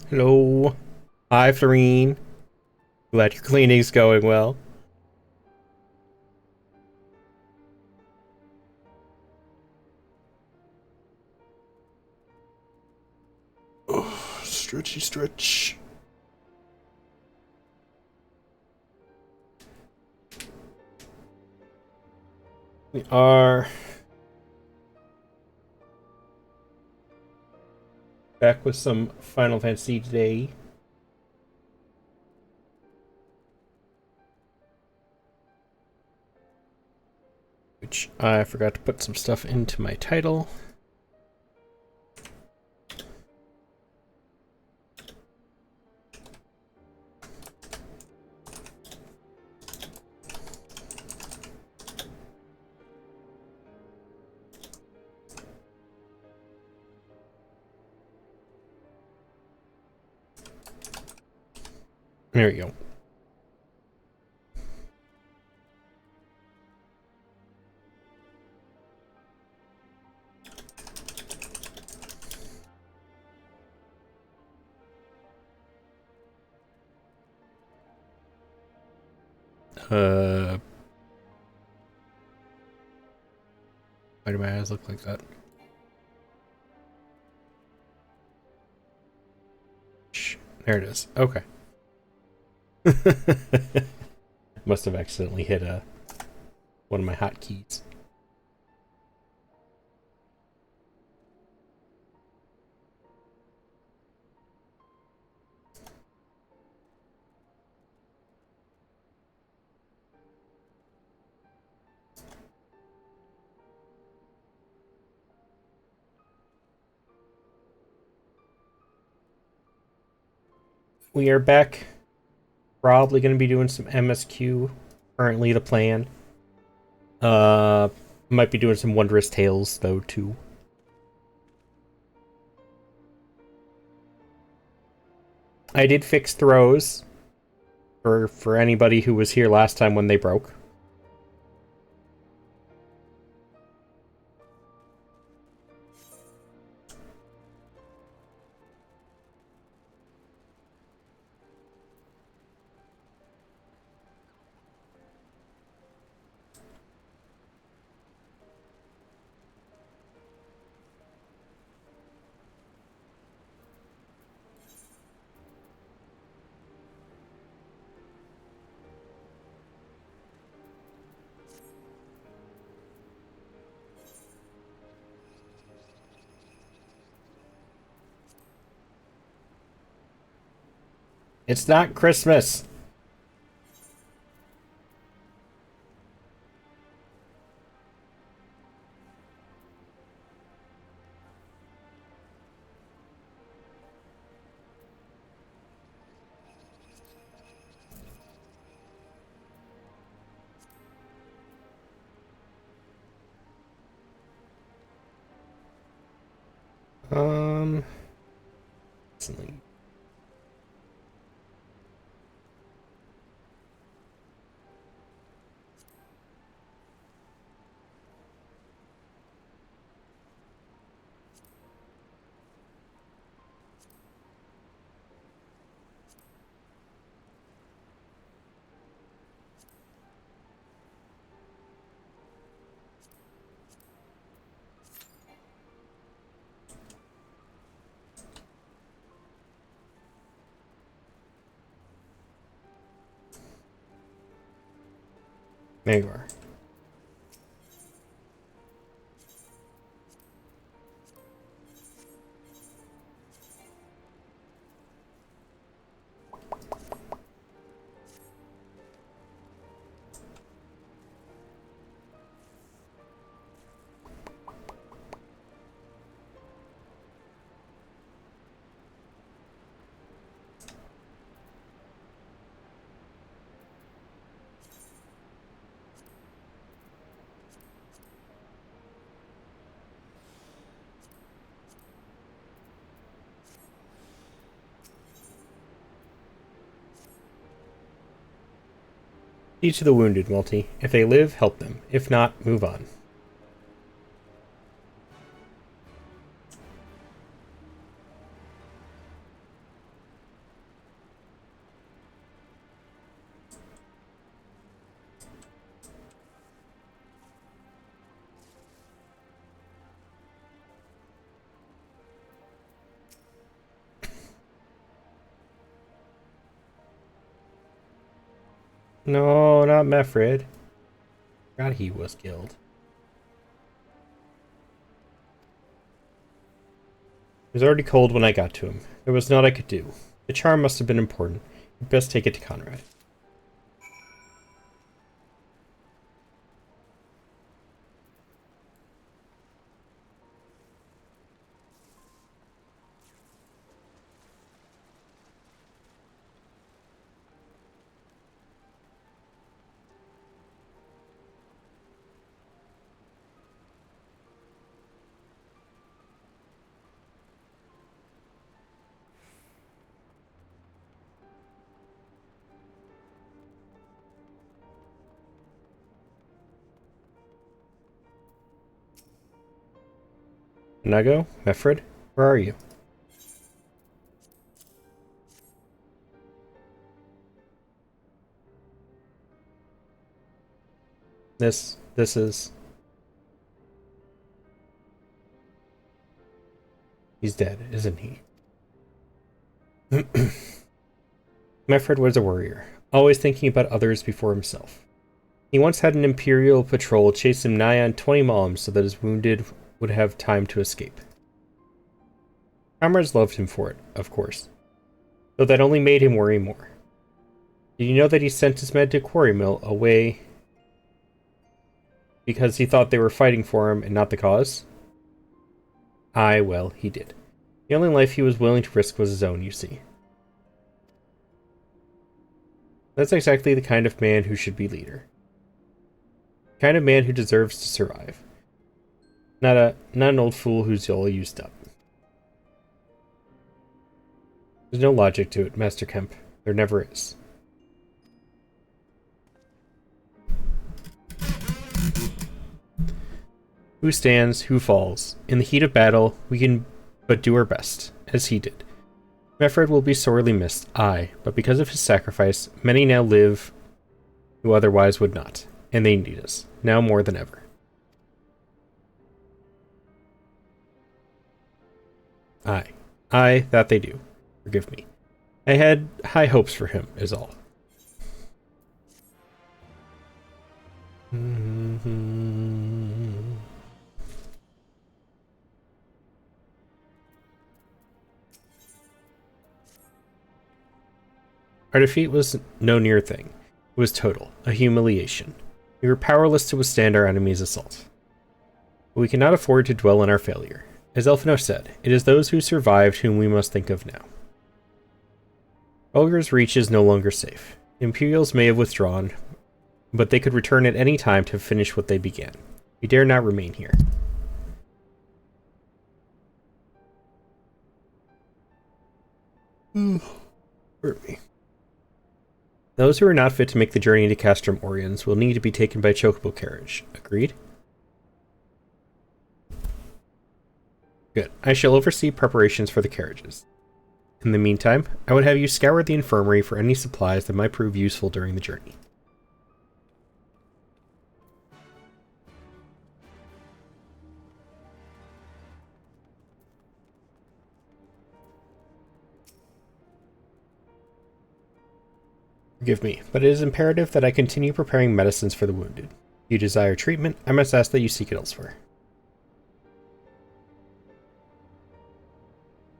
Hello. Hi, Florine. Glad your cleaning's going well. Oh, stretchy stretch. We are back with some Final Fantasy today. Which I forgot to put some stuff into my title. There we go. Why do my eyes look like that? There it is. Okay. Must have accidentally hit one of my hotkeys. We are back. Probably going to be doing some MSQ. Currently the plan. Uh, might be doing some Wondrous Tales though too. I did fix throws for anybody who was here last time when they broke. It's not Christmas. Um, there you are. See to the wounded, Multi. If they live, help them. If not, move on. No, not Mefred. God, he was killed. It was already cold when I got to him. There was naught I could do. The charm must have been important. You'd best take it to Conrad. Nago? Mefred? Where are you? This is... He's dead, isn't he? Mefred was a warrior, always thinking about others before himself. He once had an Imperial patrol chase him nigh on 20 moms so that his wounded would have time to escape. Comrades loved him for it, of course, though that only made him worry more. Did you know that he sent his men to Quarry Mill away because he thought they were fighting for him and not the cause? Aye, well, he did. The only life he was willing to risk was his own, you see. That's exactly the kind of man who should be leader. The kind of man who deserves to survive. Not an old fool who's all used up. There's no logic to it, Master Kemp. There never is. Who stands, who falls. In the heat of battle, we can but do our best, as he did. Mefred will be sorely missed, aye, but because of his sacrifice, many now live who otherwise would not, and they need us, now more than ever. Aye, aye, that they do. Forgive me. I had high hopes for him, is all. Our defeat was no near thing. It was total, a humiliation. We were powerless to withstand our enemy's assault. But we cannot afford to dwell on our failure. As Elfino said, it is those who survived whom we must think of now. Olger's Reach is no longer safe. The Imperials may have withdrawn, but they could return at any time to finish what they began. We dare not remain here. Hurt me. Those who are not fit to make the journey to Castrum Oriens will need to be taken by chocobo carriage. Agreed? Good. I shall oversee preparations for the carriages. In the meantime, I would have you scour the infirmary for any supplies that might prove useful during the journey. Forgive me, but it is imperative that I continue preparing medicines for the wounded. If you desire treatment, I must ask that you seek it elsewhere.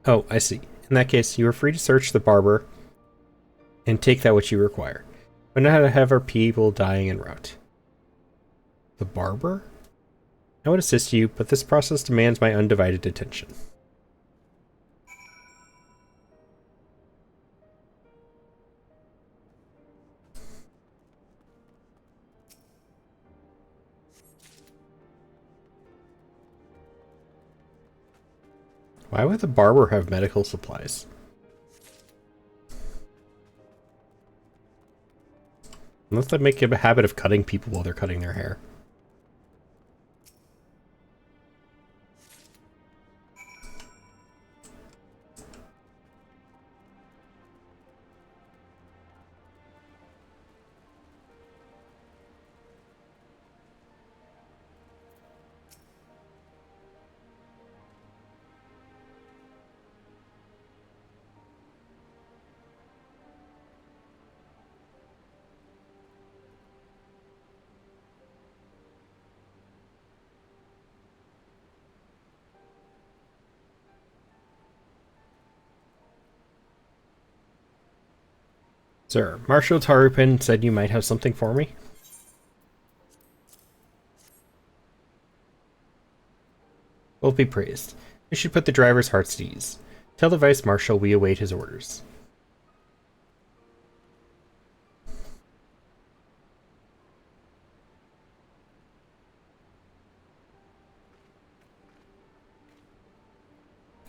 Oh, I see. In that case, you are free to search the barber and take that which you require. But not to have our people dying en route. The barber? I would assist you, but this process demands my undivided attention. Why would the barber have medical supplies? Unless they make a habit of cutting people while they're cutting their hair. Sir, Marshal Tarupin said you might have something for me. Both be praised. We should put the driver's hearts at ease. Tell the Vice Marshal we await his orders.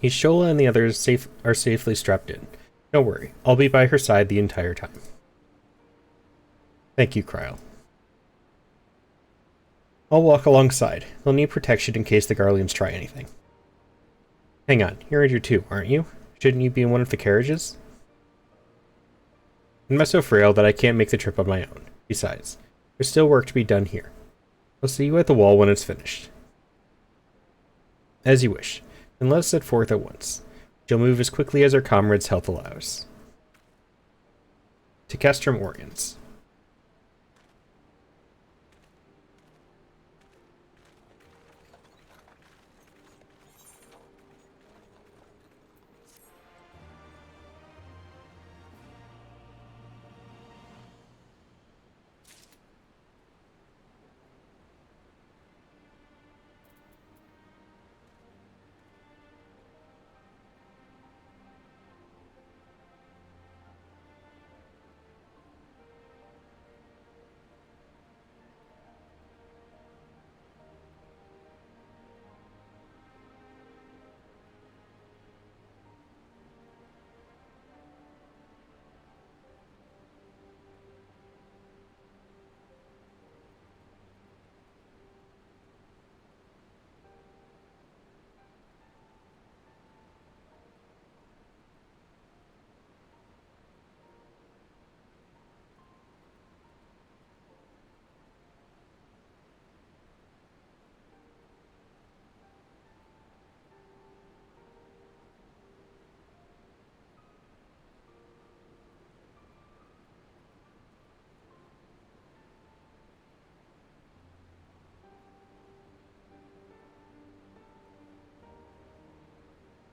Shola and the others are safely strapped in. Don't worry, I'll be by her side the entire time. Thank you, Kryl. I'll walk alongside. They'll need protection in case the Garleans try anything. Hang on, you're injured too, aren't you? Shouldn't you be in one of the carriages? I'm so frail that I can't make the trip on my own. Besides, there's still work to be done here. I'll see you at the wall when it's finished. As you wish. Then let us set forth at once. She'll move as quickly as our comrades' health allows. To Castrum Oriens.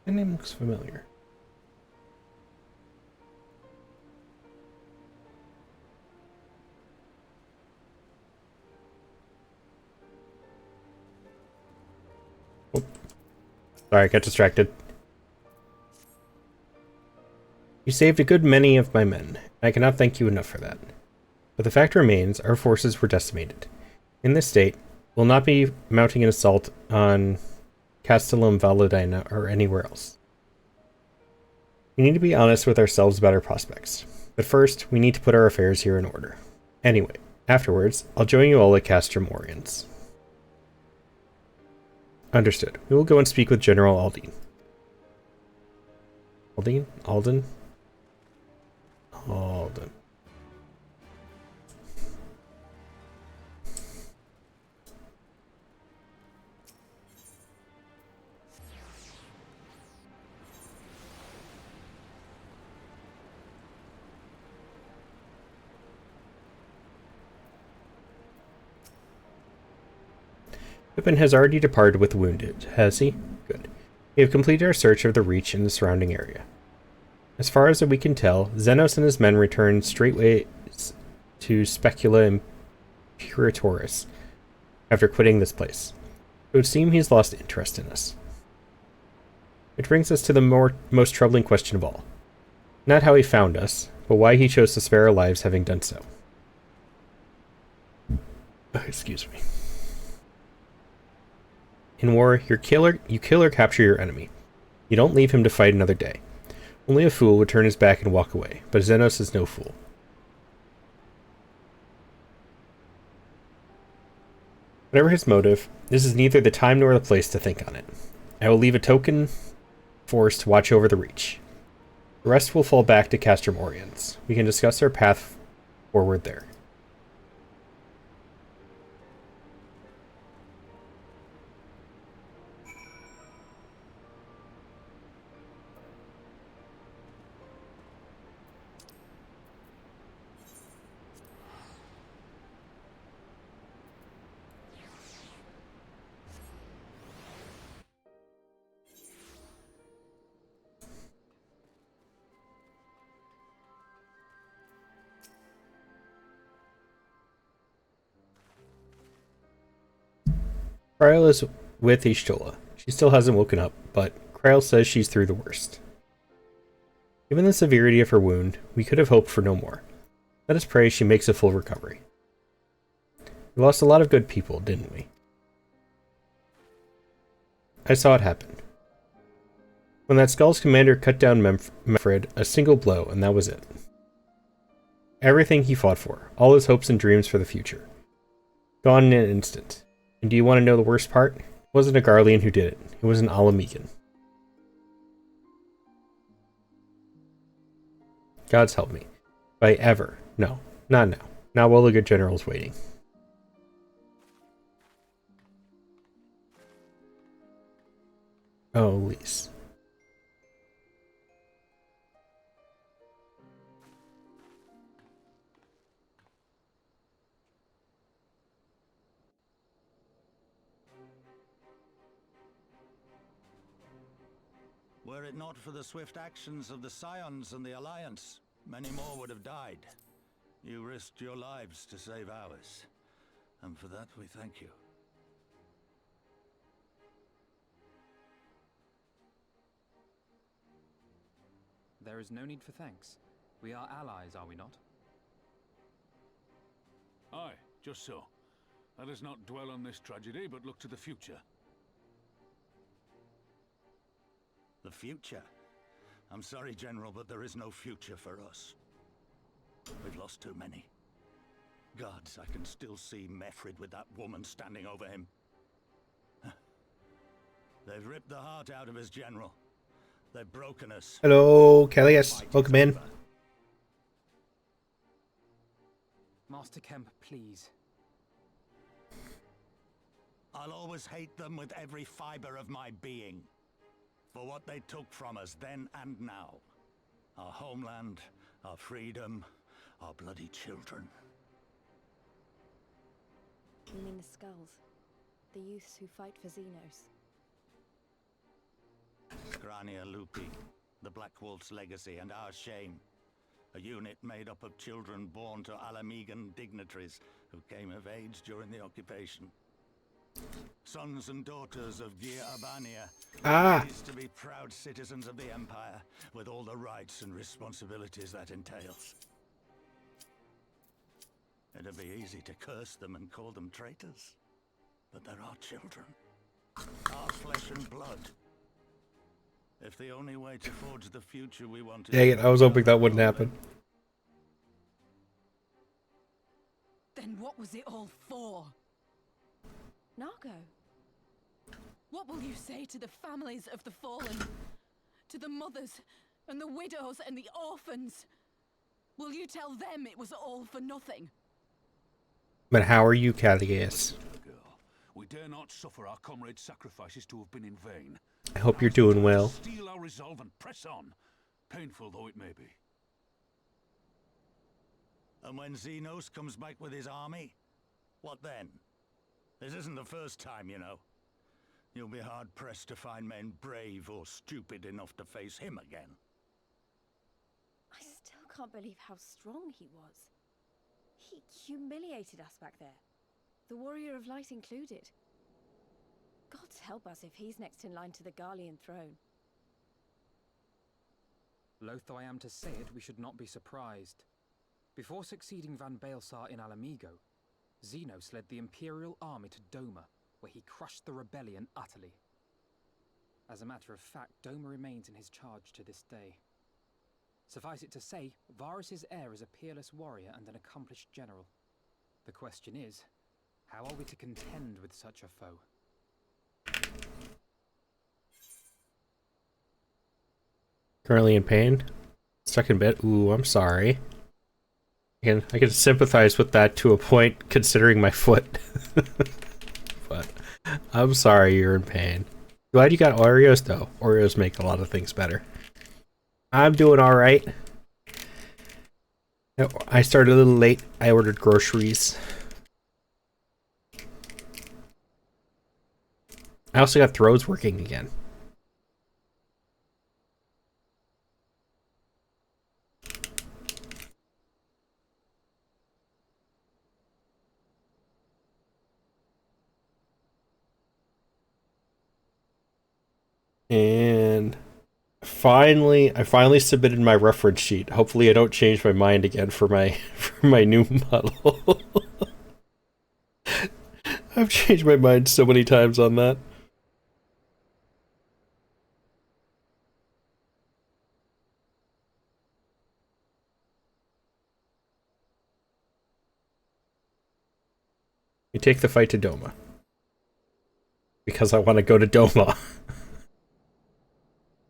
The name looks familiar. Oh. Sorry, I got distracted. You saved a good many of my men. I cannot thank you enough for that. But the fact remains, our forces were decimated. In this state, we'll not be mounting an assault on Castellum Valladina or anywhere else. We need to be honest with ourselves about our prospects. But first, we need to put our affairs here in order. Anyway, afterwards, I'll join you all at Castrum Oriens. Understood. We will go and speak with General Aldine. Alden? Alden? Pippin has already departed with the wounded, has he? Good. We have completed our search of the Reach and the surrounding area. As far as we can tell, Xenos and his men returned straightway to Specula Imperatorus after quitting this place. It would seem he's lost interest in us. It brings us to the most troubling question of all. Not how he found us, but why he chose to spare our lives having done so. Excuse me. In war, you kill or capture your enemy. You don't leave him to fight another day. Only a fool would turn his back and walk away, but Xenos is no fool. Whatever his motive, this is neither the time nor the place to think on it. I will leave a token force to watch over the Reach. The rest will fall back to Castrum Oriens. We can discuss our path forward there. Kryl is with Ishtola. She still hasn't woken up, but Kryl says she's through the worst. Given the severity of her wound, we could have hoped for no more. Let us pray she makes a full recovery. We lost a lot of good people, didn't we? I saw it happen. When that Skull's commander cut down Mefred, a single blow, and that was it. Everything he fought for, all his hopes and dreams for the future. Gone in an instant. And do you want to know the worst part? It wasn't a Garlean who did it. It was an Alamegan. God's help me. If I ever. No, not now. Not while the good general's waiting. Oh, Lise. Were it not for the swift actions of the Scions and the Alliance, many more would have died. You risked your lives to save ours, and for that we thank you. There is no need for thanks. We are allies, are we not? Aye, just so. Let us not dwell on this tragedy, but look to the future. The future? I'm sorry, General, but there is no future for us. We've lost too many. Gods, I can still see Mefred with that woman standing over him. They've ripped the heart out of his general. They've broken us. Hello, Kellius. Welcome in. Master Kemp, please. I'll always hate them with every fiber of my being. For what they took from us then and now. Our homeland, our freedom, our bloody children. You mean the Skulls? The youths who fight for Xenos? Grania Lupi, the Black Wolf's legacy and our shame. A unit made up of children born to Alamegan dignitaries who came of age during the occupation. Sons and daughters of Gir Abania, raised to be proud citizens of the Empire, with all the rights and responsibilities that entails. It'd be easy to curse them and call them traitors, but they're our children, our flesh and blood. If the only way to forge the future we want Dang it, I was hoping that wouldn't happen. Then what was it all for? Nargo? What will you say to the families of the fallen? To the mothers and the widows and the orphans? Will you tell them it was all for nothing? But how are you, Kellius? We dare not suffer our comrades' sacrifices to have been in vain. I hope you're doing well. Steel our resolve and press on, painful though it may be. And when Xenos comes back with his army, what then? This isn't the first time, you know. You'll be hard-pressed to find men brave or stupid enough to face him again. I still can't believe how strong he was. He humiliated us back there. The Warrior of Light included. Gods help us if he's next in line to the Garlean throne. Loath though I am to say it, we should not be surprised. Before succeeding Van Baelsar in Alamigo, Xenos led the Imperial army to Doma, where he crushed the rebellion utterly. As a matter of fact, Doma remains in his charge to this day. Suffice it to say, Varus's heir is a peerless warrior and an accomplished general. The question is, how are we to contend with such a foe? Currently in pain? Stuck in bed? Ooh, I'm sorry. I can sympathize with that to a point, considering my foot. But I'm sorry you're in pain. Glad you got Oreos, though. Oreos make a lot of things better. I'm doing alright. I started a little late. I ordered groceries. I also got throws working again. And I finally submitted my reference sheet. Hopefully I don't change my mind again for my new model. I've changed my mind so many times on that. You take the fight to Doma. Because I want to go to Doma.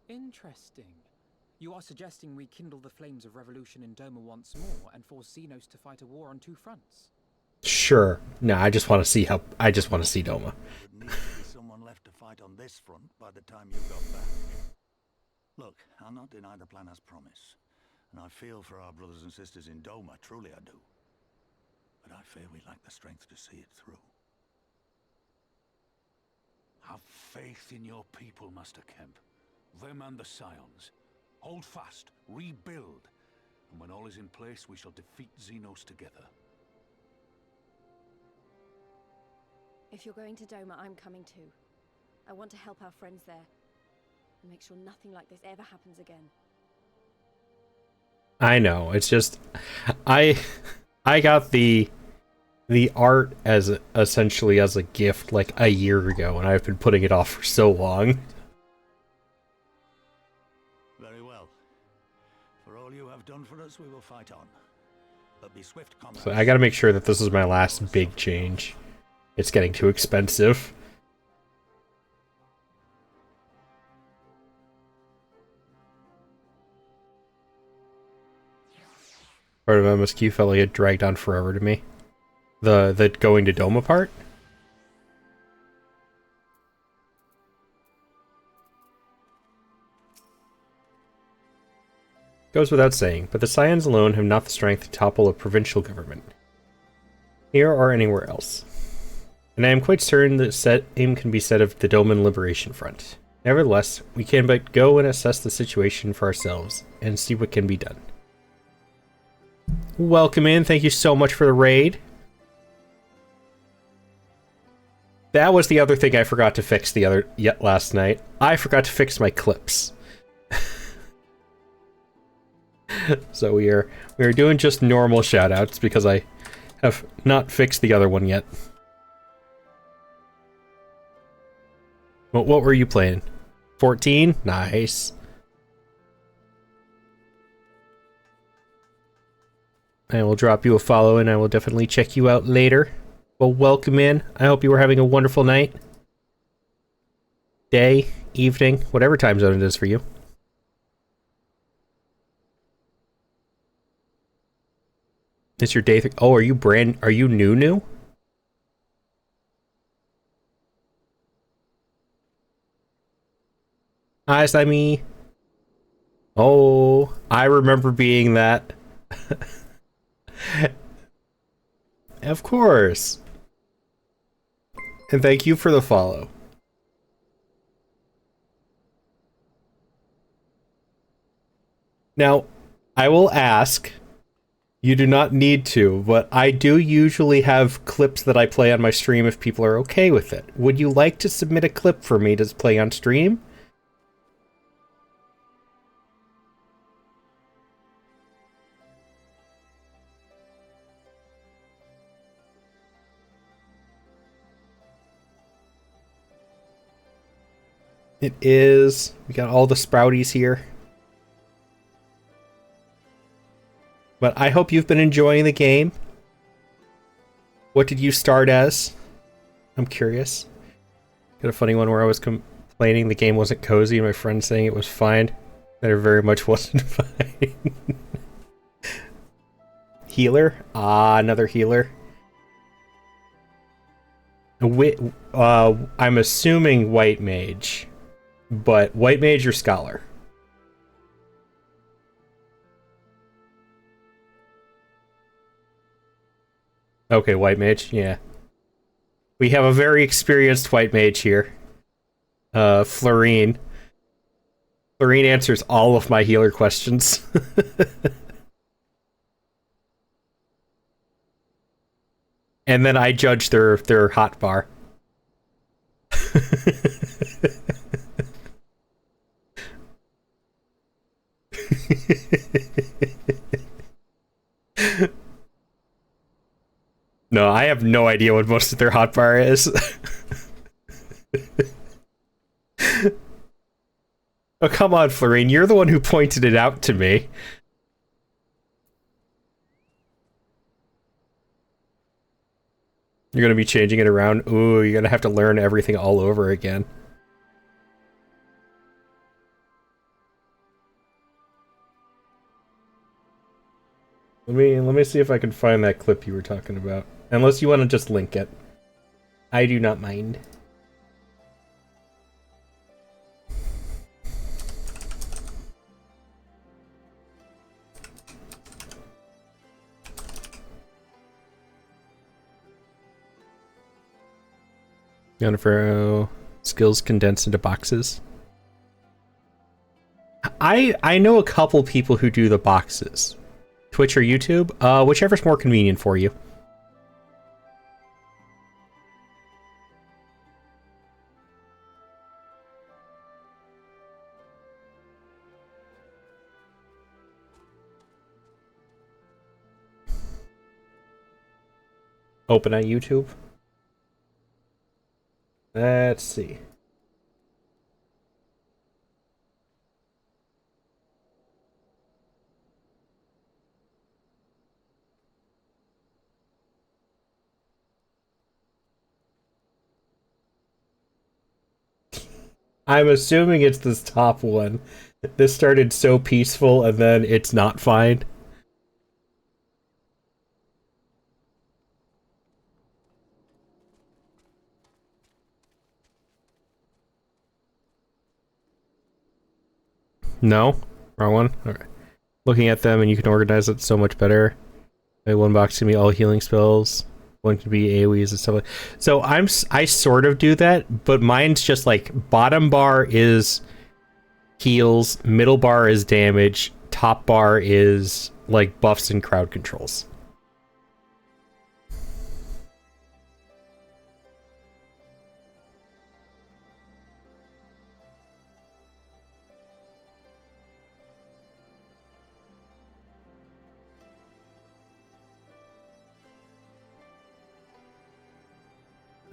Interesting. You are suggesting we kindle the flames of revolution in Doma once more and force Xenos to fight a war on two fronts? Sure. No, I just want to see Doma. Would need to be someone left to fight on this front by the time you got back. Look, I'll not deny the plan as promised, and I feel for our brothers and sisters in Doma, truly I do. But I fear we lack the strength to see it through. Have faith in your people, Master Kemp. Them and the Scions. Hold fast, rebuild, and when all is in place, we shall defeat Xenos together. If you're going to Doma, I'm coming too. I want to help our friends there, and make sure nothing like this ever happens again. I know. It's just I got the art as essentially as a gift like a year ago, and I've been putting it off for so long. Very well. For all you have done for us, we will fight on. But be swift, comrades. So I gotta make sure that this is my last big change. It's getting too expensive. Part of MSQ felt like it dragged on forever to me. The going to Doma part? Goes without saying, but the Scions alone have not the strength to topple a provincial government, here or anywhere else. And I am quite certain that same can be said of the Doman Liberation Front. Nevertheless, we can but go and assess the situation for ourselves, and see what can be done. Welcome in, thank you so much for the raid. That was the other thing I forgot to fix last night. I forgot to fix my clips. So we are doing just normal shoutouts because I have not fixed the other one yet. What were you playing? 14? Nice. I will drop you a follow and I will definitely check you out later. Well, welcome in. I hope you were having a wonderful night. Day, evening, whatever time zone it is for you. It's your day. Oh, are you new? Hi, Slimy. Oh, I remember being that. Of course. And thank you for the follow. Now, I will ask, you do not need to, but I do usually have clips that I play on my stream if people are okay with it. Would you like to submit a clip for me to play on stream? It is. We got all the Sprouties here. But I hope you've been enjoying the game. What did you start as? I'm curious. Got a funny one where I was complaining the game wasn't cozy and my friend saying it was fine. That it very much wasn't fine. Healer? Ah, another healer. I'm assuming White Mage. But White Mage or Scholar? Okay, White Mage, yeah. We have a very experienced White Mage here. Florine. Florine answers all of my healer questions. And then I judge their, hot bar. No, I have no idea what most of their hotbar is. Oh, come on, Florine. You're the one who pointed it out to me. You're gonna be changing it around. Ooh, you're gonna have to learn everything all over again. Let me see if I can find that clip you were talking about. Unless you want to just link it. I do not mind. Jennifer, skills condensed into boxes. I know a couple people who do the boxes. Twitch or YouTube, whichever's more convenient for you. Open on YouTube. Let's see. I'm assuming it's this top one. This started so peaceful and then it's not fine. No? Wrong one? Alright. Looking at them and you can organize it so much better. One box can be all healing spells. One can be AoEs and stuff like that. So I sort of do that, but mine's just like bottom bar is heals, middle bar is damage, top bar is like buffs and crowd controls.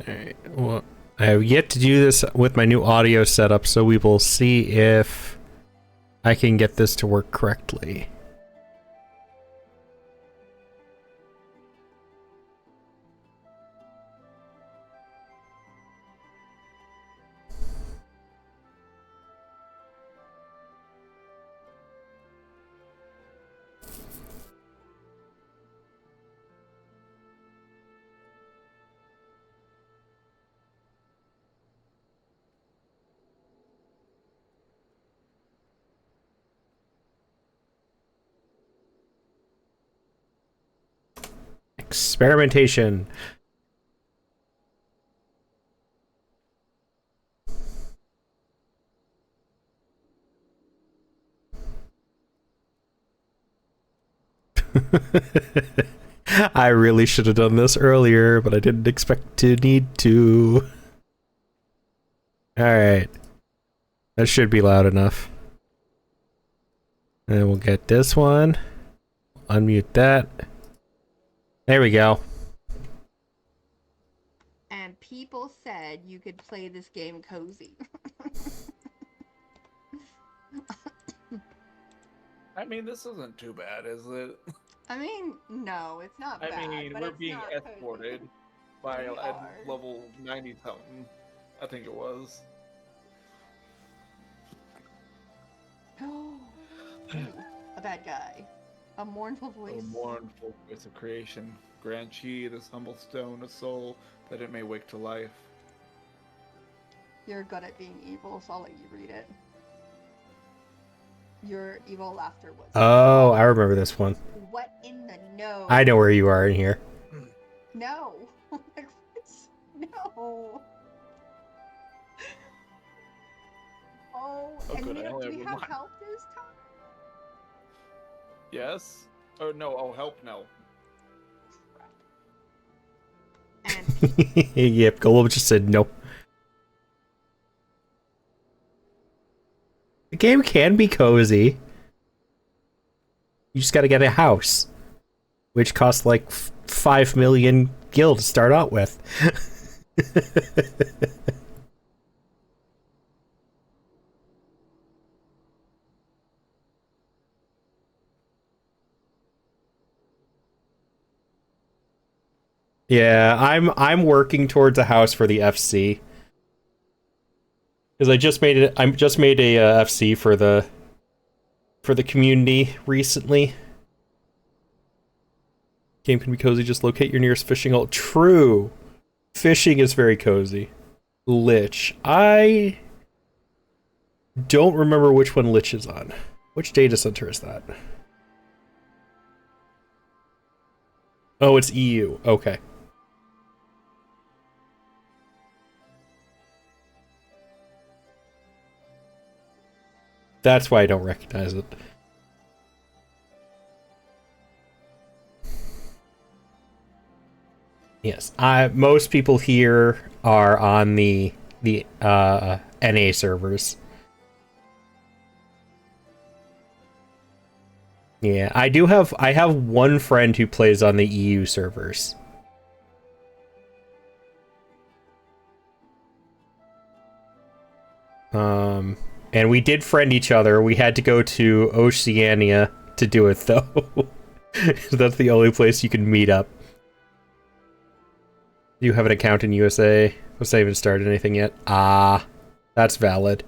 Alright, well, I have yet to do this with my new audio setup, so we will see if I can get this to work correctly. Experimentation. I really should have done this earlier, but I didn't expect to need to. Alright. That should be loud enough. And we'll get this one. Unmute that. There we go. And people said you could play this game cozy. I mean, this isn't too bad, is it? I mean, no, it's not bad. I mean, but we're it's being not escorted cozy. by We a are. level 90 something. I think it was. A bad guy. A mournful voice. A mournful voice of creation. Grant ye this humble stone a soul, that it may wake to life. You're good at being evil, so I'll let you read it. Your evil laughter was. Oh, I remember this one. What in the no? I know where you are in here. No. Like, no. Oh, and good, we I don't, only do we have have one. help this time? Yes? Oh no, oh help no. And Yep, Golub just said no. The game can be cozy. You just gotta get a house. Which costs like 5 million guild to start out with. Yeah, I'm working towards a house for the FC. Because I just made it. I just made a FC for the community recently. Game can be cozy. Just locate your nearest fishing hole. True, fishing is very cozy. Lich, I don't remember which one Lich is on. Which data center is that? Oh, it's EU. Okay. That's why I don't recognize it. Yes, most people here are on the NA servers. Yeah, I have one friend who plays on the EU servers. And we did friend each other. We had to go to Oceania to do it, though. That's the only place you can meet up. Do you have an account in USA? Was I even started anything yet? Ah, that's valid.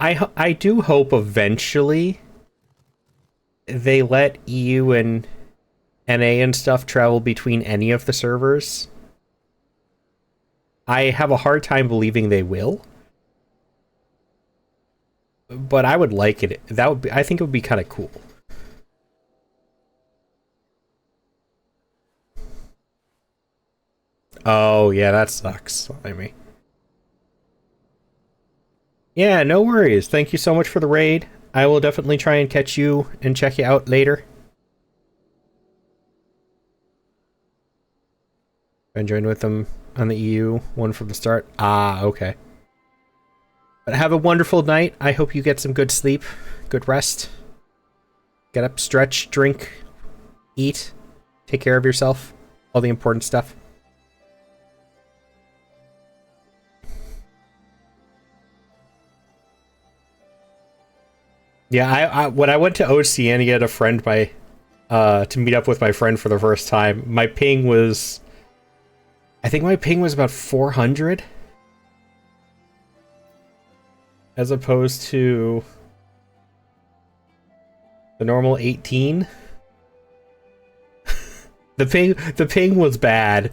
I do hope eventually they let EU and NA and stuff travel between any of the servers. I have a hard time believing they will. But I would like it. That would be, I think it would be kind of cool. Oh, yeah, that sucks. I mean. Yeah, no worries. Thank you so much for the raid. I will definitely try and catch you and check you out later. I joined with them on the EU one from the start. Ah, okay. But have a wonderful night. I hope you get some good sleep, good rest. Get up, stretch, drink, eat, take care of yourself. All the important stuff. Yeah, when I went to Oceania to meet up with my friend for the first time, my ping was... I think my ping was about 400. As opposed to the normal 18. The ping was bad.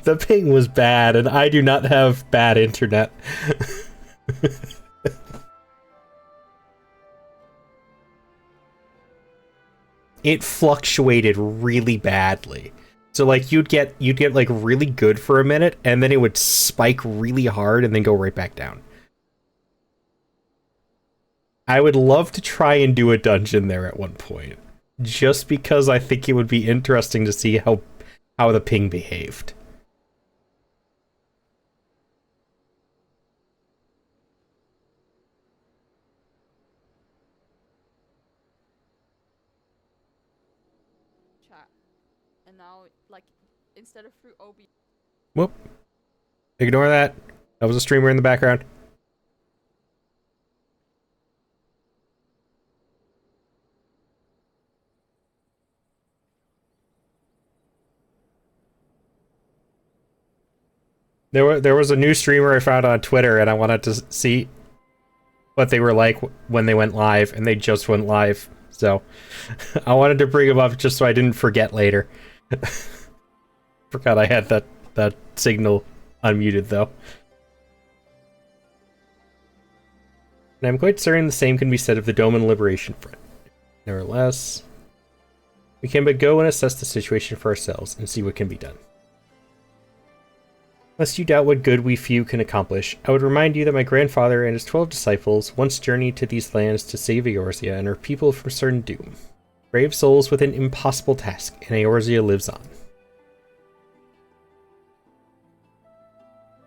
The ping was bad, and I do not have bad internet. It fluctuated really badly. So like you'd get like really good for a minute, and then it would spike really hard and then go right back down. I would love to try and do a dungeon there at one point, just because I think it would be interesting to see how the ping behaved. And now, like, instead of through OB... Whoop. Ignore that. That was a streamer in the background. There was a new streamer I found on Twitter, and I wanted to see what they were like when they went live, and they just went live. So I wanted to bring them up just so I didn't forget later. Forgot I had that signal unmuted, though. And I'm quite certain the same can be said of the Doman Liberation Front. Nevertheless, we can but go and assess the situation for ourselves and see what can be done. Lest you doubt what good we few can accomplish, I would remind you that my grandfather and his 12 disciples once journeyed to these lands to save Eorzea and her people from certain doom. Brave souls with an impossible task, and Eorzea lives on.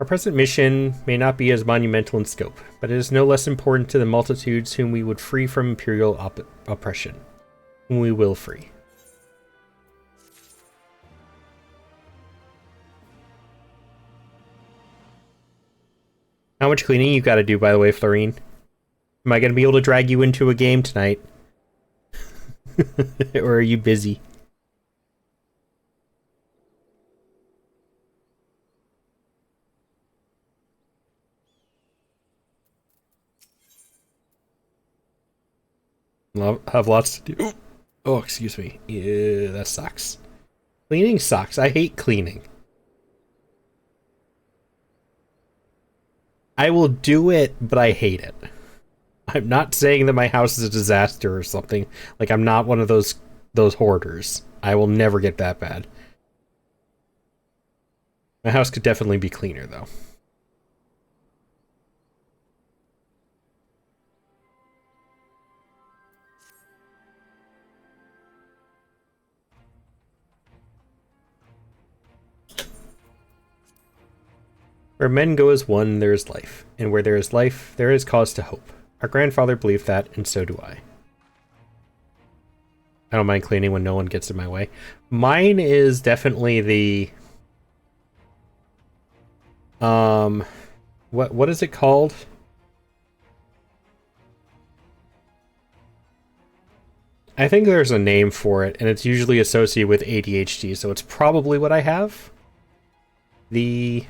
Our present mission may not be as monumental in scope, but it is no less important to the multitudes whom we would free from imperial oppression. Whom we will free. How much cleaning you gotta do, by the way, Florine? Am I gonna be able to drag you into a game tonight? Or are you busy? Have lots to do. Oh, excuse me. Yeah, that sucks. Cleaning sucks. I hate cleaning. I will do it, but I hate it. I'm not saying that my house is a disaster or something. Like, I'm not one of those hoarders. I will never get that bad. My house could definitely be cleaner, though. Where men go as one, there is life. And where there is life, there is cause to hope. Our grandfather believed that, and so do I. I don't mind cleaning when no one gets in my way. Mine is definitely the... What is it called? I think there's a name for it, and it's usually associated with ADHD, so it's probably what I have. The...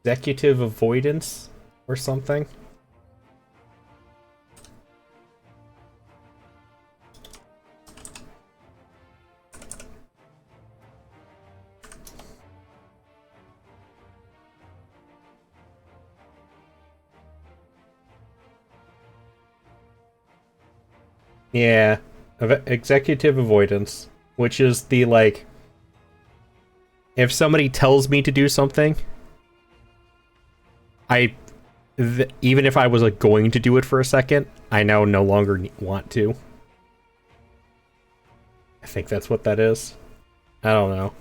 executive avoidance or something. Yeah, executive avoidance, which is the, like, if somebody tells me to do something, even if I was like going to do it for a second, I now no longer want to. I think that's what that is. I don't know.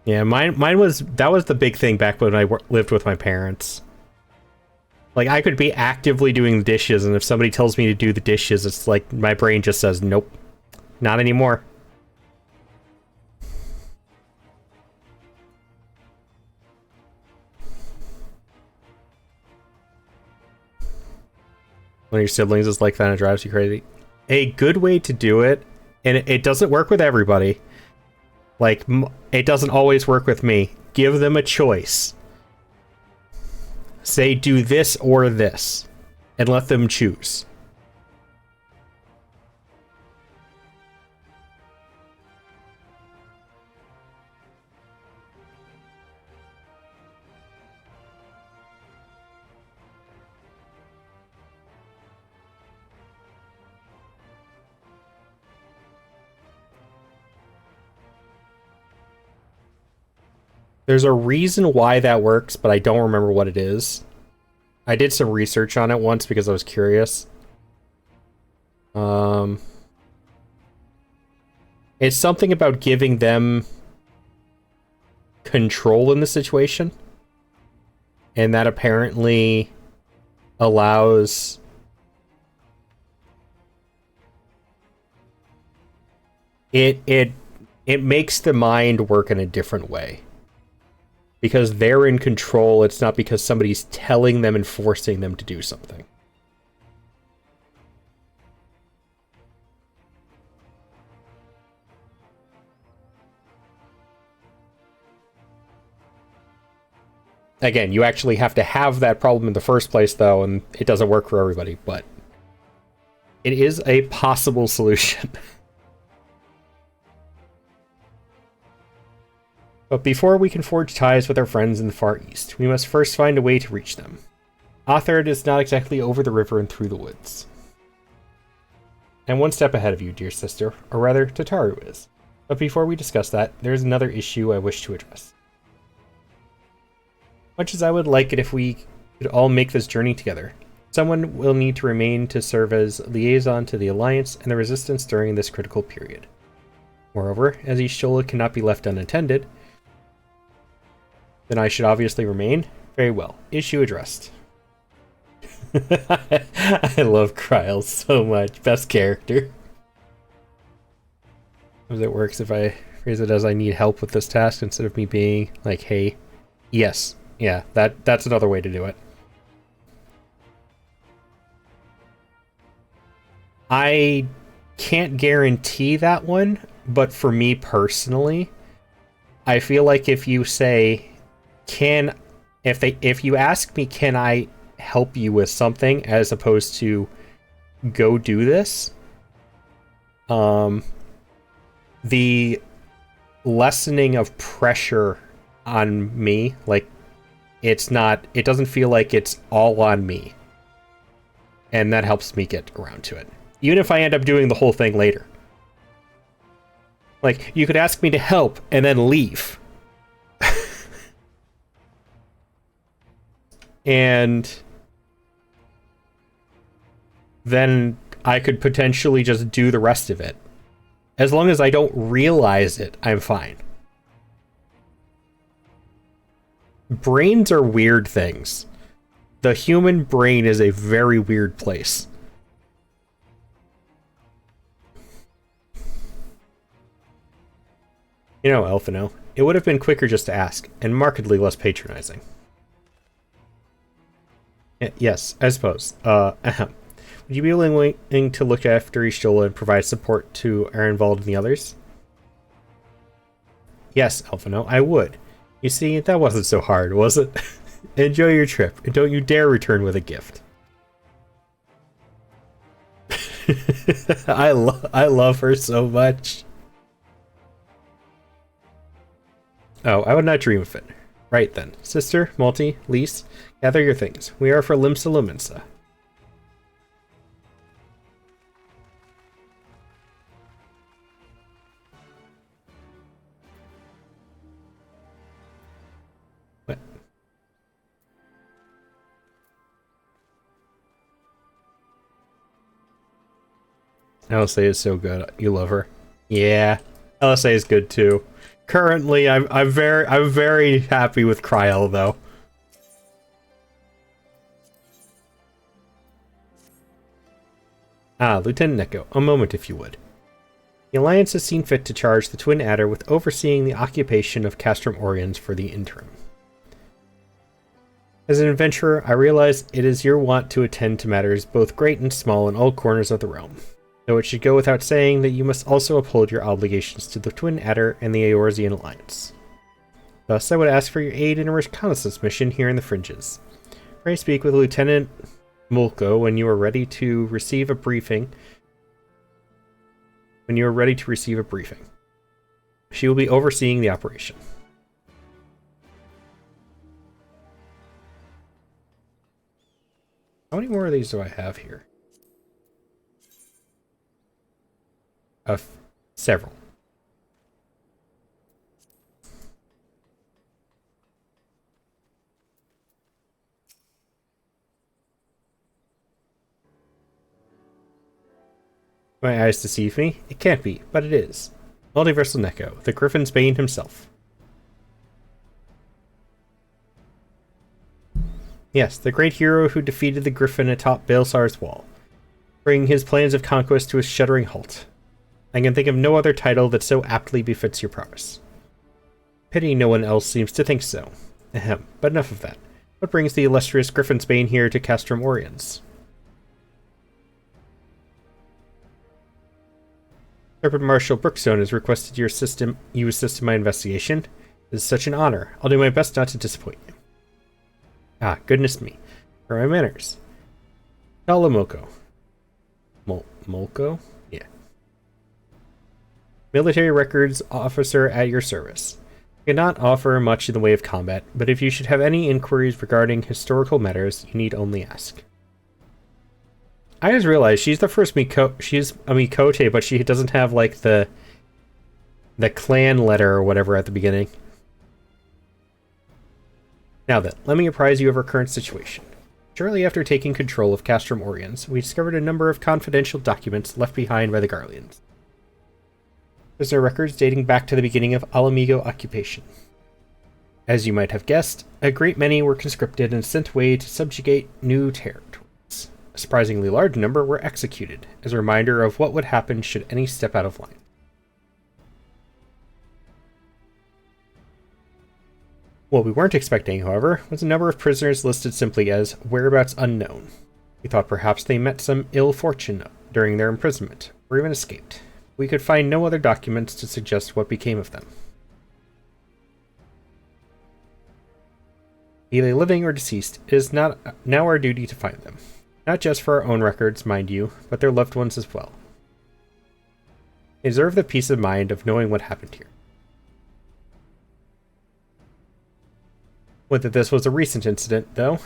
Yeah, mine was, that was the big thing back when I lived with my parents. Like, I could be actively doing the dishes, and if somebody tells me to do the dishes, it's like my brain just says, nope, not anymore. One of your siblings is like that and it drives you crazy. A good way to do it, and it doesn't work with everybody. Like, it doesn't always work with me. Give them a choice. Say, do this or this, and let them choose. There's a reason why that works, but I don't remember what it is. I did some research on it once because I was curious. It's something about giving them control in the situation. And that apparently allows... It makes the mind work in a different way. Because they're in control, it's not because somebody's telling them and forcing them to do something. Again, you actually have to have that problem in the first place, though, and it doesn't work for everybody, but it is a possible solution. But before we can forge ties with our friends in the Far East, we must first find a way to reach them. Othard is not exactly over the river and through the woods. I'm one step ahead of you, dear sister, or rather, Tataru is. But before we discuss that, there is another issue I wish to address. Much as I would like it if should all make this journey together. Someone will need to remain to serve as liaison to the Alliance and the Resistance during this critical period. Moreover, as East Shola cannot be left unattended, then I should obviously remain. Very well. Issue addressed. I love Kryl so much. Best character. As it works if I phrase it as I need help with this task instead of me being like, hey, yes. Yeah, that's another way to do it. I can't guarantee that one, but for me personally, I feel like if you say, if you ask me, can I help you with something, as opposed to go do this, the lessening of pressure on me, like, it doesn't feel like it's all on me. And that helps me get around to it. Even if I end up doing the whole thing later. Like, you could ask me to help and then leave. And then I could potentially just do the rest of it. As long as I don't realize it, I'm fine. Brains are weird things. The human brain is a very weird place. You know, Elfino, it would have been quicker just to ask, and markedly less patronizing. Yes, I suppose. Ahem. Would you be willing to look after Ishtola and provide support to Arenvald and the others? Yes, Elfino, I would. You see, that wasn't so hard, was it? Enjoy your trip, and don't you dare return with a gift. I love her so much. Oh, I would not dream of it. Right then. Sister, Malty, Lise, gather your things. We are for Limsa Lumensa. What? LSA is so good. You love her. Yeah. LSA is good too. Currently, I'm very happy with Kryl though. Ah, Lieutenant Neko, a moment if you would. The Alliance has seen fit to charge the Twin Adder with overseeing the occupation of Castrum Oriens for the interim. As an adventurer, I realize it is your want to attend to matters both great and small in all corners of the realm. Though it should go without saying that you must also uphold your obligations to the Twin Adder and the Eorzean Alliance. Thus, I would ask for your aid in a reconnaissance mission here in the fringes. Pray speak with Lieutenant Mulko when you are ready to receive a briefing. She will be overseeing the operation. How many more of these do I have here? Several. My eyes deceive me? It can't be, but it is. Multiversal Neko, the Griffin's Bane himself. Yes, the great hero who defeated the Griffin atop Baelsar's wall, bringing his plans of conquest to a shuddering halt. I can think of no other title that so aptly befits your prowess. Pity no one else seems to think so. Ahem, but enough of that. What brings the illustrious Griffin's Bane here to Castrum Oriens? Serpent Marshal Brookstone has requested you assist in my investigation. It is such an honor. I'll do my best not to disappoint you. Ah, goodness me. For my manners. Talamoko. Molko? Yeah. Military records officer at your service. I cannot offer much in the way of combat, but if you should have any inquiries regarding historical matters, you need only ask. I just realized she's the first she's a Mikote, but she doesn't have like the clan letter or whatever at the beginning. Now then, let me apprise you of our current situation. Shortly after taking control of Castrum Oriens, we discovered a number of confidential documents left behind by the Garleans. Prisoner records dating back to the beginning of Alamigo occupation. As you might have guessed, a great many were conscripted and sent away to subjugate new territories. A surprisingly large number were executed, as a reminder of what would happen should any step out of line. What we weren't expecting, however, was a number of prisoners listed simply as whereabouts unknown. We thought perhaps they met some ill fortune during their imprisonment, or even escaped. We could find no other documents to suggest what became of them. Be they living or deceased, it is now our duty to find them. Not just for our own records, mind you, but their loved ones as well. They deserve the peace of mind of knowing what happened here. Whether this was a recent incident, though,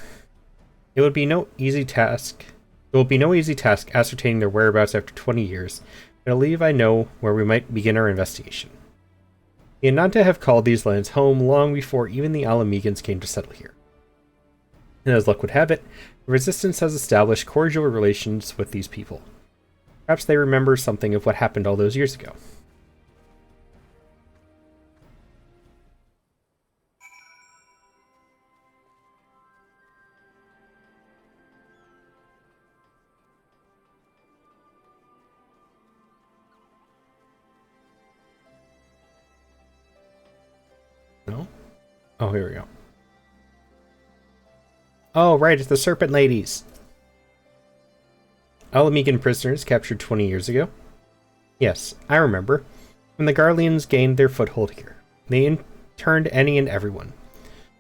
it will be no easy task ascertaining their whereabouts after 20 years, but I believe I know where we might begin our investigation. The Ananta have called these lands home long before even the Alamegans came to settle here. And as luck would have it, the Resistance has established cordial relations with these people. Perhaps they remember something of what happened all those years ago. No? Oh, here we go. Oh, right, it's the Serpent Ladies. Alamegan prisoners captured 20 years ago. Yes, I remember. When the Garleans gained their foothold here, they interned any and everyone.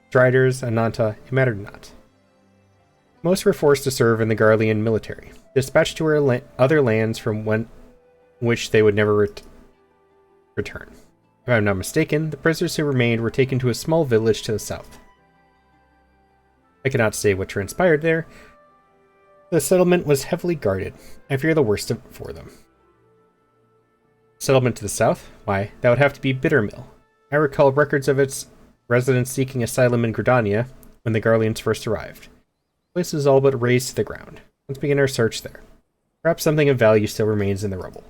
Striders, Ananta, it mattered not. Most were forced to serve in the Garlean military, dispatched to other lands from which they would never return. If I'm not mistaken, the prisoners who remained were taken to a small village to the south. I cannot say what transpired there. The settlement was heavily guarded. I fear the worst for them. Settlement to the south? Why, that would have to be Bittermill. I recall records of its residents seeking asylum in Gridania when the Garleans first arrived. The place is all but razed to the ground. Let's begin our search there. Perhaps something of value still remains in the rubble.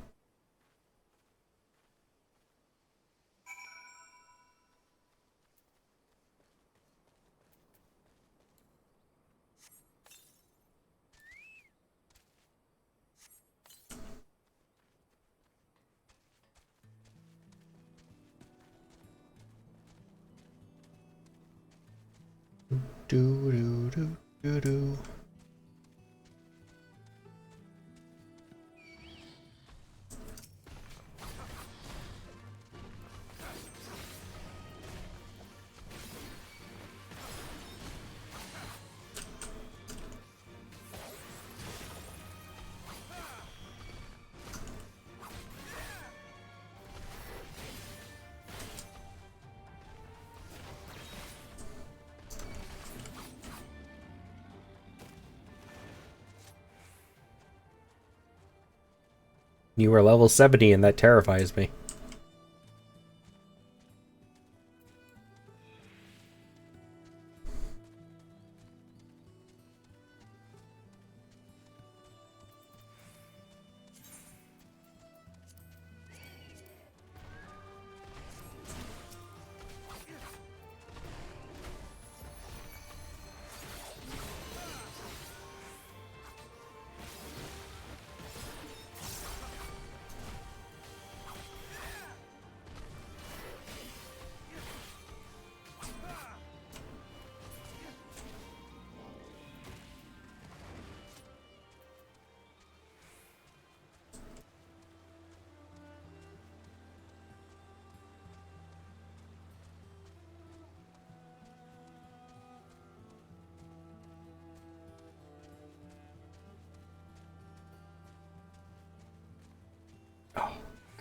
Do do do do do. You are level 70 and that terrifies me.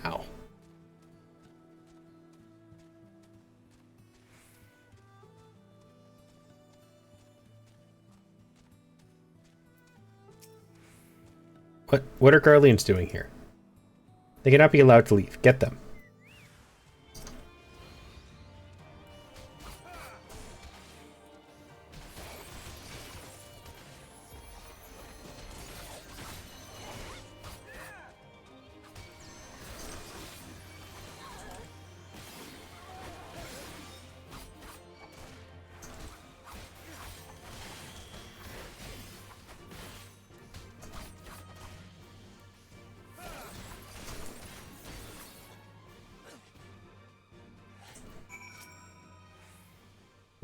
Ow. What are Garleans doing here? They cannot be allowed to leave. Get them.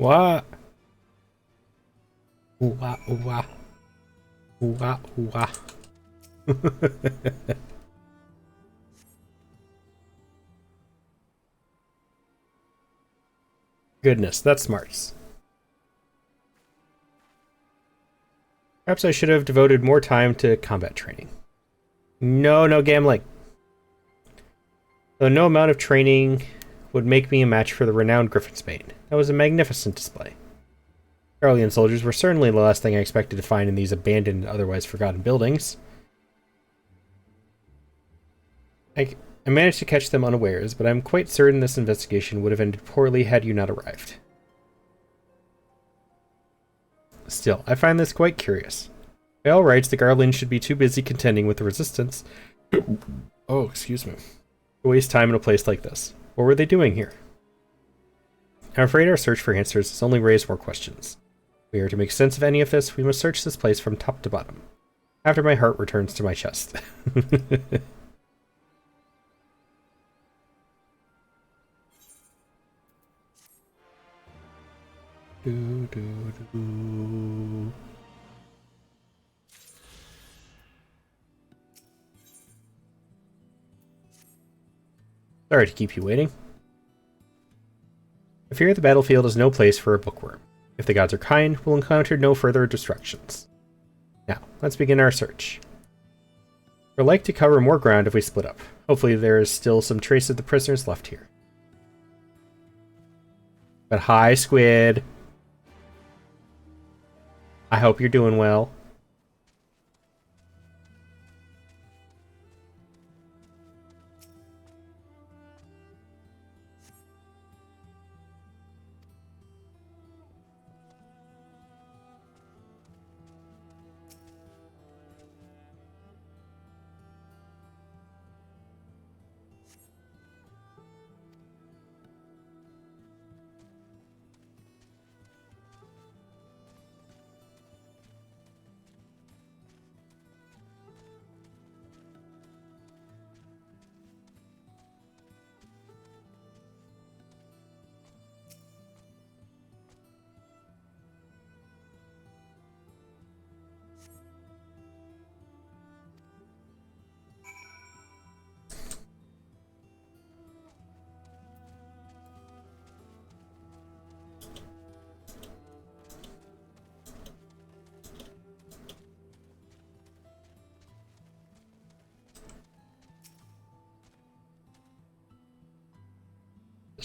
What? Ooh-wah, ooh-wah. Ooh-wah, ooh-wah. Goodness, that's smarts. Perhaps I should have devoted more time to combat training. No gambling. Though no amount of training would make me a match for the renowned Griffin-Spane. That was a magnificent display. Garlean soldiers were certainly the last thing I expected to find in these abandoned, otherwise forgotten buildings. I managed to catch them unawares, but I'm quite certain this investigation would have ended poorly had you not arrived. Still, I find this quite curious. By all rights, the Garleans should be too busy contending with the resistance. Oh, excuse me. To waste time in a place like this. What were they doing here? I'm afraid our search for answers has only raised more questions. If we are to make sense of any of this, we must search this place from top to bottom. After my heart returns to my chest. Sorry to keep you waiting. I fear the battlefield is no place for a bookworm. If the gods are kind, we'll encounter no further destructions. Now, let's begin our search. We'd like to cover more ground if we split up. Hopefully there is still some trace of the prisoners left here. But hi, Squid. I hope you're doing well.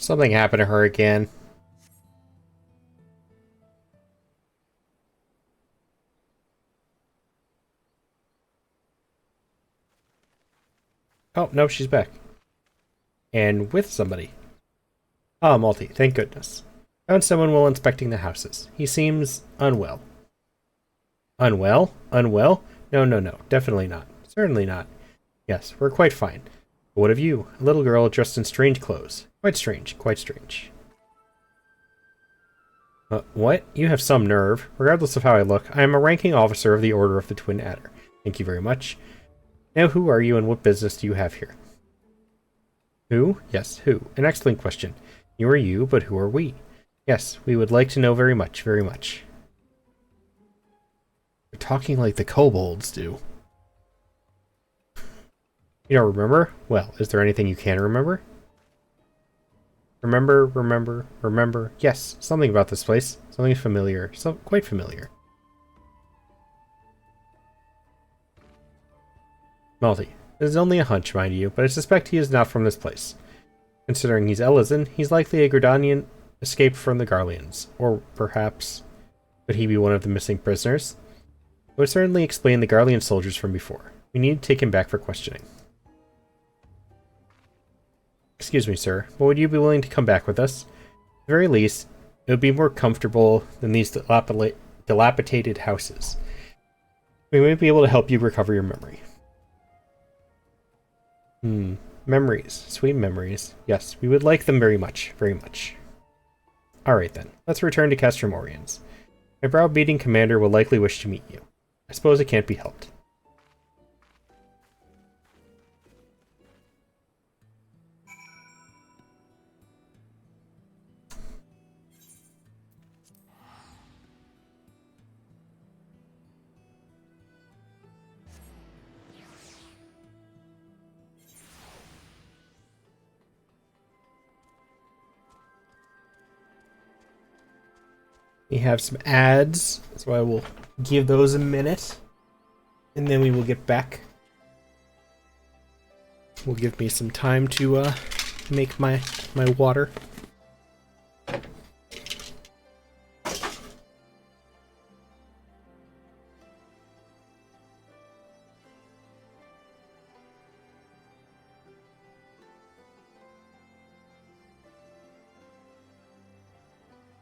Something happened to her again. Oh, no, she's back. And with somebody. Ah, Malty, thank goodness. Found someone while inspecting the houses. He seems unwell. Unwell? Unwell? No, definitely not. Certainly not. Yes, we're quite fine. But what of you? A little girl dressed in strange clothes. Quite strange, quite strange. What? You have some nerve. Regardless of how I look, I am a ranking officer of the Order of the Twin Adder. Thank you very much. Now who are you and what business do you have here? Who? Yes, who? An excellent question. You are you, but who are we? Yes, we would like to know very much, very much. You're talking like the kobolds do. You don't remember? Well, is there anything you can remember? Remember. Yes, something about this place. Something familiar. Quite familiar. Malty. It is only a hunch, mind you, but I suspect he is not from this place. Considering he's Ellison, he's likely a Gridanian escaped from the Garleans. Or perhaps, could he be one of the missing prisoners? It would certainly explain the Garlean soldiers from before. We need to take him back for questioning. Excuse me, sir, but would you be willing to come back with us? At the very least, it would be more comfortable than these dilapidated houses. We might be able to help you recover your memory. Memories. Sweet memories. Yes, we would like them very much, very much. Alright then, let's return to Castrum Oriens. My brow-beating commander will likely wish to meet you. I suppose it can't be helped. We have some ads, so I will give those a minute, and then we will get back. Will give me some time to make my water.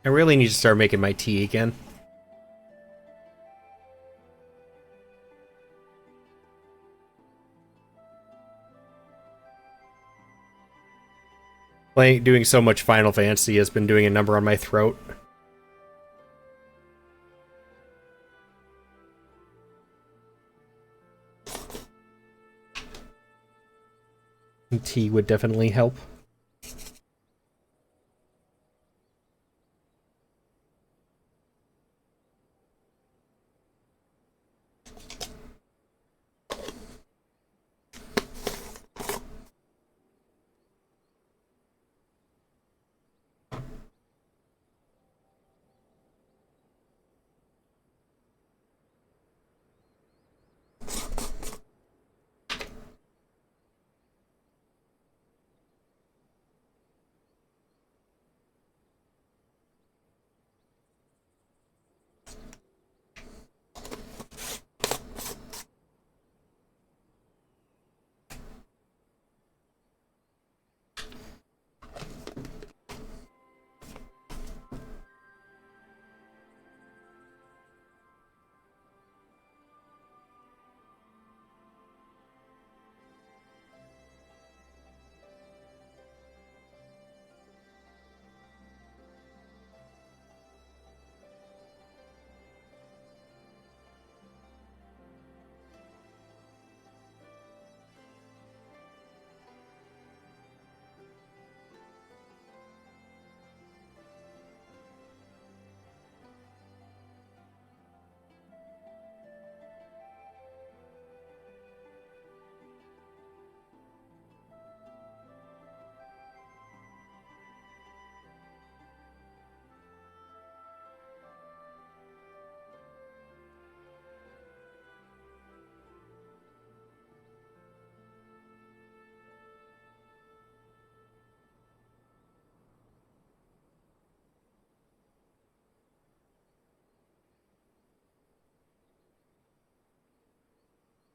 I really need to start making my tea again. Doing so much Final Fantasy has been doing a number on my throat. And tea would definitely help.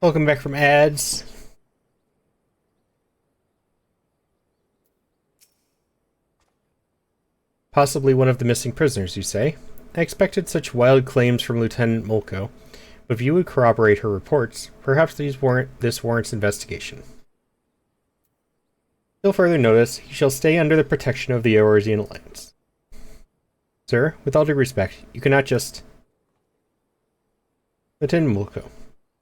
Welcome back from ads. Possibly one of the missing prisoners, you say? I expected such wild claims from Lieutenant Molko, but if you would corroborate her reports, perhaps this warrants investigation. Till further notice, he shall stay under the protection of the Eorzean Alliance. Sir, with all due respect, you cannot just... Lieutenant Molko.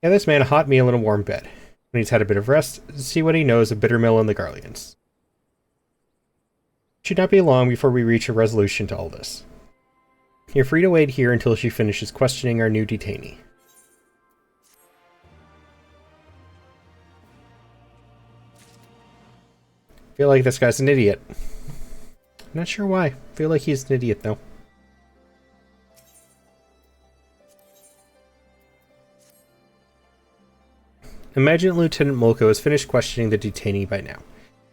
Give this man a hot meal and a warm bed. When he's had a bit of rest, see what he knows of Bittermill and the Garleans. It should not be long before we reach a resolution to all this. You're free to wait here until she finishes questioning our new detainee. I feel like this guy's an idiot. I'm not sure why. I feel like he's an idiot, though. Imagine Lieutenant Molko has finished questioning the detainee by now.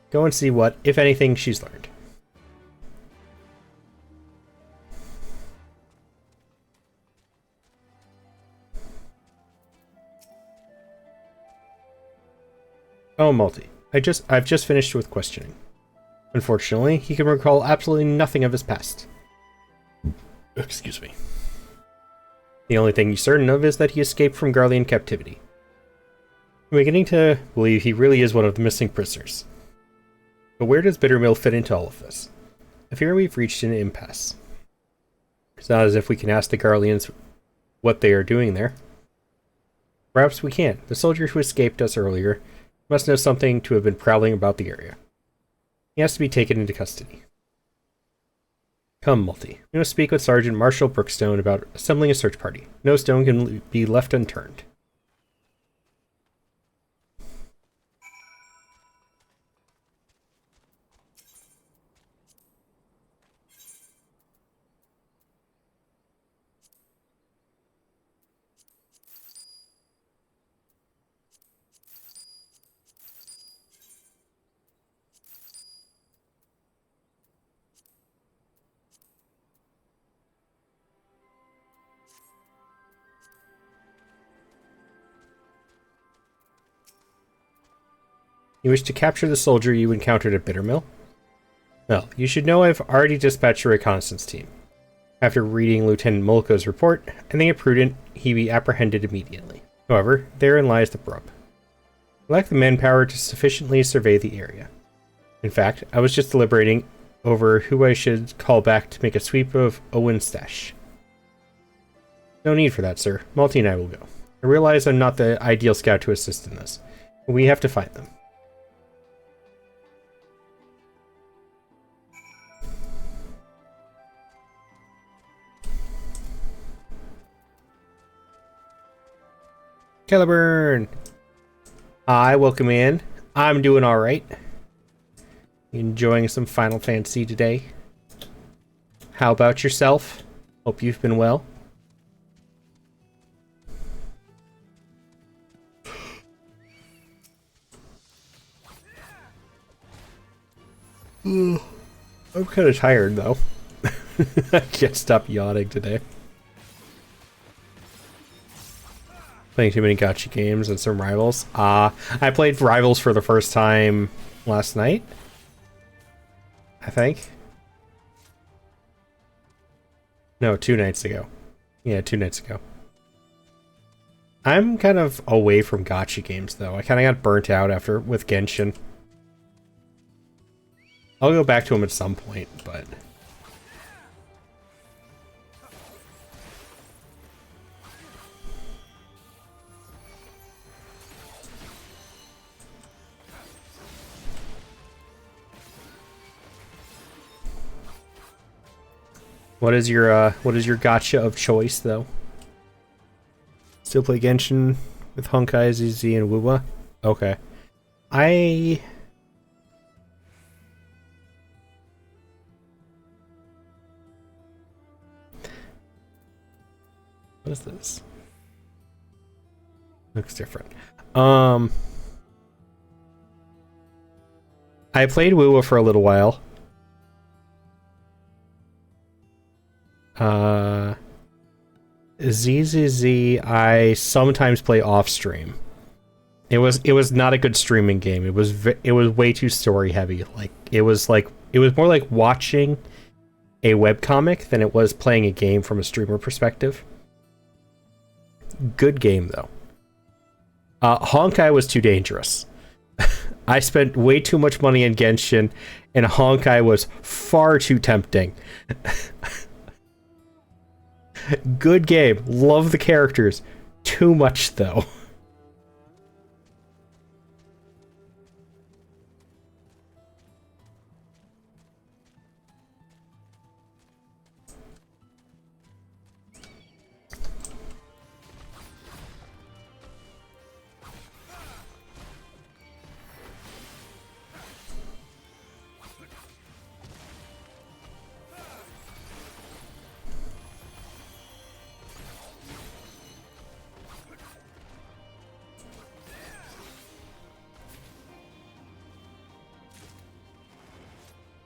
Go and see what, if anything, she's learned. Oh, Malty. I've just finished with questioning. Unfortunately, he can recall absolutely nothing of his past. Excuse me. The only thing he's certain of is that he escaped from Garlean captivity. I'm beginning to believe he really is one of the missing prisoners. But where does Bittermill fit into all of this? I fear we've reached an impasse. It's not as if we can ask the Garleans what they are doing there. Perhaps we can. The soldier who escaped us earlier must know something to have been prowling about the area. He has to be taken into custody. Come, Malty. We must speak with Sergeant Marshall Brookstone about assembling a search party. No stone can be left unturned. You wish to capture the soldier you encountered at Bittermill? Well, you should know I've already dispatched a reconnaissance team. After reading Lieutenant Mulko's report, I think it prudent he be apprehended immediately. However, therein lies the rub. I lack the manpower to sufficiently survey the area. In fact, I was just deliberating over who I should call back to make a sweep of Owen's stash. No need for that, sir. Malty and I will go. I realize I'm not the ideal scout to assist in this, but we have to find them. Caliburn! Hi, welcome in. I'm doing alright. Enjoying some Final Fantasy today. How about yourself? Hope you've been well. I'm kind of tired though. I can't stop yawning today. Playing too many gacha games and some Rivals. I played Rivals for the first time last night, I think. No, 2 nights ago. Yeah, 2 nights ago. I'm kind of away from gacha games though. I kind of got burnt out after with Genshin. I'll go back to them at some point, but... What is your gacha of choice though? Still play Genshin with Honkai, ZZ, and Wuwa? Okay. What is this? Looks different. I played Wuwa for a little while. ZZZ I sometimes play off stream. It was not a good streaming game. It was way too story heavy. It was more like watching a webcomic than it was playing a game from a streamer perspective. Good game though. Honkai was too dangerous. I spent way too much money in Genshin, and Honkai was far too tempting. Good game. Love the characters. Too much, though.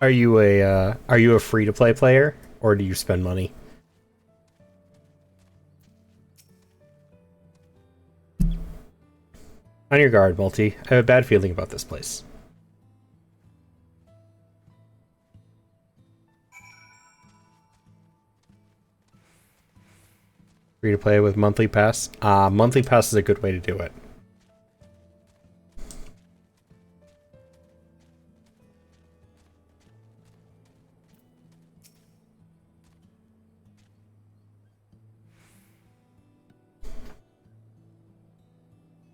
Are you a free-to-play player, or do you spend money? On your guard, Multi. I have a bad feeling about this place. Free-to-play with monthly pass? Monthly pass is a good way to do it.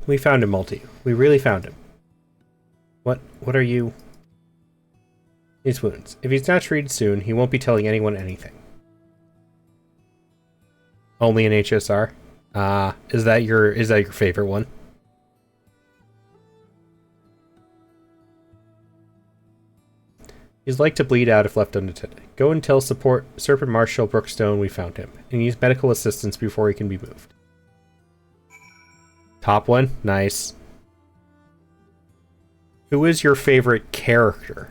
We found him, Multi. We really found him. What are you? His wounds. If he's not treated soon, he won't be telling anyone anything. Only an HSR? Is that your favorite one? He's like to bleed out if left unattended. Go and tell Serpent Marshal Brookstone we found him, and needs medical assistance before he can be moved. Top one? Nice. Who is your favorite character?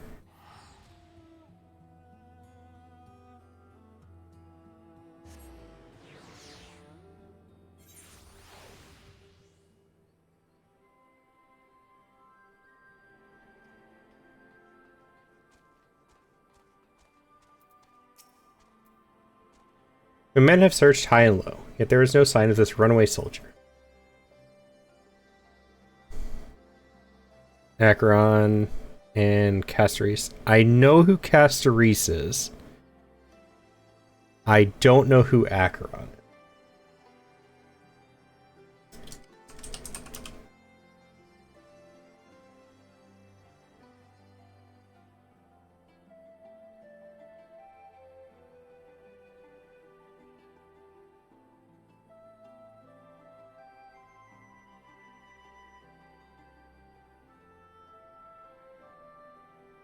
My men have searched high and low, yet there is no sign of this runaway soldier. Acheron and Castoris. I know who Castoris is. I don't know who Acheron is.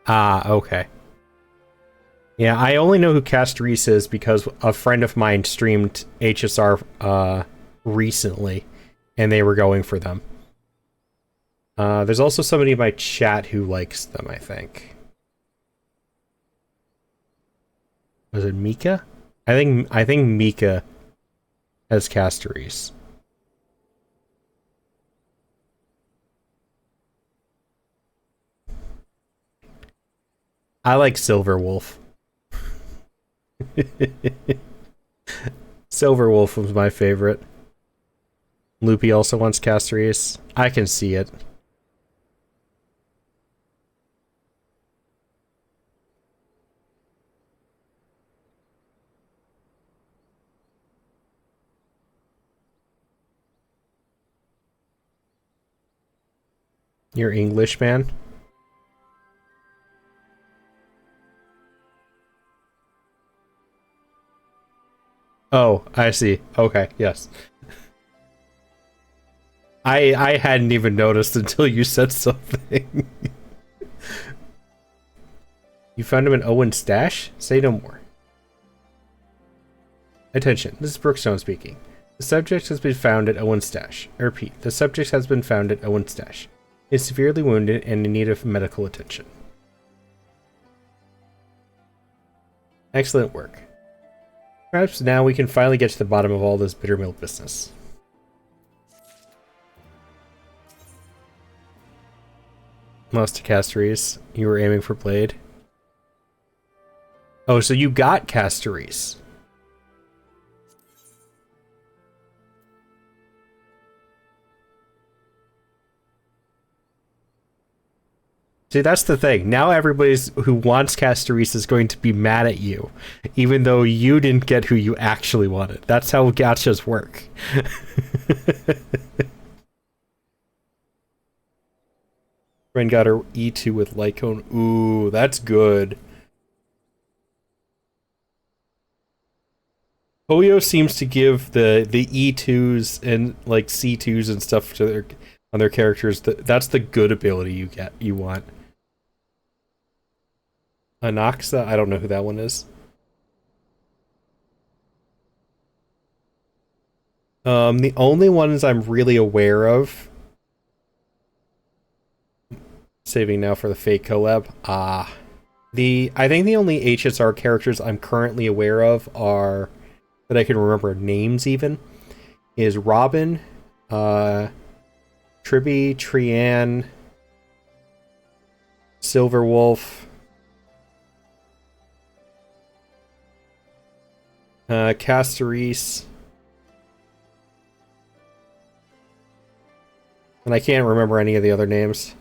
Ah, okay. Yeah, I only know who Castoris is because a friend of mine streamed HSR recently, and they were going for them. There's also somebody in my chat who likes them, I think. Was it Mika? I think Mika has Castoris. I like Silverwolf. Silverwolf was my favorite. Loopy also wants Castoris. I can see it. You're English, man? Oh, I see. Okay, yes. I hadn't even noticed until you said something. You found him in Owen's stash? Say no more. Attention, this is Brookstone speaking. The subject has been found at Owen's stash. I repeat, the subject has been found at Owen's stash. He is severely wounded and in need of medical attention. Excellent work. Perhaps now we can finally get to the bottom of all this bittermill business. Most Castoris, you were aiming for Blade. Oh, so you got Castoris. See, that's the thing. Now everybody's who wants Castoris is going to be mad at you, even though you didn't get who you actually wanted. That's how gachas work. Friend got her E2 with Lycone. Ooh, that's good. Poyo seems to give the E2s and like C2s and stuff to their on their characters. That's the good ability you want. Anaxa, I don't know who that one is. The only ones I'm really aware of. Saving now for the fake collab. I think the only HSR characters I'm currently aware of are that I can remember names even is Robin, Tribby, Trian, Silverwolf, Castoris, and I can't remember any of the other names.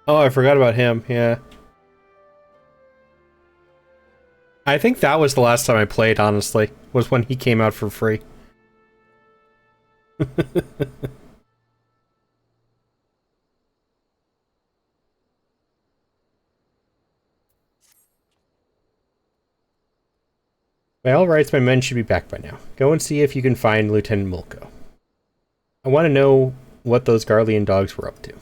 Oh, I forgot about him, yeah. I think that was the last time I played, honestly, was when he came out for free. By all rights, my men should be back by now. Go and see if you can find Lieutenant Mulko. I want to know what those Garlean dogs were up to.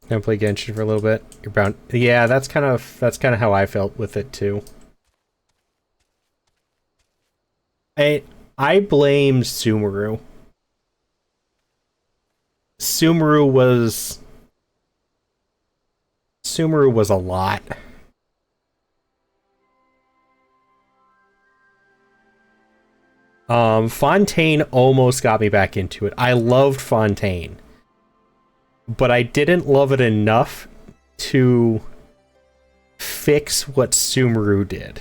Gonna play Genshin for a little bit. You're bound. Yeah, that's kind of how I felt with it too. I I blame Sumeru. Sumeru was a lot. Fontaine almost got me back into it. I loved Fontaine, but I didn't love it enough to fix what Sumeru did.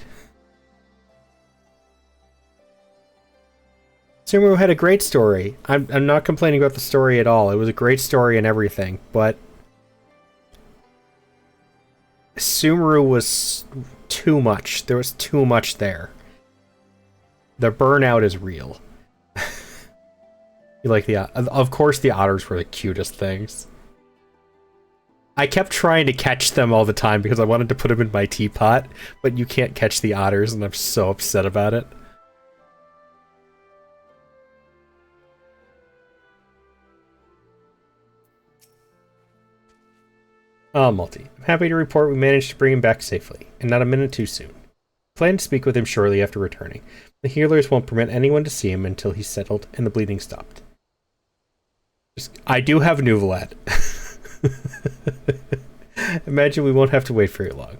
Sumeru had a great story. I'm not complaining about the story at all. It was a great story and everything, but Sumeru was too much. There was too much there. The burnout is real. You like of course the otters were the cutest things. I kept trying to catch them all the time because I wanted to put them in my teapot, but you can't catch the otters and I'm so upset about it. Multi. I'm happy to report we managed to bring him back safely, and not a minute too soon. Plan to speak with him shortly after returning. The healers won't permit anyone to see him until he's settled and the bleeding stopped. I do have Nuvalat. Imagine we won't have to wait very long.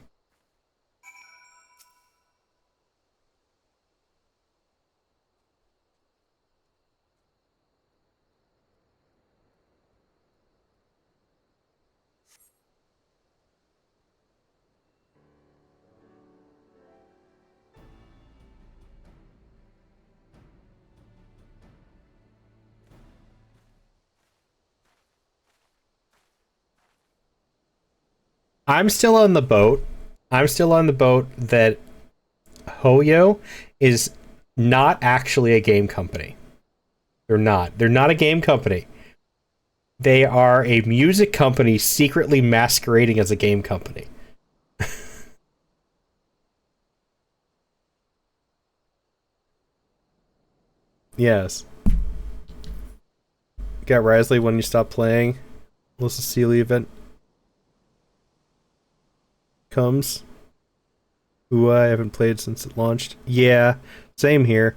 I'm still on the boat. I'm still on the boat that Hoyo is not actually a game company. They're not. They're not a game company. They are a music company secretly masquerading as a game company. Yes. Got Risley when you stop playing. Melissa Sealy event comes. Ooh, I haven't played since it launched. Yeah, same here.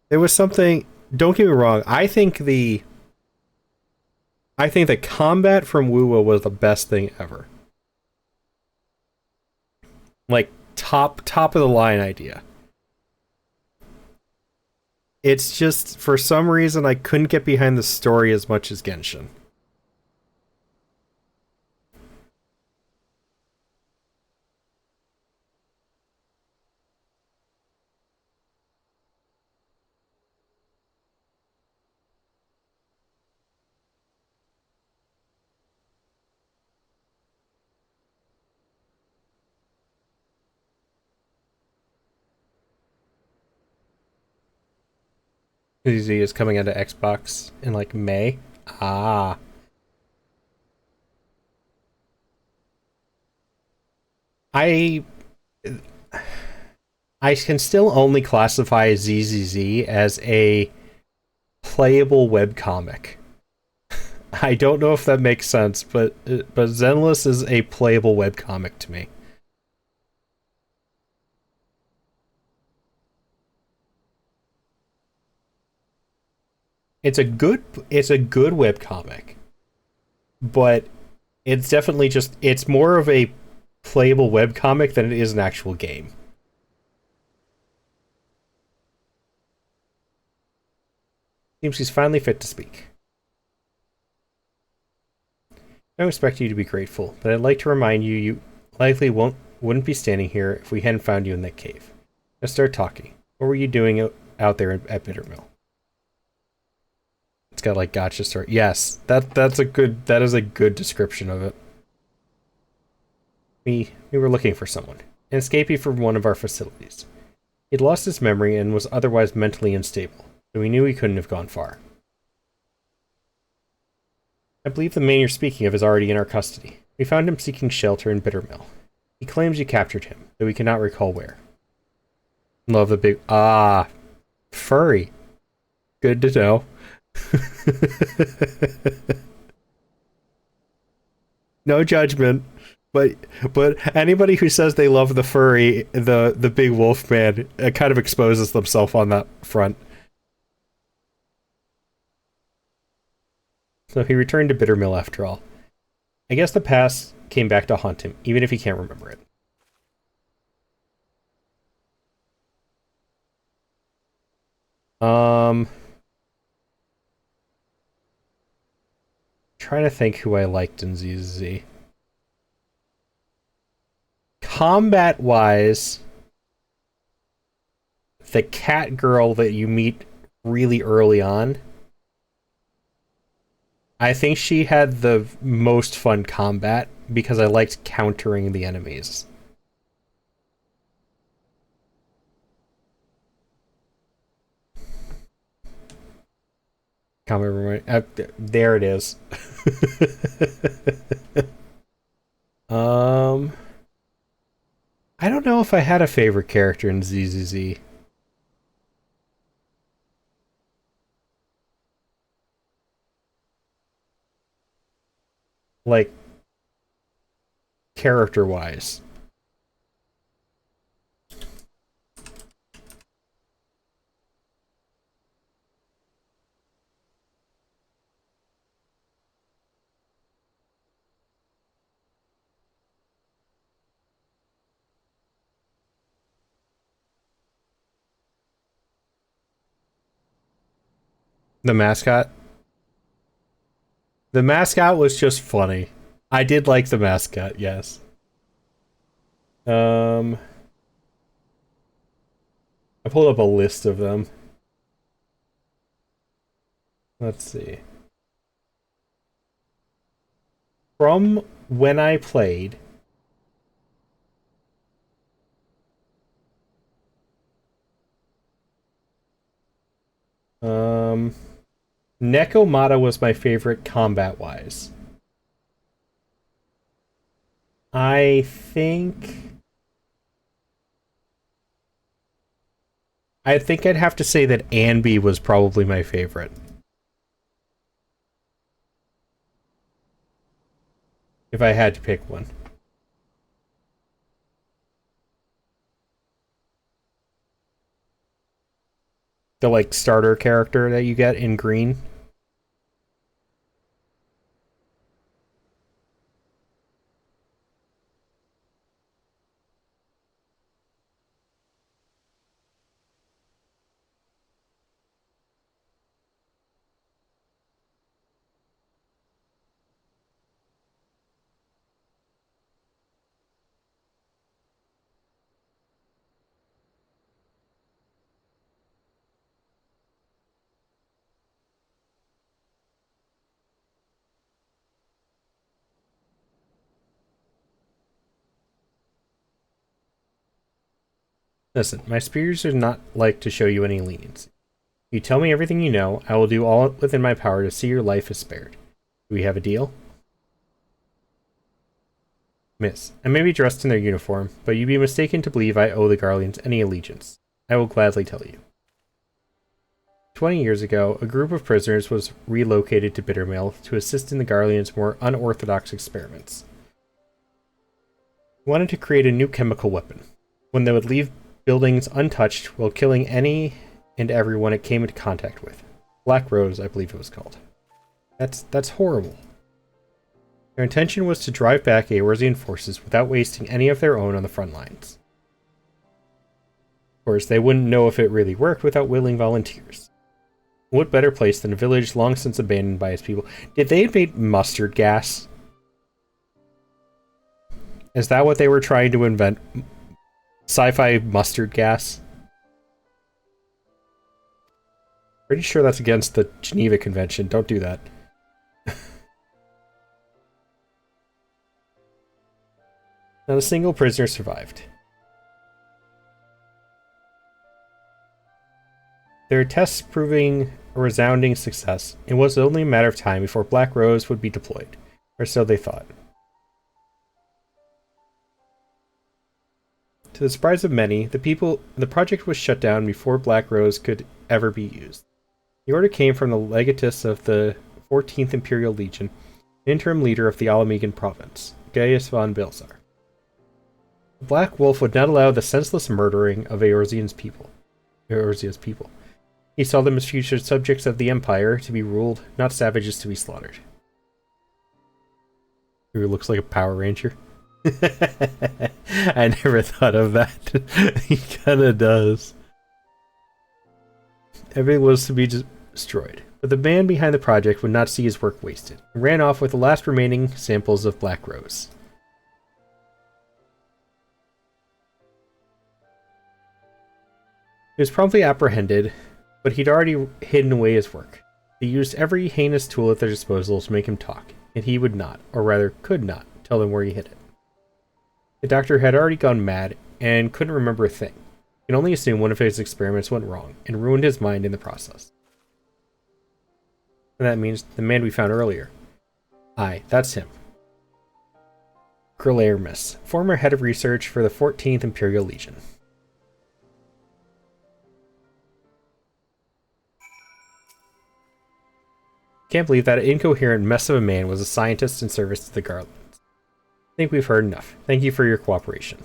There was something. Don't get me wrong. I think the combat from Wuwa was the best thing ever. Like top of the line idea. It's just for some reason I couldn't get behind the story as much as Genshin. Z is coming out of Xbox in like May. Ah. I can still only classify ZZZ as a playable webcomic. I don't know if that makes sense, but Zenless is a playable webcomic to me. It's a good webcomic, but it's definitely it's more of a playable webcomic than it is an actual game. Seems he's finally fit to speak. I don't expect you to be grateful, but I'd like to remind you you likely wouldn't be standing here if we hadn't found you in that cave. Let's start talking. What were you doing out there at Bittermill? It's got like gotcha story. Yes, that is a good description of it. We were looking for someone, an escapee from one of our facilities. He'd lost his memory and was otherwise mentally unstable, so we knew he couldn't have gone far. I believe the man you're speaking of is already in our custody. We found him seeking shelter in Bittermill. He claims you captured him, though we cannot recall where. Love the big furry. Good to know. No judgment, but anybody who says they love the furry, the big wolf man, kind of exposes themselves on that front. So he returned to Bittermill after all. I guess the past came back to haunt him, even if he can't remember it. Trying to think who I liked in ZZ. Combat-wise, the cat girl that you meet really early on, I think she had the most fun combat because I liked countering the enemies. Can't remember there it is. I don't know if I had a favorite character in ZZZ. Like, character-wise. The mascot? The mascot was just funny. I did like the mascot, yes. I pulled up a list of them. Let's see. From when I played, Nekomata was my favorite combat-wise. I think I'd have to say that Anby was probably my favorite. If I had to pick one. The, like, starter character that you get in green. Listen, my spears are not like to show you any leniency. You tell me everything you know, I will do all within my power to see your life is spared. Do we have a deal? Miss, I may be dressed in their uniform, but you'd be mistaken to believe I owe the Garleans any allegiance. I will gladly tell you. 20 years ago, a group of prisoners was relocated to Bittermill to assist in the Garleans' more unorthodox experiments. We wanted to create a new chemical weapon, one that would leave buildings untouched while killing any and everyone it came into contact with. Black Rose, I believe it was called. That's horrible. Their intention was to drive back Eorzean forces without wasting any of their own on the front lines. Of course, they wouldn't know if it really worked without willing volunteers. What better place than a village long since abandoned by its people? Did they invent mustard gas? Is that what they were trying to invent? Sci-fi mustard gas? Pretty sure that's against the Geneva Convention. Don't do that. Not a single prisoner survived. Their tests proving a resounding success, it was only a matter of time before Black Rose would be deployed, or so they thought. To the surprise of many, the project was shut down before Black Rose could ever be used. The order came from the legatus of the 14th Imperial Legion, interim leader of the Alamegan province, Gaius von Balsar. The Black Wolf would not allow the senseless murdering of Eorzean's people. He saw them as future subjects of the Empire to be ruled, not savages to be slaughtered. He looks like a Power Ranger. I never thought of that. He kinda does. Everything was to be destroyed, but the man behind the project would not see his work wasted, and ran off with the last remaining samples of Black Rose. He was promptly apprehended, but he'd already hidden away his work. They used every heinous tool at their disposal to make him talk, and he would not, or rather could not, tell them where he hid it. The doctor had already gone mad and couldn't remember a thing. He could only assume one of his experiments went wrong and ruined his mind in the process. And that means the man we found earlier. Aye, that's him. Grelaermus, former head of research for the 14th Imperial Legion. Can't believe that incoherent mess of a man was a scientist in service to the Garlands. I think we've heard enough. Thank you for your cooperation.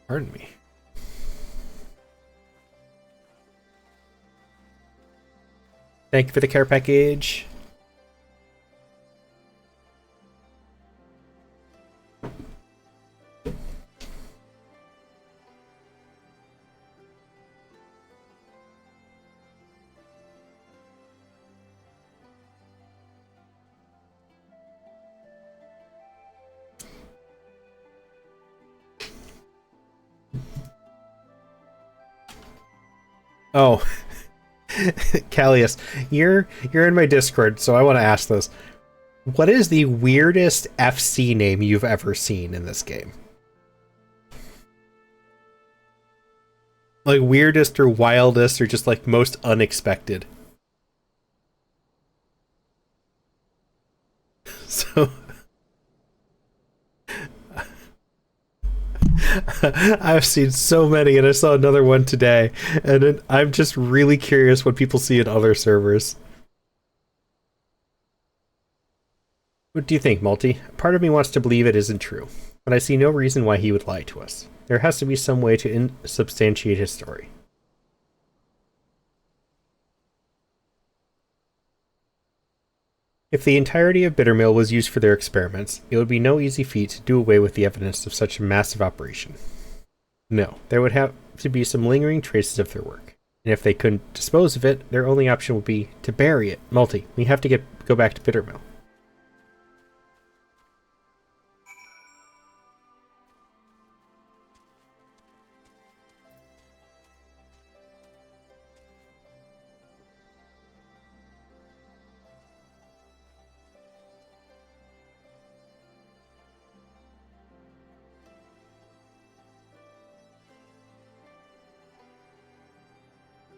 Pardon me. Thank you for the care package. Oh, Callius, you're in my Discord, so I want to ask this. What is the weirdest FC name you've ever seen in this game? Like weirdest or wildest or just like most unexpected? So I've seen so many, and I saw another one today, and I'm just really curious what people see in other servers. What do you think, Multi? Part of me wants to believe it isn't true, but I see no reason why he would lie to us. There has to be some way to substantiate his story. If the entirety of Bittermill was used for their experiments, it would be no easy feat to do away with the evidence of such a massive operation. No, there would have to be some lingering traces of their work, and if they couldn't dispose of it, their only option would be to bury it. Multi, we have to go back to Bittermill.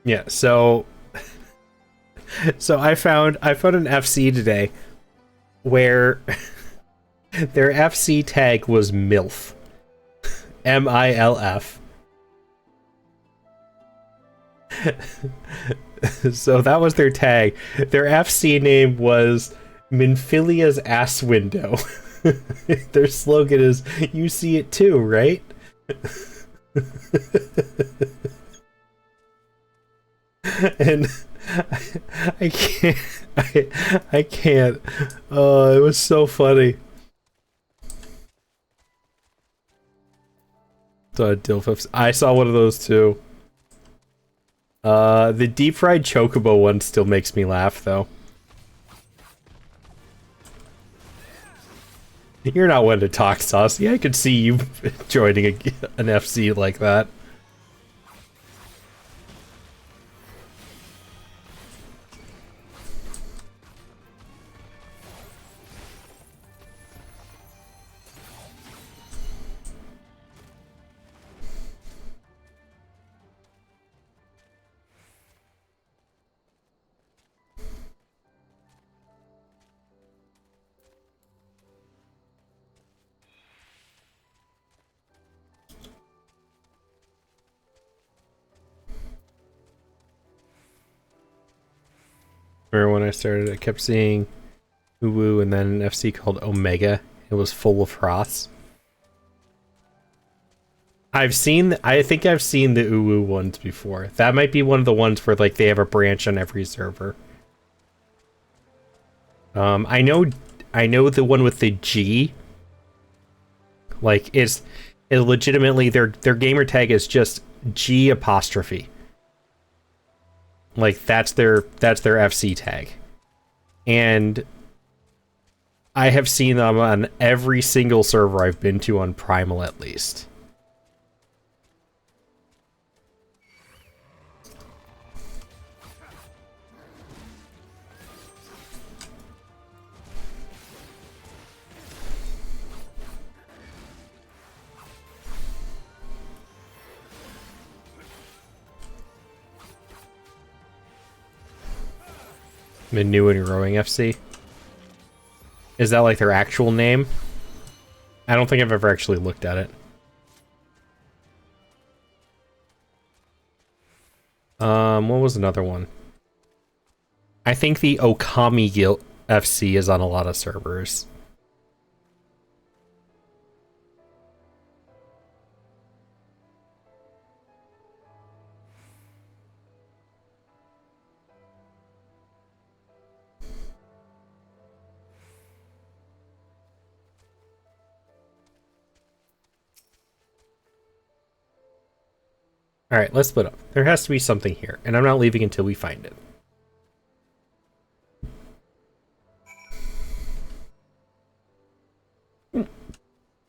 Yeah, so I found an FC today where their FC tag was MILF. MILF. So that was their tag. Their FC name was Minfilia's Ass Window. Their slogan is, "You see it too, right?" And I can't. I can't. Oh, it was so funny. I saw one of those too. The deep fried chocobo one still makes me laugh, though. You're not one to talk, Saucy. I could see you joining an FC like that. Remember when I started, I kept seeing Uwu, and then an FC called Omega. It was full of Froths. I think I've seen the Uwu ones before. That might be one of the ones where like they have a branch on every server. I know the one with the G. Like it's legitimately their gamer tag is just G apostrophe. Like that's their FC tag. And I have seen them on every single server I've been to on Primal at least. Minu and Rowing FC. Is that like their actual name? I don't think I've ever actually looked at it. What was another one? I think the Okami Guild FC is on a lot of servers. Alright, let's split up. There has to be something here, and I'm not leaving until we find it.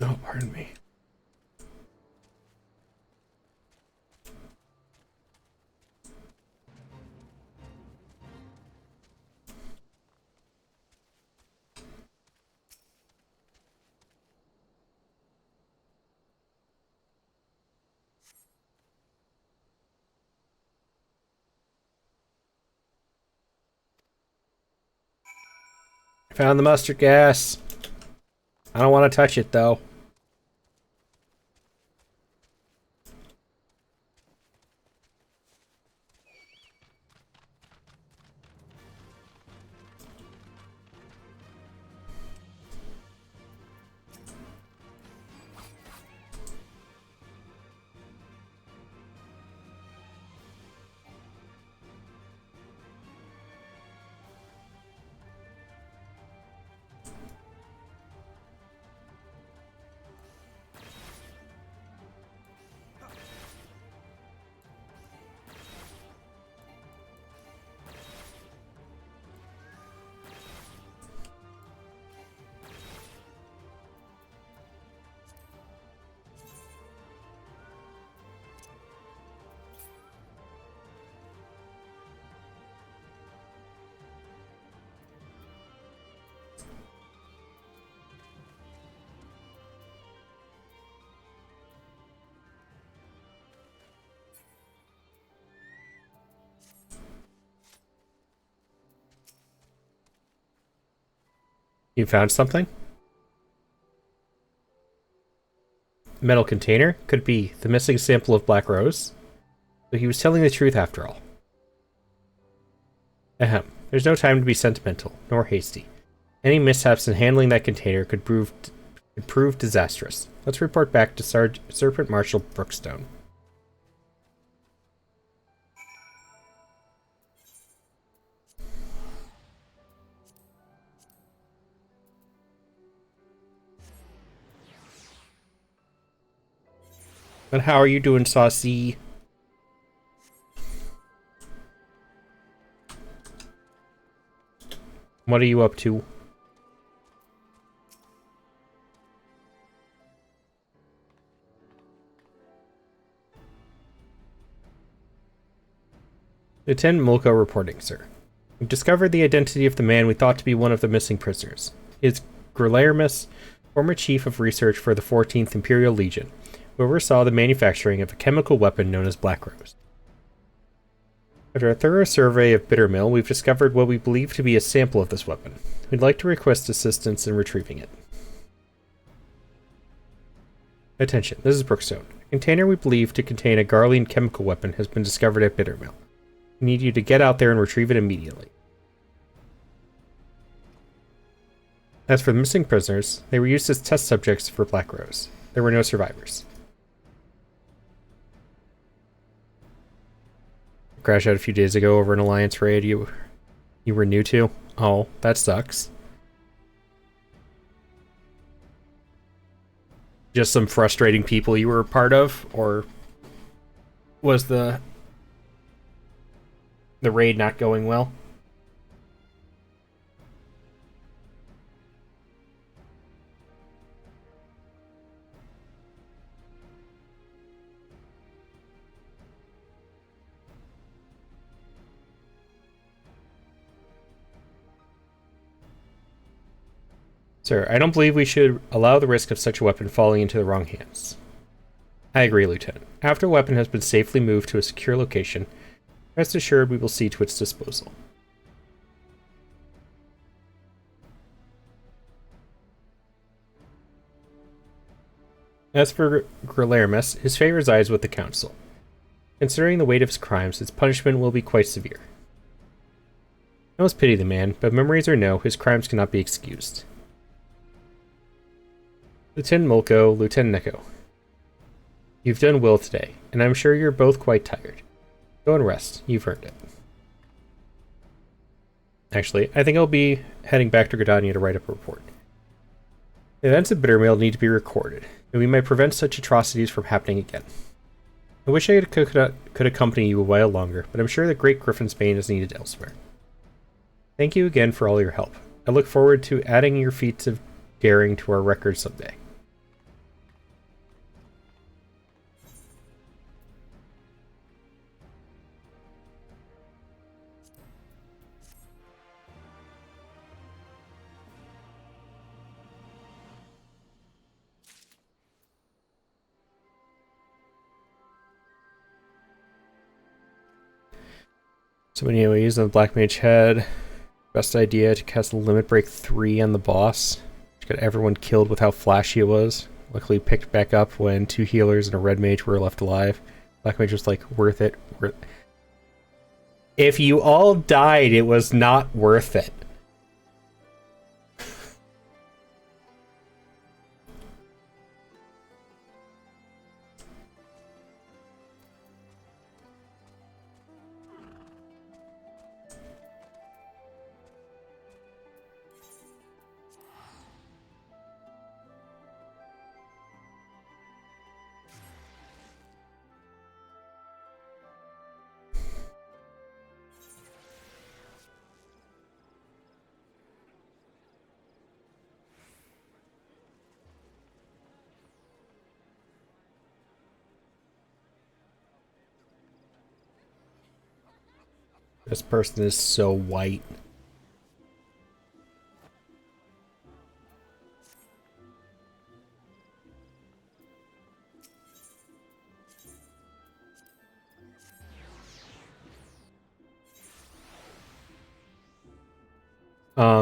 Oh, pardon me. Found the mustard gas. I don't want to touch it though. You found something? Metal container? Could be the missing sample of Black Rose. But he was telling the truth after all. Ahem. There's no time to be sentimental, nor hasty. Any mishaps in handling that container could prove disastrous. Let's report back to Serpent Marshal Brookstone. But how are you doing, Saucy? What are you up to? Lieutenant Mulko reporting, sir. We've discovered the identity of the man we thought to be one of the missing prisoners. He is Grulaermus, former chief of research for the 14th Imperial Legion, who oversaw the manufacturing of a chemical weapon known as Black Rose. After a thorough survey of Bittermill, we've discovered what we believe to be a sample of this weapon. We'd like to request assistance in retrieving it. Attention, this is Brookstone. A container we believe to contain a Garlean chemical weapon has been discovered at Bittermill. We need you to get out there and retrieve it immediately. As for the missing prisoners, they were used as test subjects for Black Rose. There were no survivors. Crashed out a few days ago over an Alliance raid you were new to. Oh, that sucks. Just some frustrating people you were a part of, or was the raid not going well? Sir, I don't believe we should allow the risk of such a weapon falling into the wrong hands. I agree, Lieutenant. After a weapon has been safely moved to a secure location, rest assured we will see to its disposal. As for Grillermus, his fate resides with the Council. Considering the weight of his crimes, his punishment will be quite severe. I most pity the man, but memories or no, his crimes cannot be excused. Lieutenant Mulko, Lieutenant Neko. You've done well today, and I'm sure you're both quite tired. Go and rest. You've earned it. Actually, I think I'll be heading back to Gridania to write up a report. The events at Bittermail need to be recorded, and we might prevent such atrocities from happening again. I wish I could accompany you a while longer, but I'm sure that Great Griffin's Bane is needed elsewhere. Thank you again for all your help. I look forward to adding your feats of daring to our record someday. So many AoEs on the Black Mage head. Best idea to cast Limit Break 3 on the boss. Which got everyone killed with how flashy it was. Luckily picked back up when 2 healers and a red mage were left alive. Black Mage was like, worth it. If you all died, it was not worth it. This person is so white.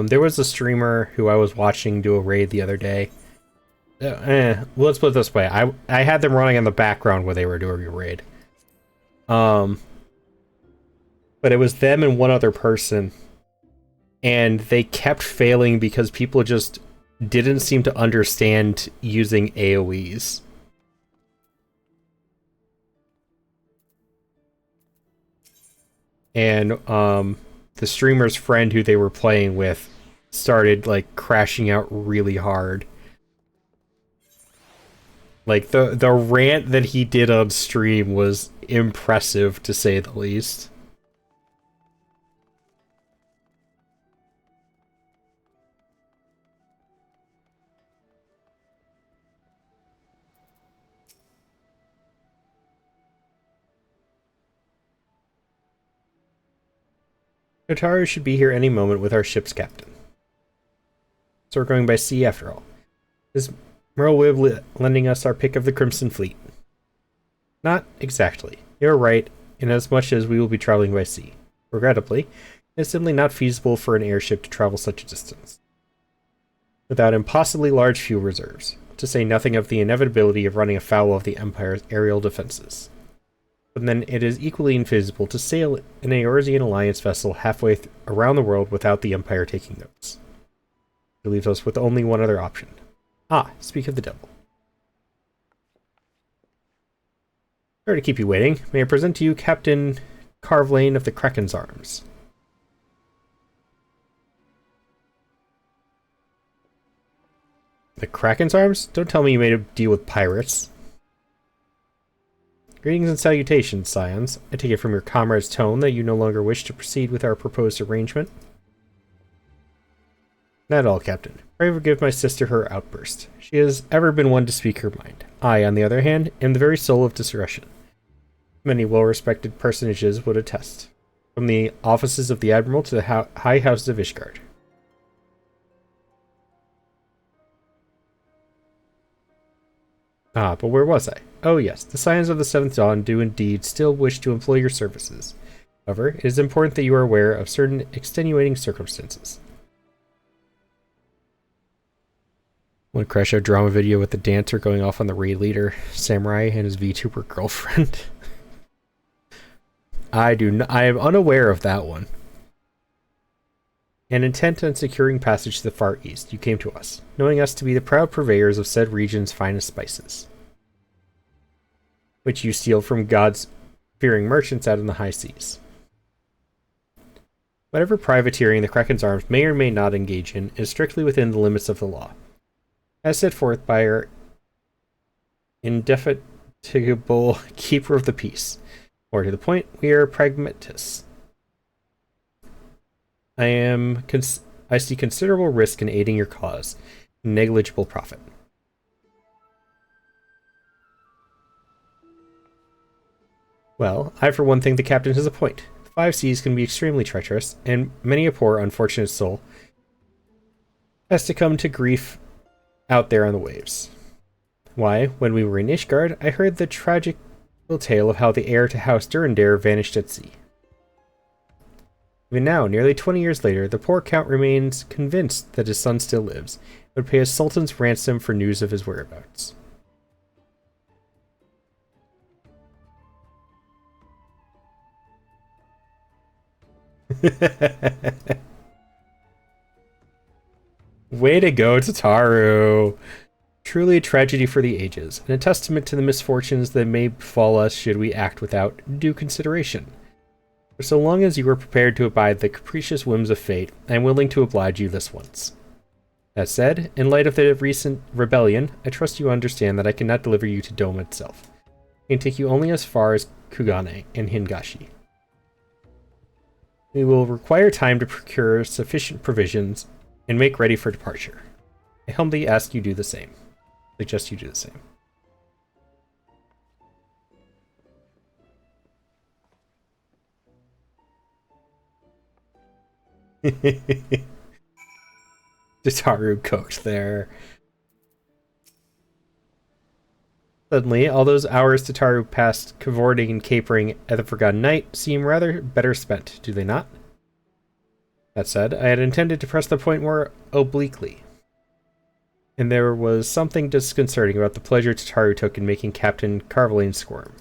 There was a streamer who I was watching do a raid the other day. Let's put it this way. I had them running in the background where they were doing a raid. But it was them and one other person. And they kept failing because people just didn't seem to understand using AoEs. And the streamer's friend who they were playing with started like crashing out really hard. Like the rant that he did on stream was impressive to say the least. Notaru should be here any moment with our ship's captain. So we're going by sea after all. Is Merlwyb lending us our pick of the Crimson Fleet? Not exactly. You're right, in as much as we will be traveling by sea. Regrettably, it's simply not feasible for an airship to travel such a distance without impossibly large fuel reserves, to say nothing of the inevitability of running afoul of the Empire's aerial defenses. But then it is equally infeasible to sail an Eorzean Alliance vessel halfway around the world without the Empire taking notes. It leaves us with only one other option. Ah, speak of the devil. Sorry to keep you waiting. May I present to you Captain Carvlane of the Kraken's Arms. The Kraken's Arms? Don't tell me you made a deal with pirates. Greetings and salutations, scions. I take it from your comrade's tone that you no longer wish to proceed with our proposed arrangement. Not at all, Captain. Pray forgive my sister her outburst. She has ever been one to speak her mind. I, on the other hand, am the very soul of discretion. Many well-respected personages would attest, from the offices of the Admiral to the high houses of Ishgard. Ah, but where was I? Oh yes, the Scions of the Seventh Dawn do indeed still wish to employ your services. However, it is important that you are aware of certain extenuating circumstances. One crash out drama video with the dancer going off on the raid leader, Samurai, and his VTuber girlfriend. I am unaware of that one. And intent on securing passage to the Far East, you came to us, knowing us to be the proud purveyors of said region's finest spices, which you steal from God-fearing merchants out in the high seas. Whatever privateering the Kraken's Arms may or may not engage in is strictly within the limits of the law, as set forth by our indefatigable keeper of the peace. More to the point, we are pragmatists. I see considerable risk in aiding your cause, negligible profit. Well, I for one think the captain has a point. The 5 seas can be extremely treacherous, and many a poor, unfortunate soul has to come to grief out there on the waves. Why, when we were in Ishgard, I heard the tragic tale of how the heir to House Durandare vanished at sea. Even now, nearly 20 years later, the poor count remains convinced that his son still lives, and would pay a sultan's ransom for news of his whereabouts. Way to go, Tataru! Truly a tragedy for the ages, and a testament to the misfortunes that may befall us should we act without due consideration. For so long as you are prepared to abide the capricious whims of fate, I am willing to oblige you this once. That said, in light of the recent rebellion, I trust you understand that I cannot deliver you to Doma itself. I can take you only as far as Kugane and Hingashi. We will require time to procure sufficient provisions and make ready for departure. I humbly ask you do the same. Suggest you do the same. Tataru cooked there. Suddenly, all those hours Tataru passed cavorting and capering at the Forgotten Night seem rather better spent, do they not? That said, I had intended to press the point more obliquely, and there was something disconcerting about the pleasure Tataru took in making Captain Carvlane squirm.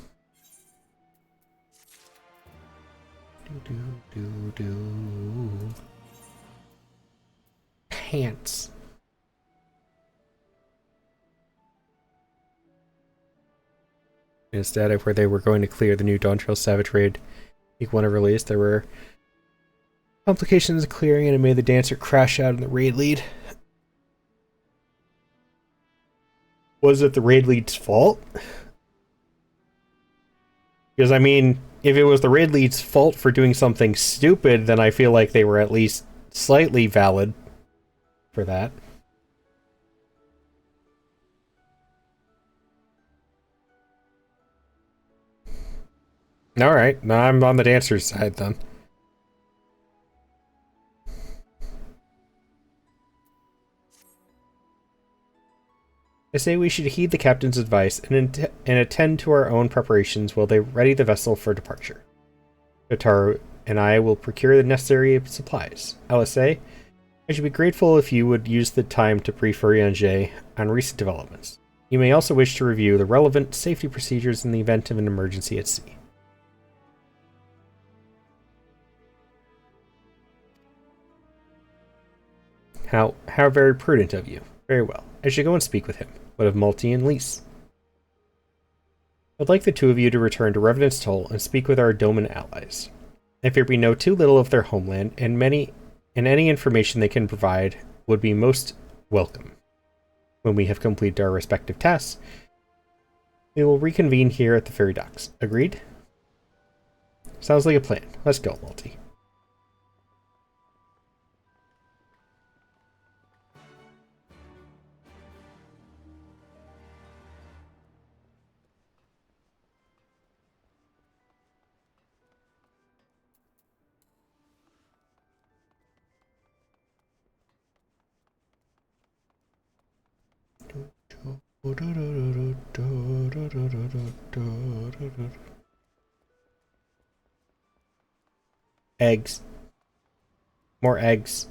Pants. Instead of where they were going to clear the new Dawn Trail Savage raid week 1 of release, there were complications clearing and it made the dancer crash out in the raid lead. Was it the raid lead's fault? Because, I mean, if it was the raid lead's fault for doing something stupid, then I feel like they were at least slightly valid for that. Alright, now I'm on the dancer's side then. I say we should heed the captain's advice and attend to our own preparations while they ready the vessel for departure. Tataru and I will procure the necessary supplies. LSA, I should be grateful if you would use the time to brief Urianger on recent developments. You may also wish to review the relevant safety procedures in the event of an emergency at sea. How very prudent of you. Very well. I should go and speak with him. What of Malty and Lys? I'd like the two of you to return to Revenant's Toll and speak with our Doman allies. I fear we know too little of their homeland, and any information they can provide would be most welcome. When we have completed our respective tasks, we will reconvene here at the ferry docks. Agreed? Sounds like a plan. Let's go, Malty. Eggs. More eggs.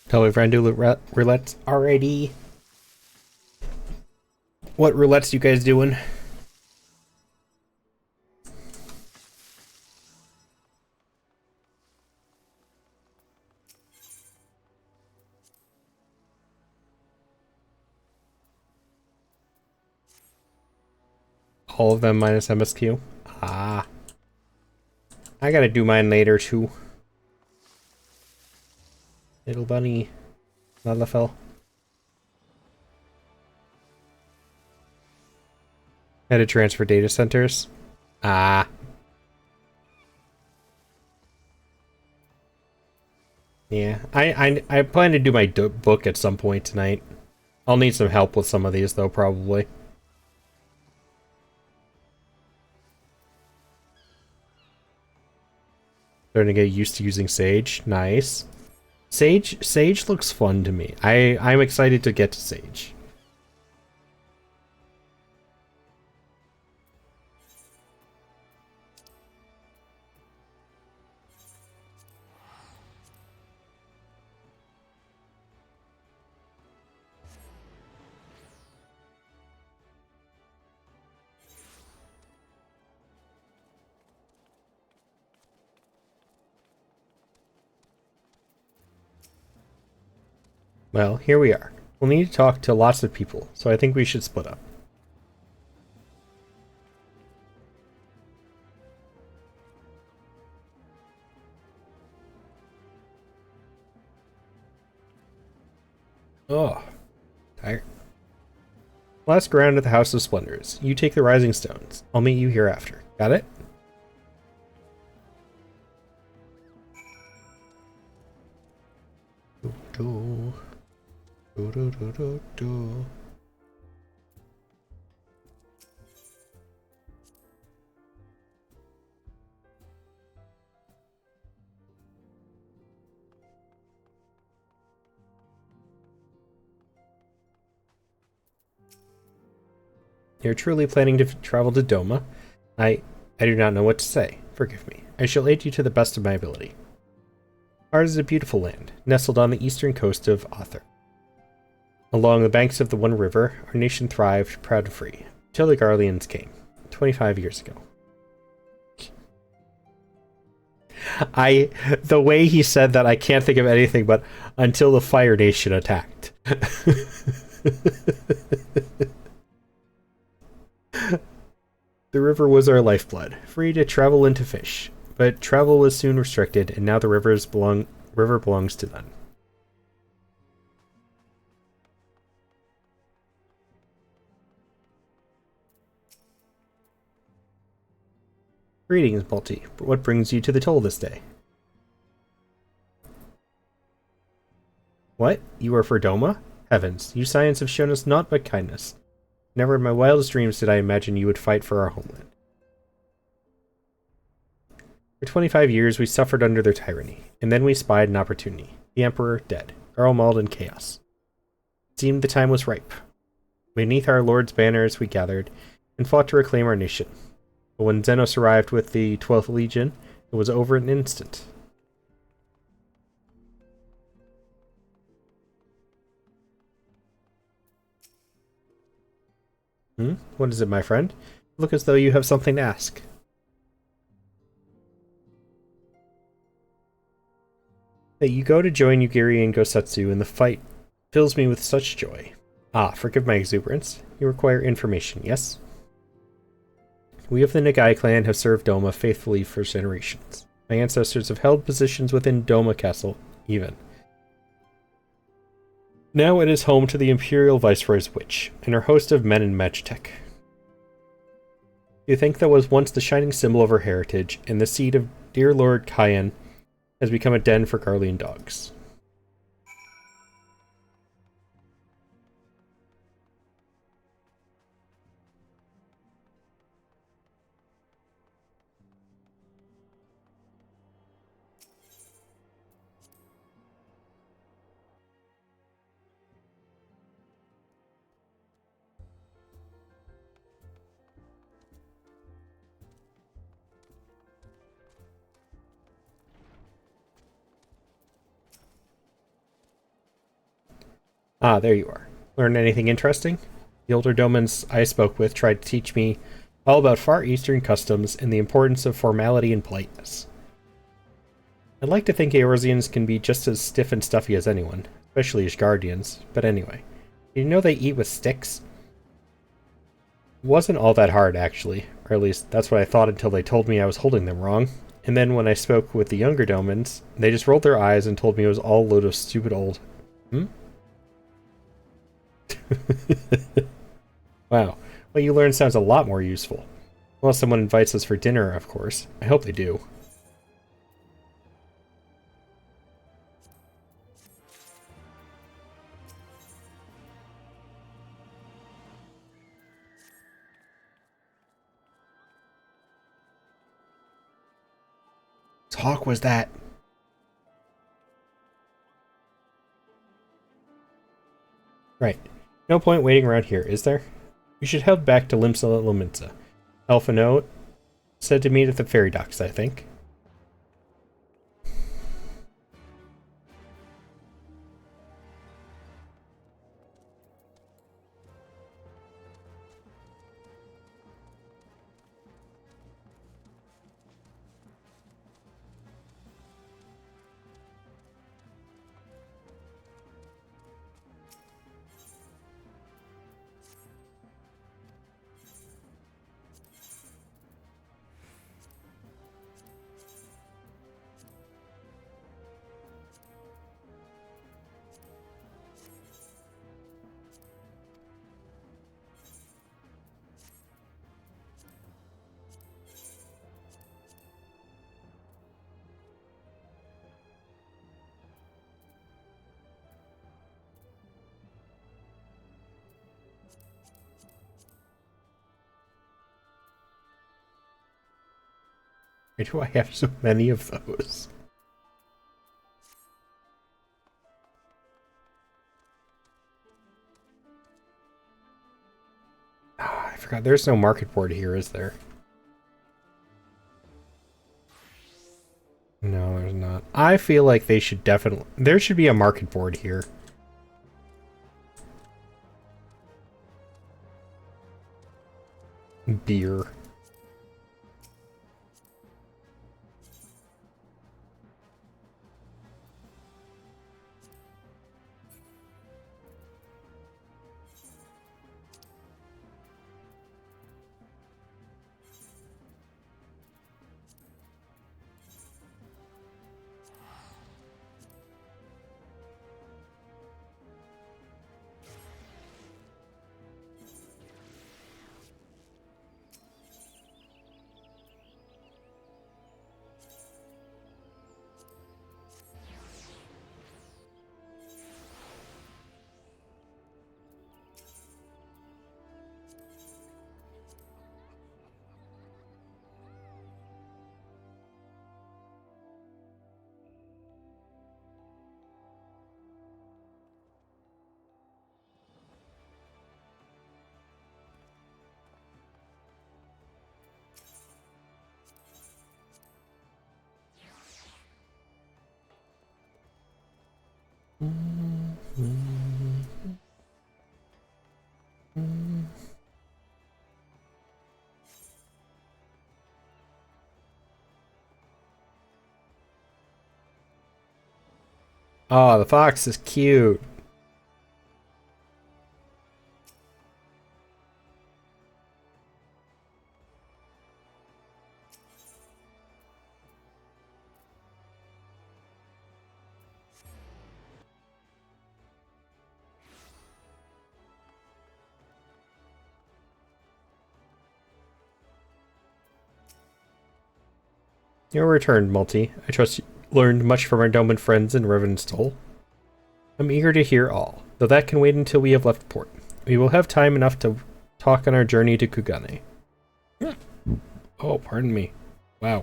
Tell my friend to roulettes already. What roulettes you guys doing? All of them minus MSQ? Ah. I gotta do mine later too. Little bunny. Lalafell. Had to transfer data centers. Ah. Yeah, I plan to do my book at some point tonight. I'll need some help with some of these though, probably. Starting to get used to using Sage. Nice. Sage looks fun to me. I'm excited to get to Sage. Well, here we are. We'll need to talk to lots of people, so I think we should split up. Oh, tired. Last go round at the House of Splendors. You take the Rising Stones. I'll meet you hereafter. Got it? You're truly planning to travel to Doma? I do not know what to say. Forgive me. I shall aid you to the best of my ability. Ours is a beautiful land, nestled on the eastern coast of Author. Along the banks of the One River, our nation thrived, proud and free, until the Garleans came, 25 years ago. The way he said that, I can't think of anything but until the Fire Nation attacked. The river was our lifeblood, free to travel and to fish, but travel was soon restricted, and now the river belongs to none. Greetings, Balti. What brings you to the toll this day? What? You are for Doma? Heavens, you scions have shown us naught but kindness. Never in my wildest dreams did I imagine you would fight for our homeland. For 25 years we suffered under their tyranny, and then we spied an opportunity. The Emperor dead, Earl mauled in chaos. It seemed the time was ripe. Beneath our Lord's banners we gathered, and fought to reclaim our nation. But when Xenos arrived with the 12th Legion, it was over in an instant. What is it, my friend? Look as though you have something to ask. That you go to join Yugiri and Gosetsu in the fight fills me with such joy. Ah, forgive my exuberance. You require information, yes? We of the Nagai clan have served Doma faithfully for generations. My ancestors have held positions within Doma Castle, even. Now it is home to the Imperial Viceroy's Witch, and her host of men in Magitech. You think that was once the shining symbol of her heritage, and the seat of dear Lord Cayenne has become a den for Garlean dogs. Ah, there you are. Learn anything interesting? The older domans I spoke with tried to teach me all about Far Eastern customs and the importance of formality and politeness. I'd like to think Eorzeans can be just as stiff and stuffy as anyone, especially as Guardians, but anyway. Did you know they eat with sticks? It wasn't all that hard, actually, or at least that's what I thought until they told me I was holding them wrong. And then when I spoke with the younger domans, they just rolled their eyes and told me it was all a load of stupid old... Wow, what you learned sounds a lot more useful. Unless someone invites us for dinner, of course. I hope they do. Whose hawk was that? Right. No point waiting around here, is there? We should head back to Limsa Lominsa. Alphano said to meet at the ferry docks, I think. Why do I have so many of those? Ah, forgot. There's no market board here, is there? No, there's not. I feel like they should definitely... There should be a market board here. Beer. Oh, the fox is cute. Your return, Multi. I trust you learned much from our Doman friends in Revenstoll. I'm eager to hear all, though that can wait until we have left port. We will have time enough to talk on our journey to Kugane. Oh, pardon me. Wow.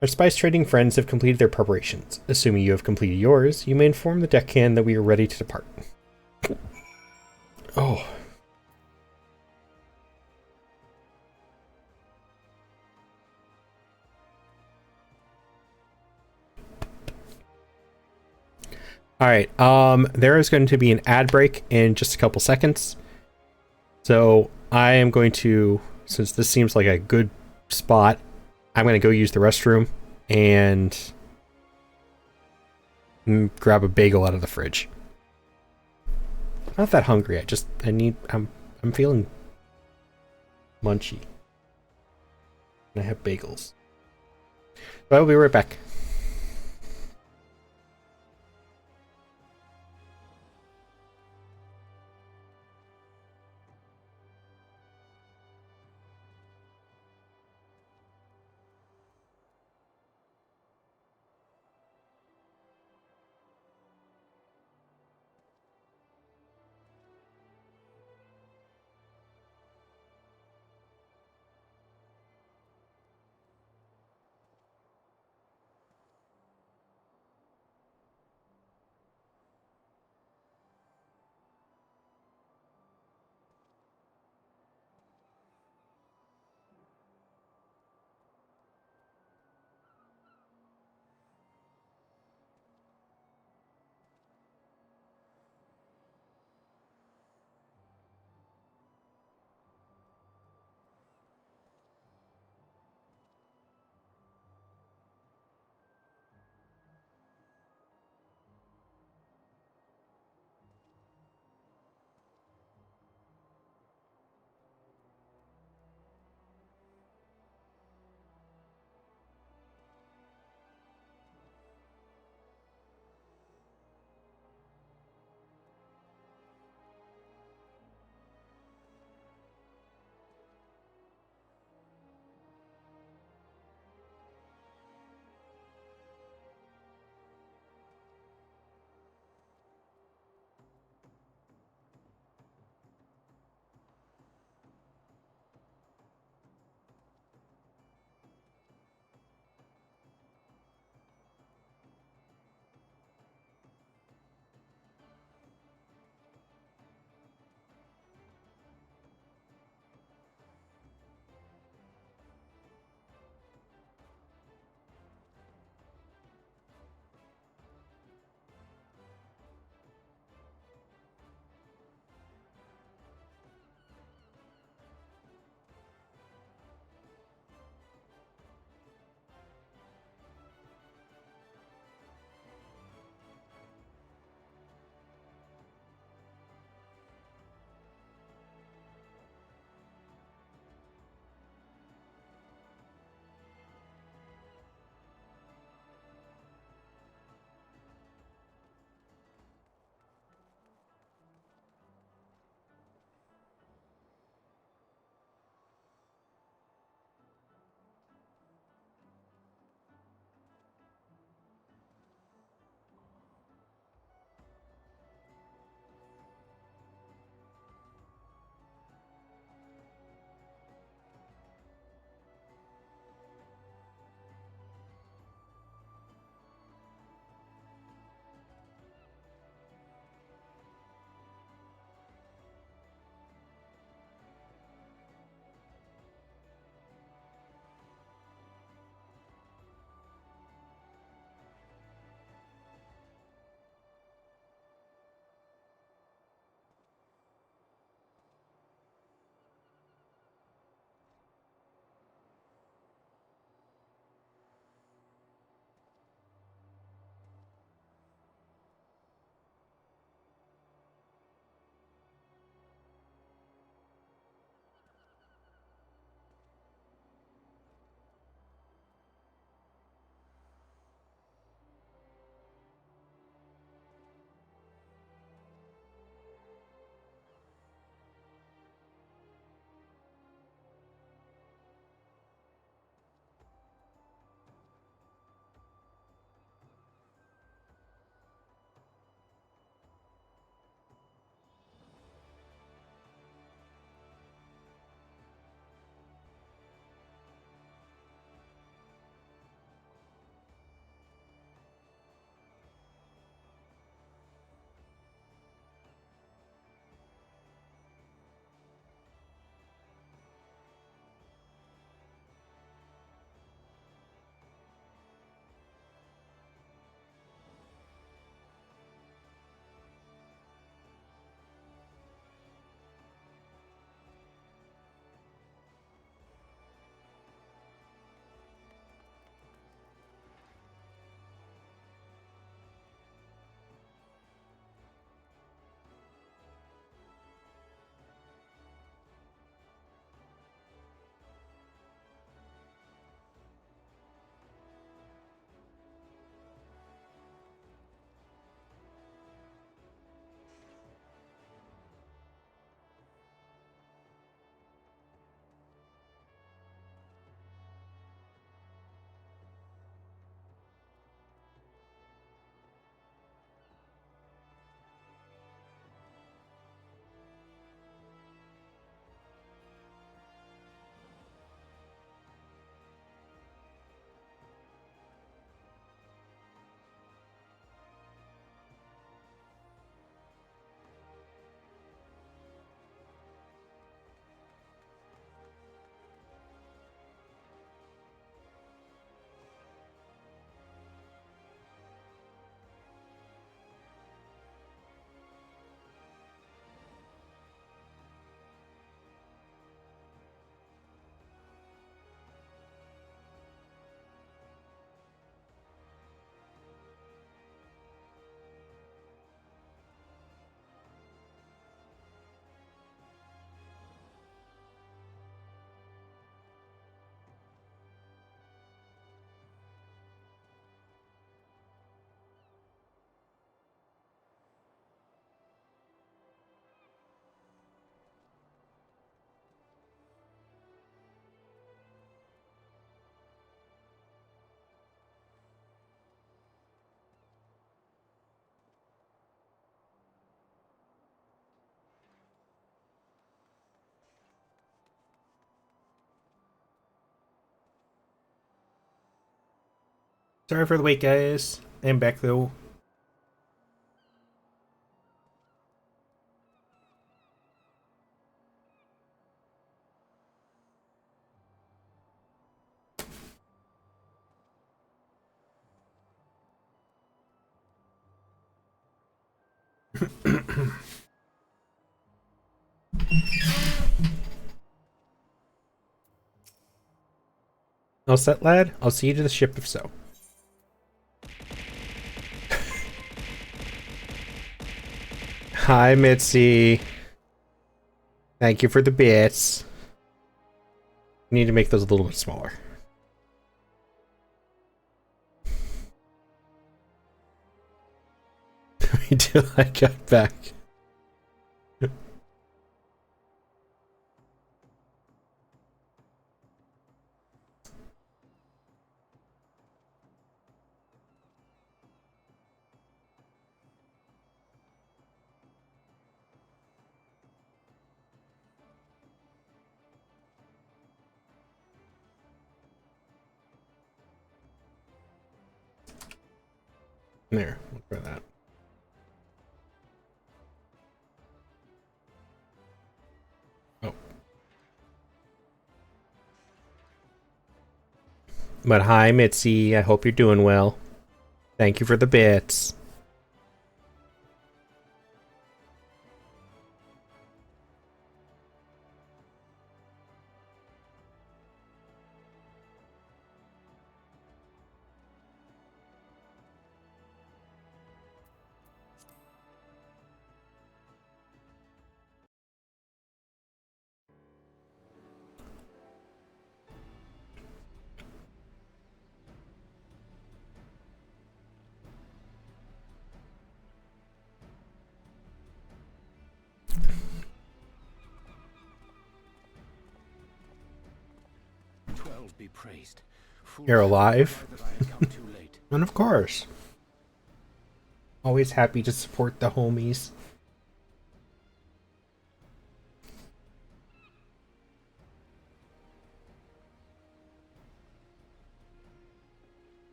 Our spice trading friends have completed their preparations. Assuming you have completed yours, you may inform the deckhand that we are ready to depart. Oh. Alright, there is going to be an ad break in just a couple seconds. So I am going to, since this seems like a good spot, I'm going to go use the restroom and grab a bagel out of the fridge. I'm not that hungry. I'm feeling munchy. And I have bagels. But I'll be right back. Sorry for the wait, guys. I'm back though. All set, lad? I'll see you to the ship if so. Hi, Mitzi. Thank you for the bits. Need to make those a little bit smaller. Until I got back. There, look for that. Oh. But hi, Mitzi. I hope you're doing well. Thank you for the bits. Be praised. You're alive? And of course. Always happy to support the homies.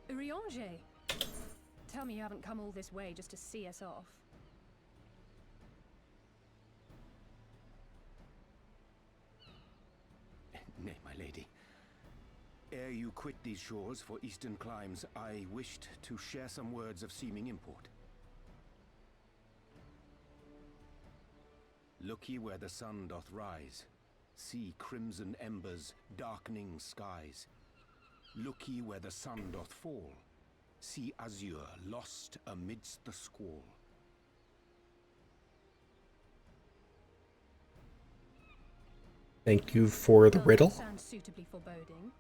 Urianger! Tell me you haven't come all this way just to see us off. Nay, my lady. Ere you quit these shores for eastern climes, I wished to share some words of seeming import. Look ye where the sun doth rise. See crimson embers, darkening skies. Look ye where the sun doth fall. See azure lost amidst the squall. Thank you for the riddle. Sounds suitably foreboding.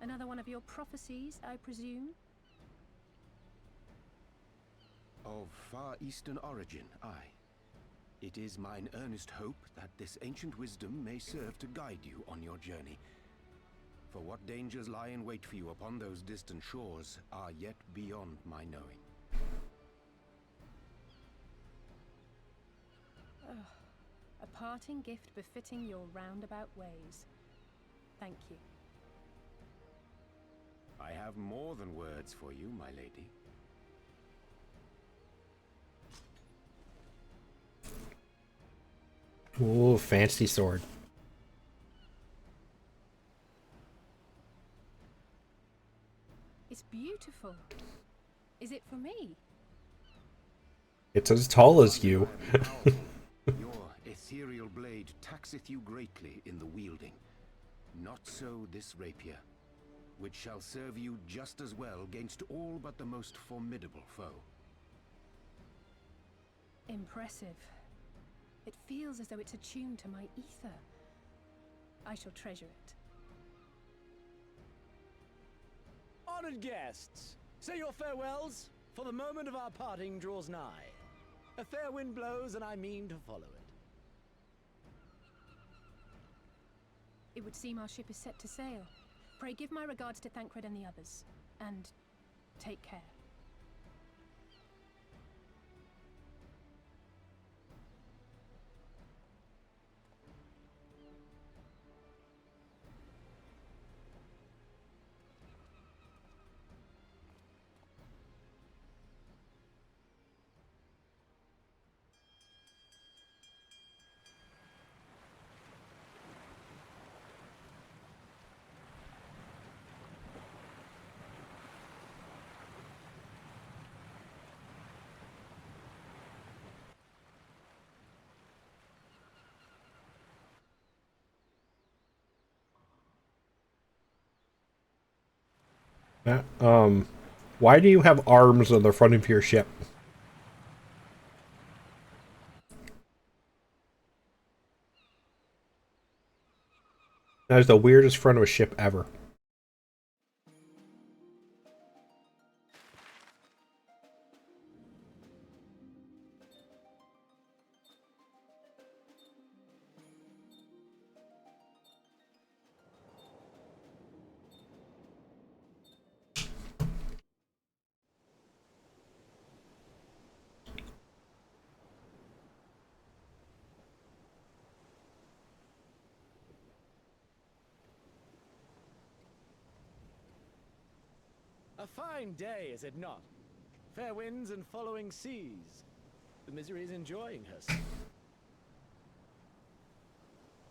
Another one of your prophecies, I presume? Of far eastern origin, aye. It is mine earnest hope that this ancient wisdom may serve to guide you on your journey. For what dangers lie in wait for you upon those distant shores are yet beyond my knowing. A parting gift befitting your roundabout ways. Thank you. I have more than words for you, my lady. Ooh, fancy sword. It's beautiful. Is it for me? It's as tall as you. Your ethereal blade taxeth you greatly in the wielding. Not so this rapier, which shall serve you just as well against all but the most formidable foe. Impressive. It feels as though it's attuned to my ether. I shall treasure it. Honored guests, say your farewells, for the moment of our parting draws nigh. A fair wind blows, and I mean to follow it. It would seem our ship is set to sail. Pray give my regards to Thancred and the others. And take care. Why do you have arms on the front of your ship? That is the weirdest front of a ship ever. A fine day, is it not? Fair winds and following seas. The Misery is enjoying herself.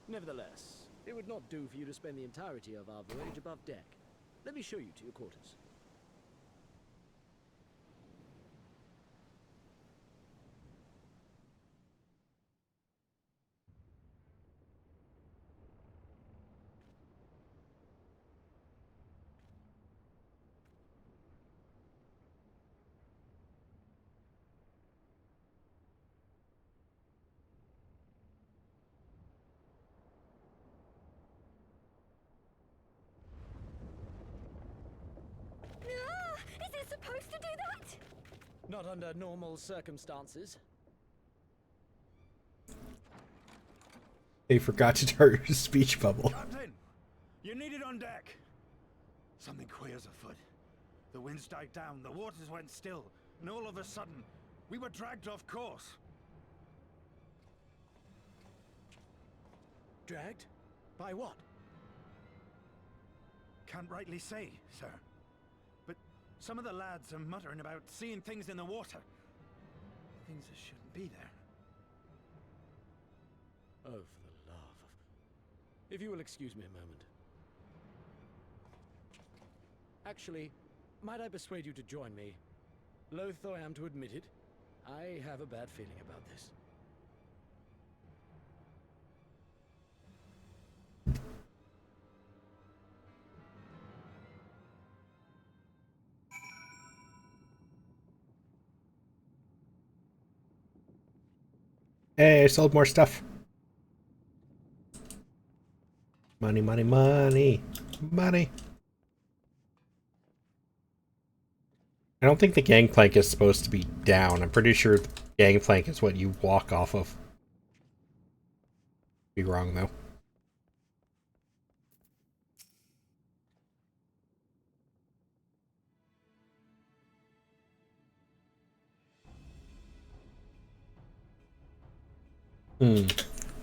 Nevertheless, it would not do for you to spend the entirety of our voyage above deck. Let me show you to your quarters. Is it supposed to do that? Not under normal circumstances. They forgot to start your speech bubble. Captain, you need it on deck. Something queer's afoot. The winds died down, the waters went still, and all of a sudden, we were dragged off course. Dragged? By what? Can't rightly say, sir. But some of the lads are muttering about seeing things in the water. Things that shouldn't be there. Oh, for the love of... If you will excuse me a moment. Actually, might I persuade you to join me? Loath though I am to admit it, I have a bad feeling about this. Hey, I sold more stuff. Money, money, money. Money. I don't think the gangplank is supposed to be down. I'm pretty sure the gangplank is what you walk off of. Be wrong, though.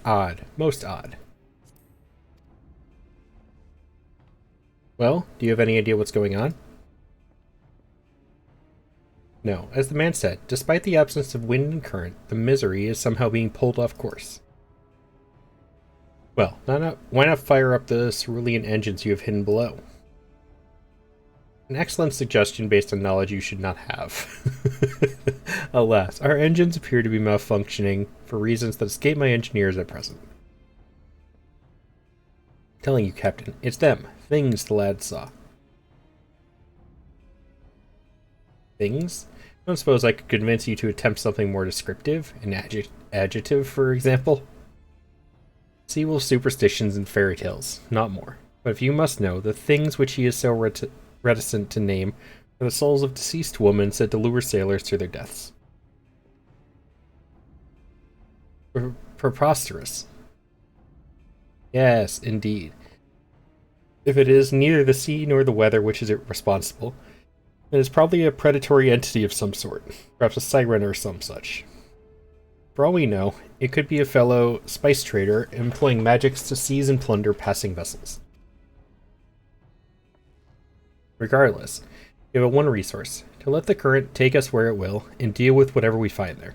Odd. Most odd. Well, do you have any idea what's going on? No. As the man said, despite the absence of wind and current, the Misery is somehow being pulled off course. Well, why not fire up the cerulean engines you have hidden below? An excellent suggestion based on knowledge you should not have. Alas, our engines appear to be malfunctioning for reasons that escape my engineers at present. Telling you, Captain, it's them. Things the lad saw. Things? I don't suppose I could convince you to attempt something more descriptive? An adjective, for example? Sea-wolf superstitions and fairy tales, not more. But if you must know, the things which he is so reticent to name are the souls of deceased women said to lure sailors to their deaths. Preposterous. Yes, indeed. If it is neither the sea nor the weather which is responsible, it is probably a predatory entity of some sort, perhaps a siren or some such. For all we know, it could be a fellow spice trader employing magics to seize and plunder passing vessels. Regardless, we have one resource, to let the current take us where it will, and deal with whatever we find there.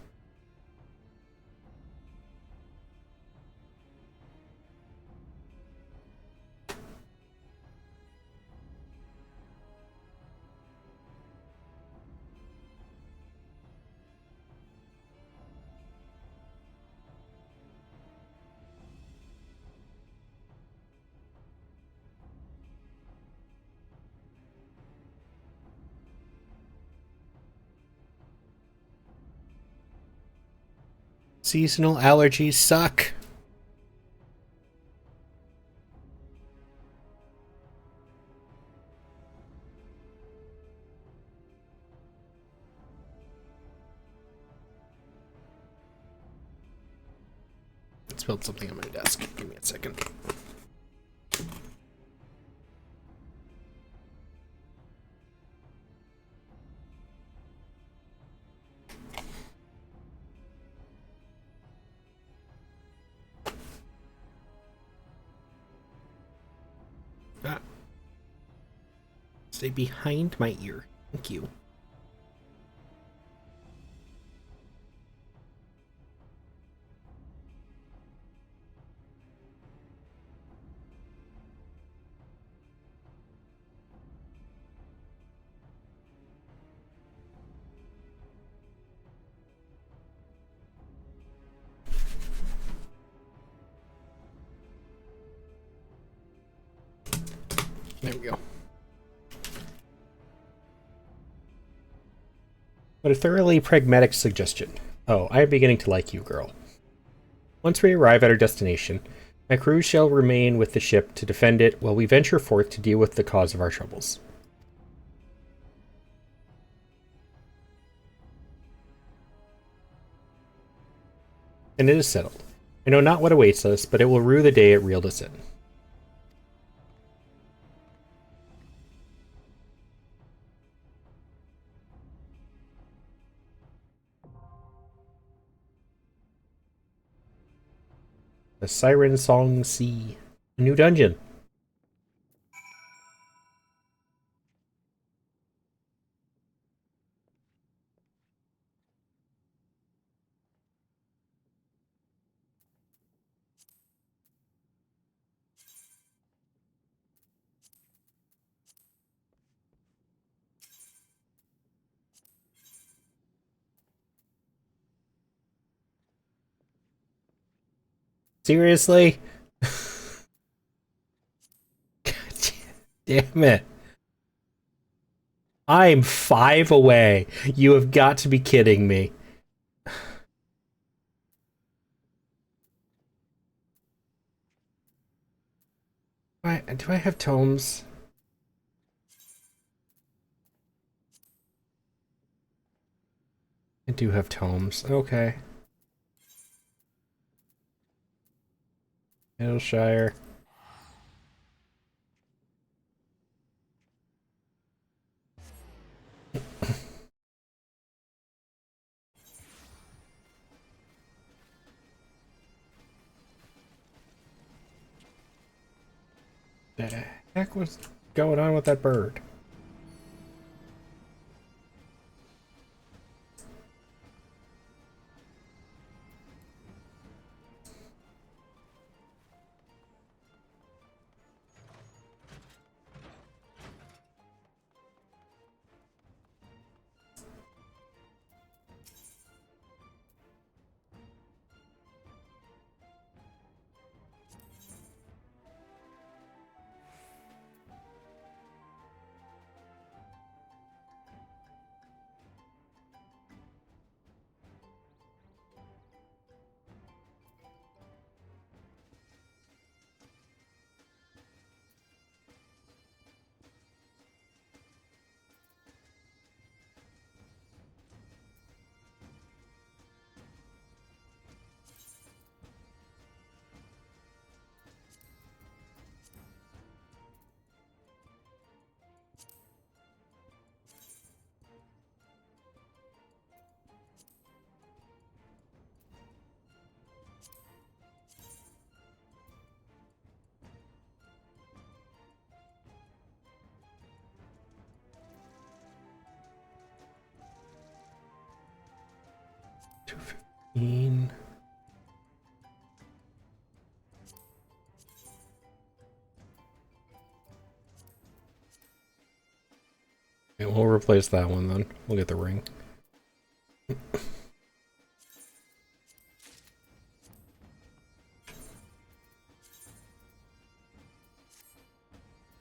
Seasonal allergies suck. I spilled something on my desk. Give me a second. Ah. Stay behind my ear. Thank you. There we go. But a thoroughly pragmatic suggestion. Oh, I am beginning to like you, girl. Once we arrive at our destination, my crew shall remain with the ship to defend it while we venture forth to deal with the cause of our troubles. And it is settled. I know not what awaits us, but it will rue the day it reeled us in. The Siren Song Sea. A new dungeon. Seriously? God damn it. I'm 5 away. You have got to be kidding me. Do I have tomes? I do have tomes. Okay. Middleshire. What the heck was going on with that bird? $2.15. Okay, we'll replace that one then. We'll get the ring.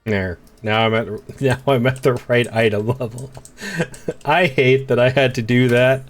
There. Now I'm at the right item level. I hate that I had to do that.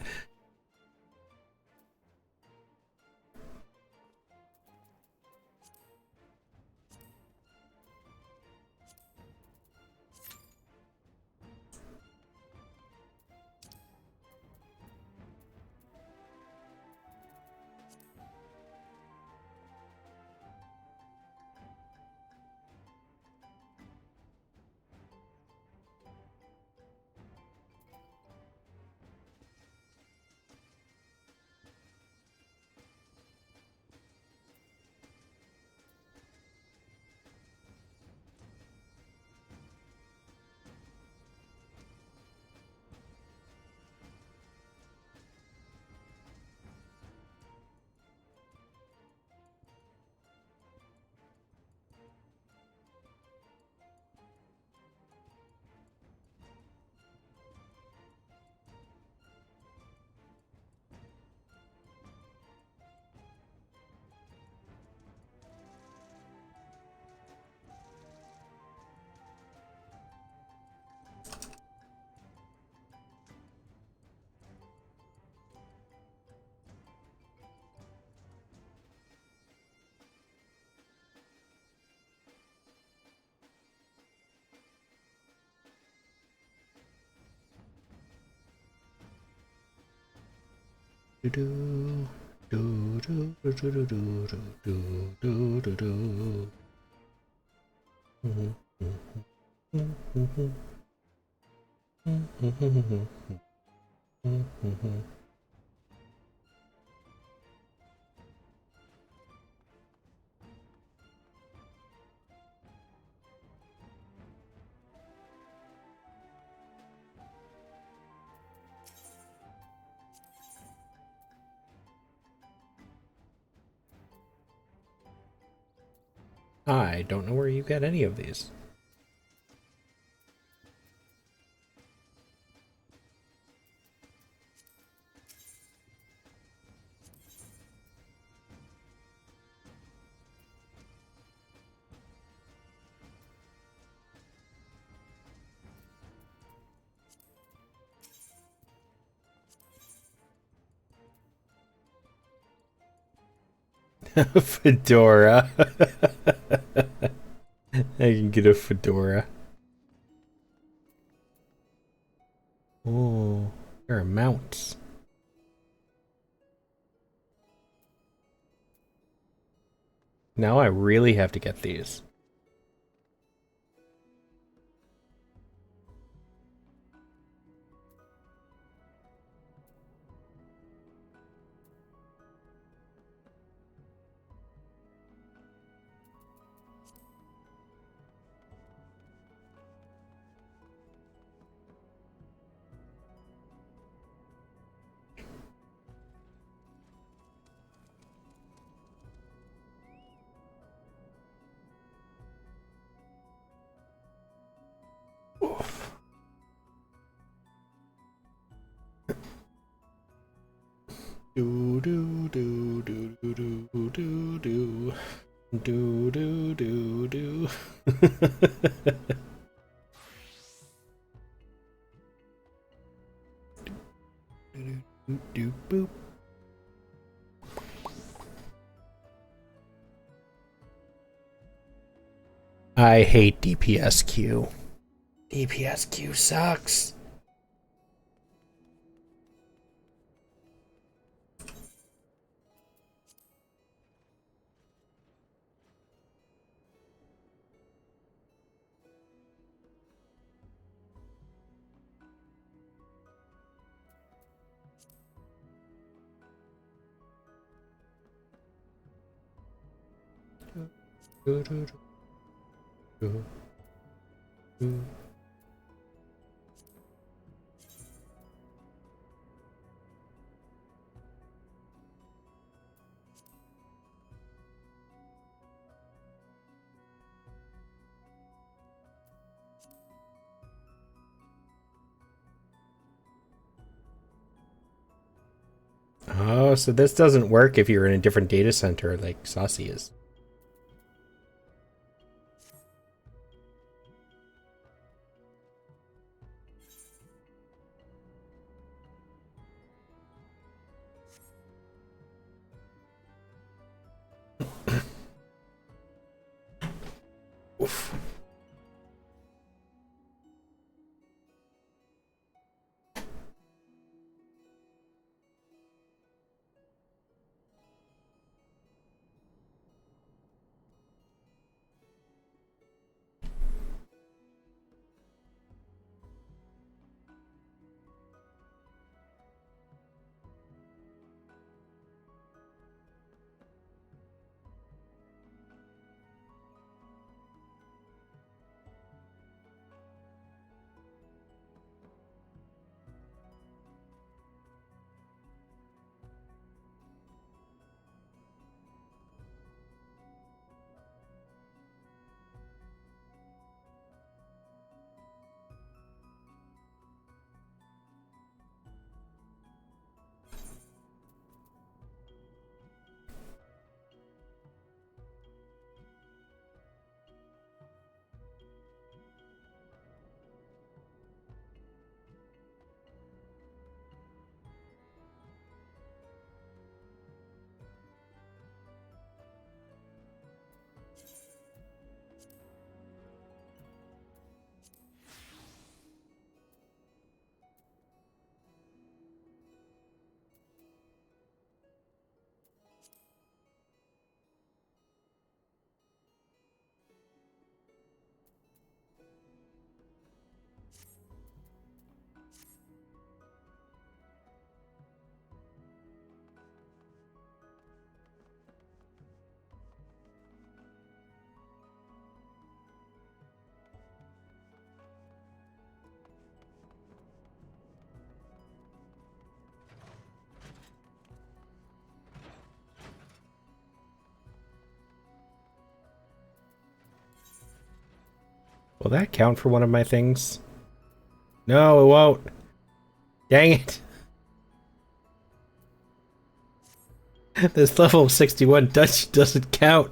Do do do do do do do do do do. I don't know where you got any of these. Fedora. I can get a fedora. Oh, there are mounts. Now I really have to get these. Do do do do do do do do do do do do. Do boop. I hate DPSQ. DPSQ sucks. Do, do, do, do. Oh, so this doesn't work if you're in a different data center like Saucy is. Oof. Will that count for one of my things? No, it won't. Dang it. This level 61 Dutch doesn't count.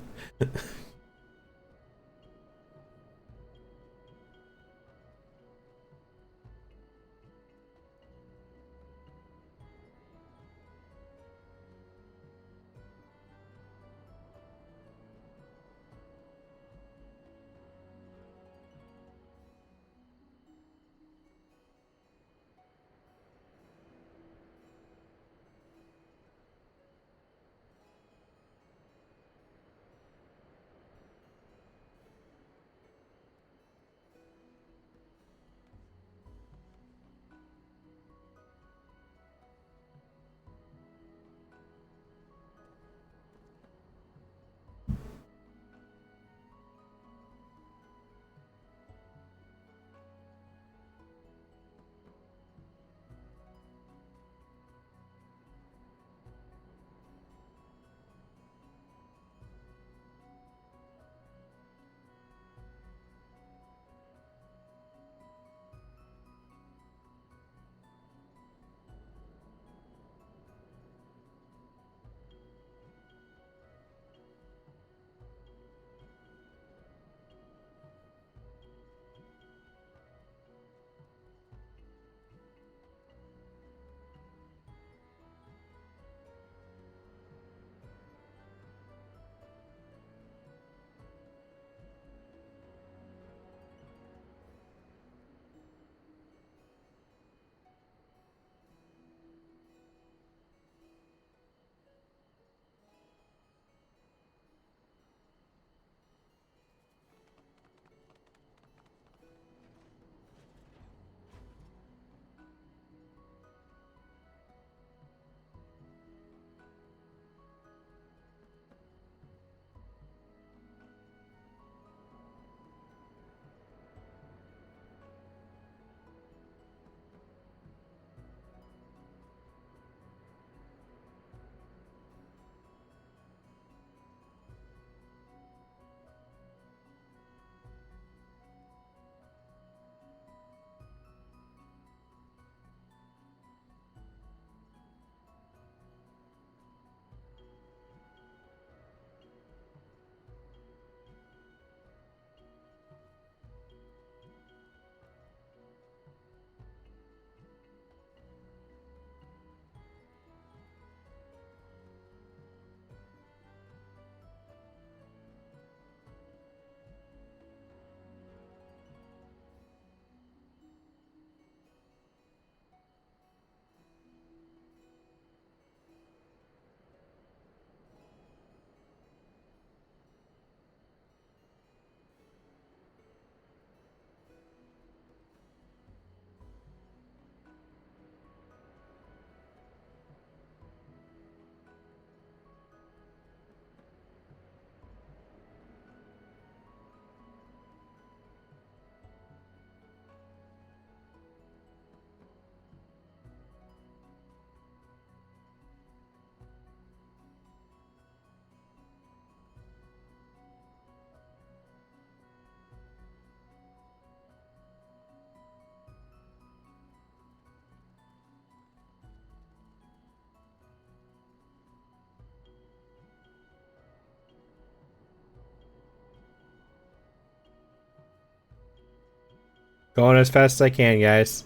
Going as fast as I can, guys.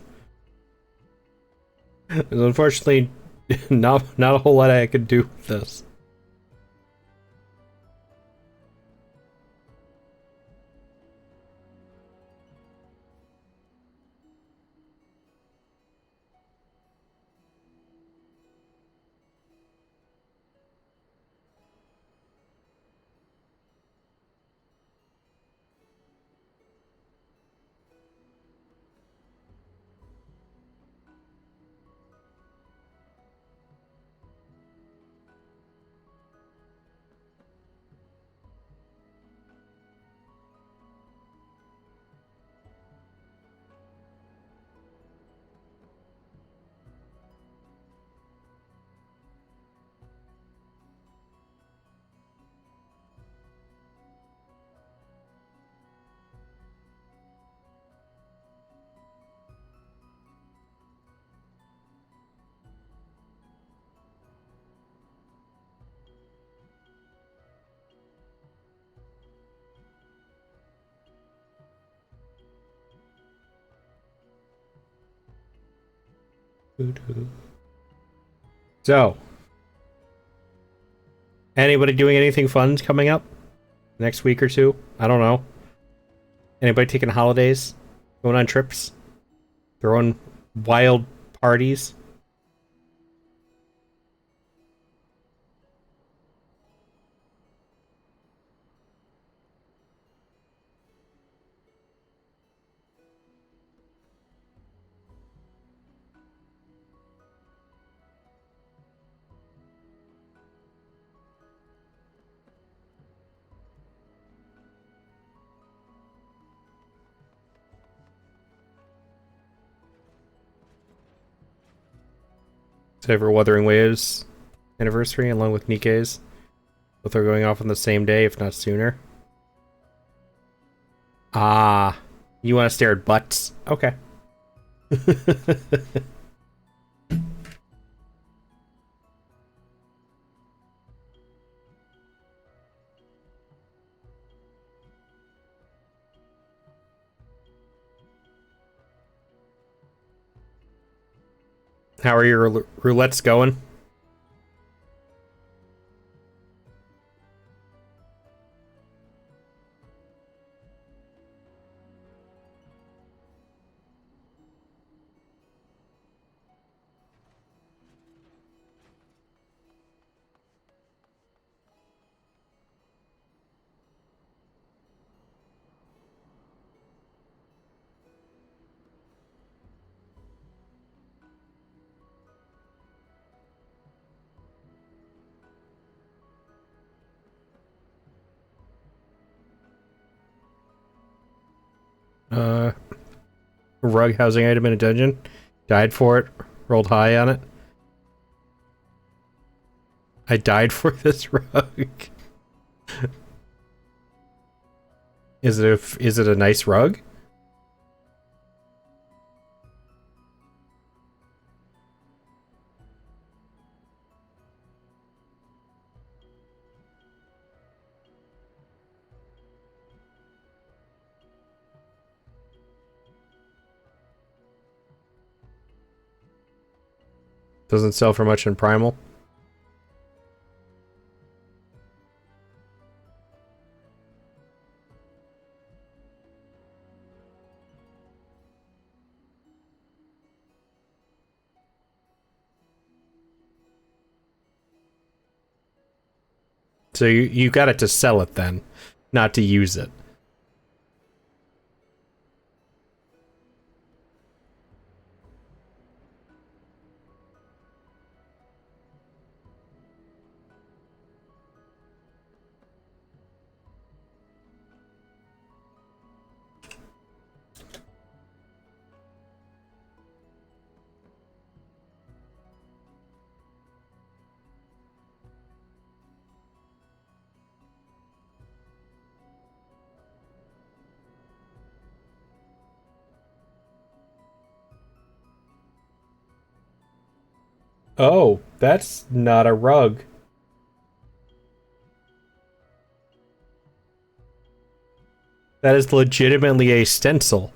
There's unfortunately not a whole lot I could do with this. So, anybody doing anything fun coming up next week or two? I don't know. Anybody taking holidays? Going on trips? Throwing wild parties? For Wuthering Waves anniversary along with Nikkei's. Both are going off on the same day, if not sooner. Ah, you want to stare at butts? Okay. How are your roulettes going? Rug housing item in a dungeon. Died for it. Rolled high on it. I died for this rug. Is it a nice rug? Doesn't sell for much in Primal. So you got it to sell it then, not to use it. Oh, that's not a rug. That is legitimately a stencil.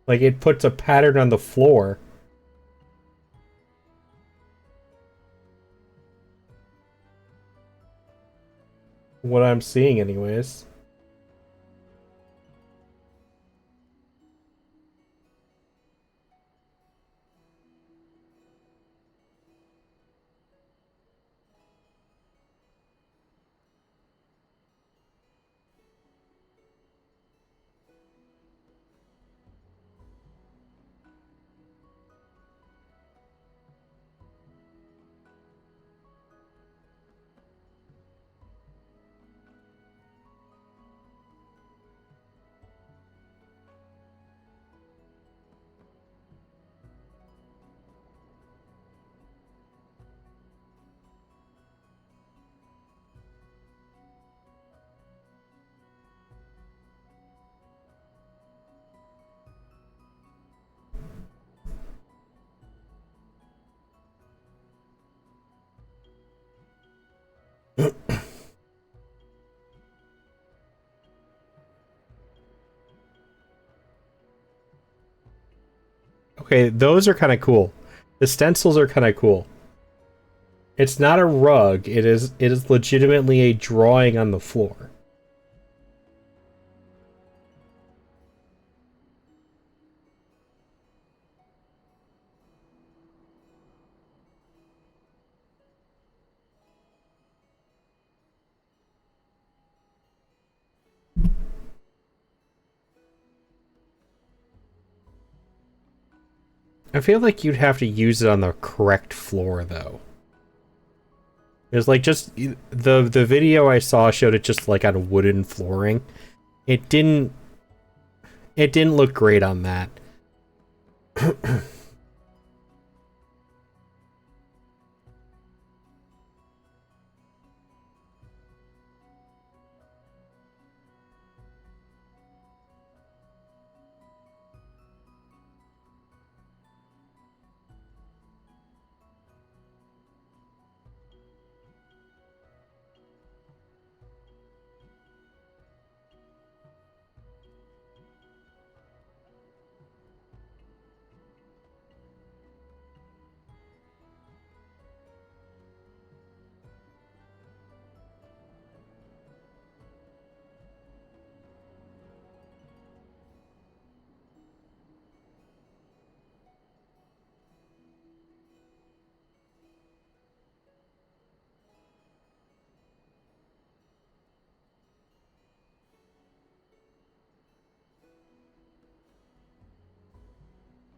Like, it puts a pattern on the floor. What I'm seeing, anyways. Okay, those are kind of cool. The stencils are kind of cool. It's not a rug. It is legitimately a drawing on the floor. I feel like you'd have to use it on the correct floor, though. There's like just the video I saw showed it just like on wooden flooring. It didn't look great on that.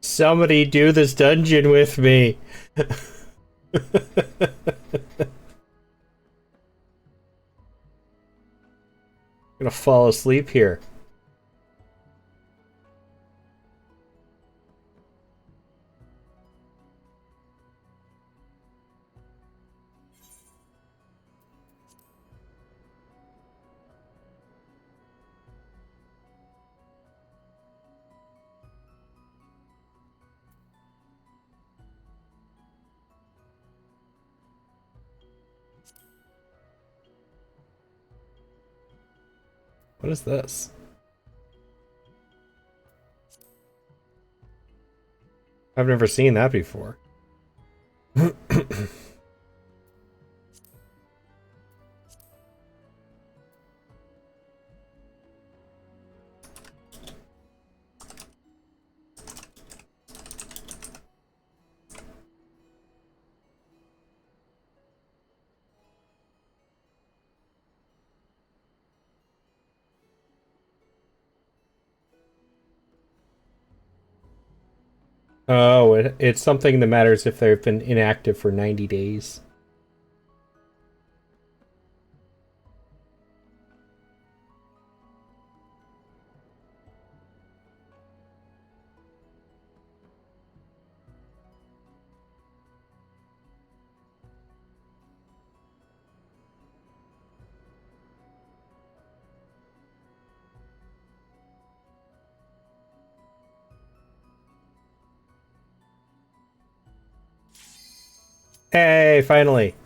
Somebody do this dungeon with me. I'm gonna fall asleep here. What is this? I've never seen that before. Oh, it's something that matters if they've been inactive for 90 days. Hey, finally.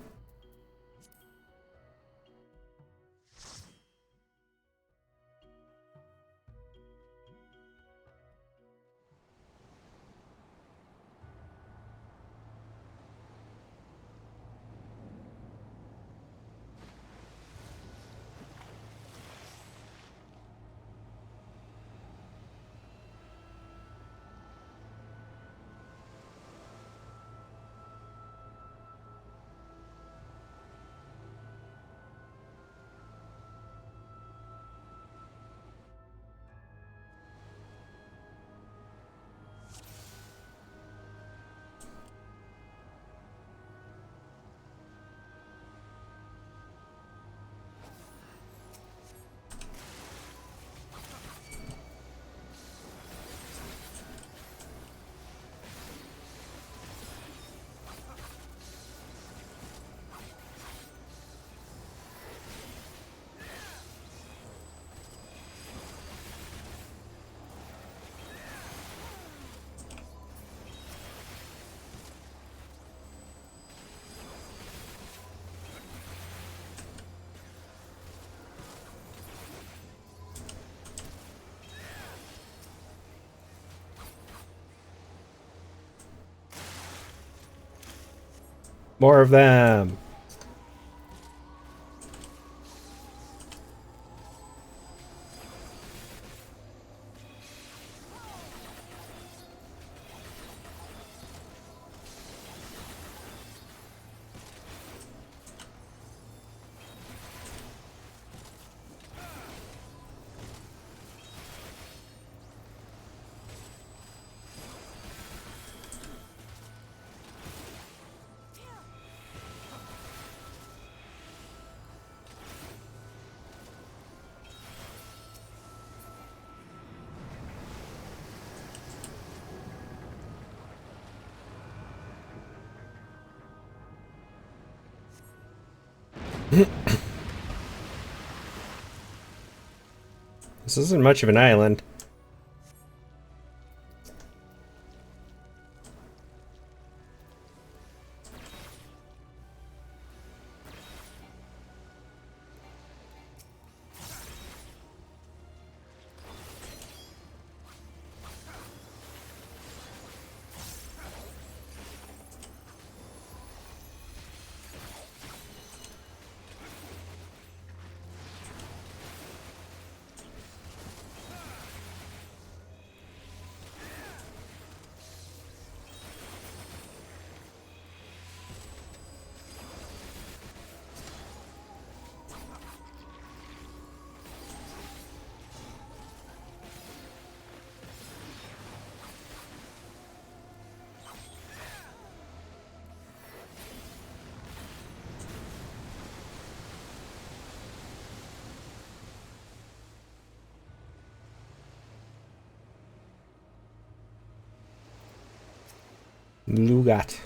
More of them. This isn't much of an island. Lugat.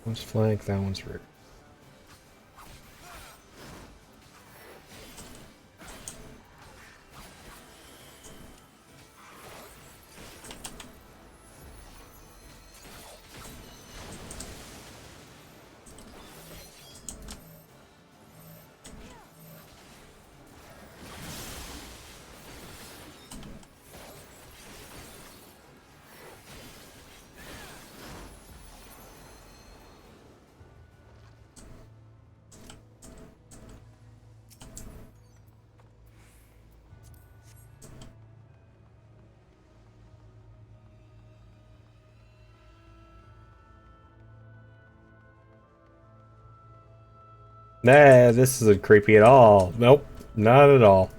One's flank, that one's rear. Nah, this isn't creepy at all. Nope, not at all.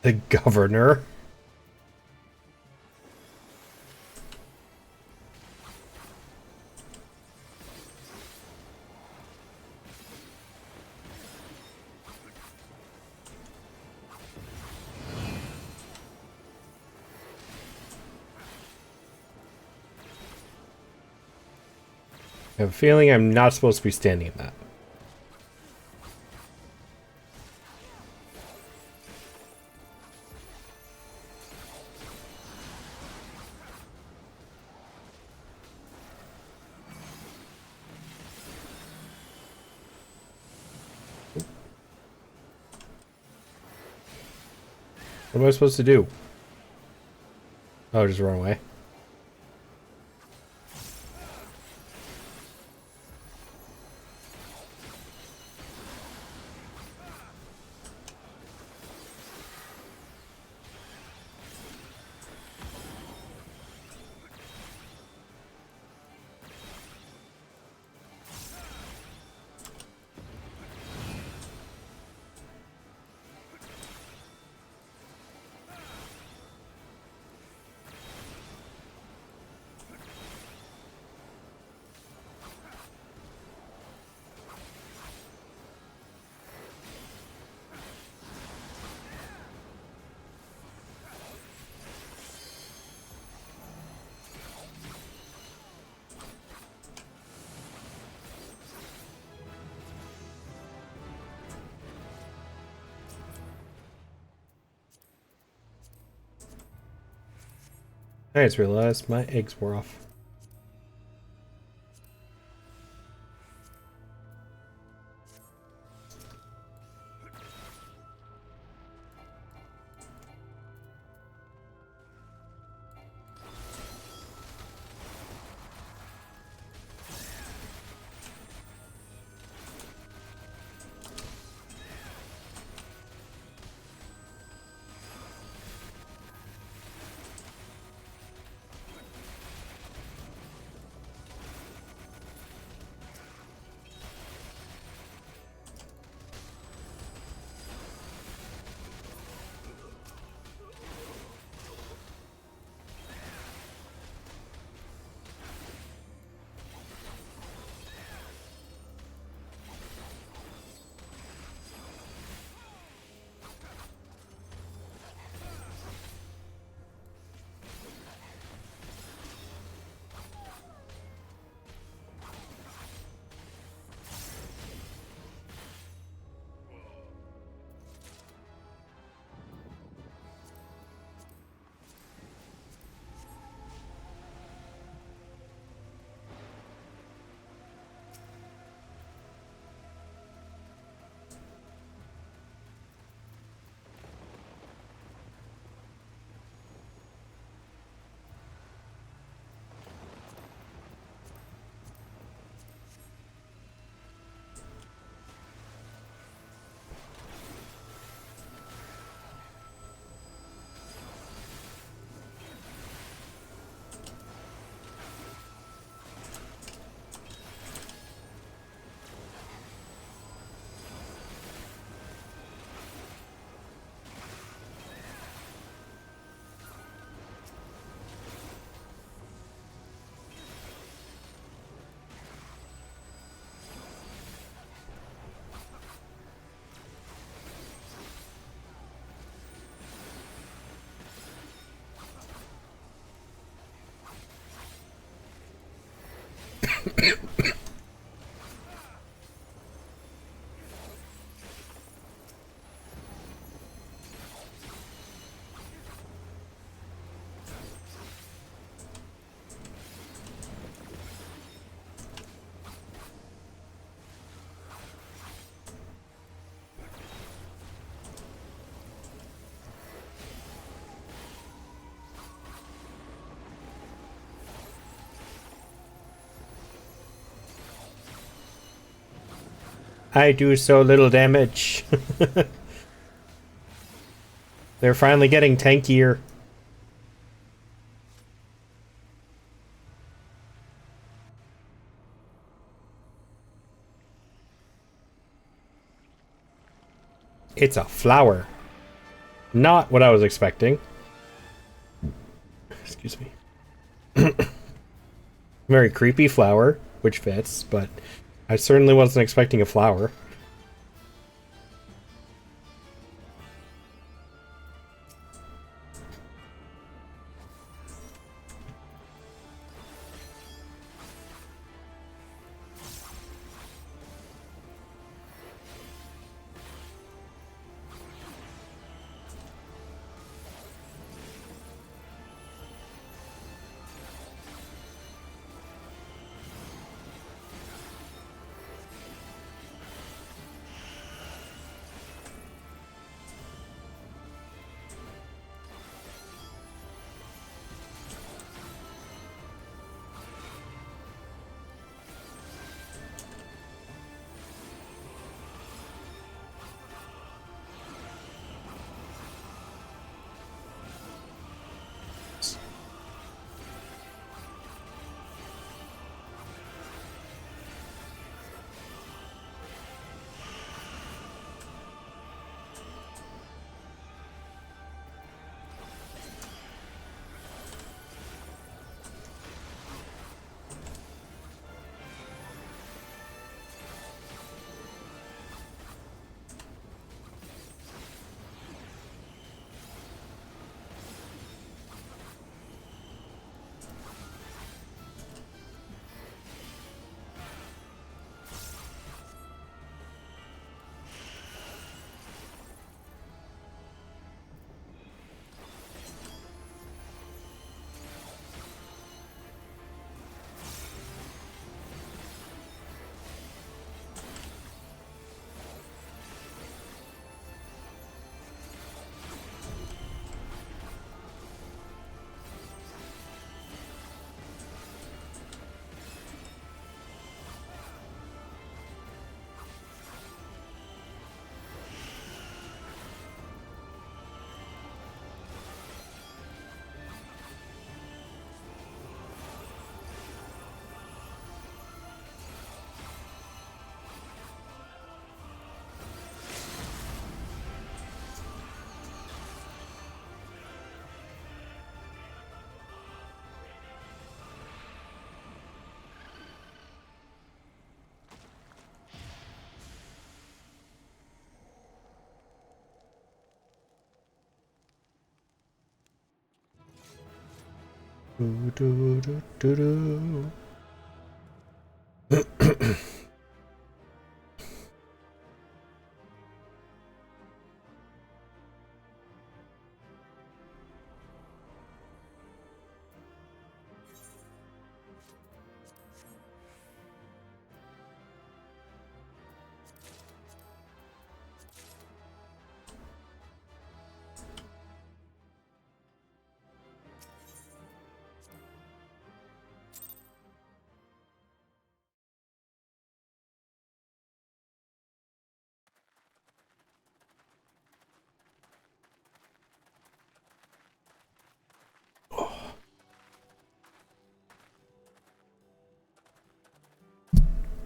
The governor? I have a feeling I'm not supposed to be standing in that. What am I supposed to do? Oh, just run away. I just realized my eggs were off. I do so little damage. They're finally getting tankier. It's a flower. Not what I was expecting. Excuse me. Very creepy flower, which fits, but I certainly wasn't expecting a flower. Do, do, do, do, do.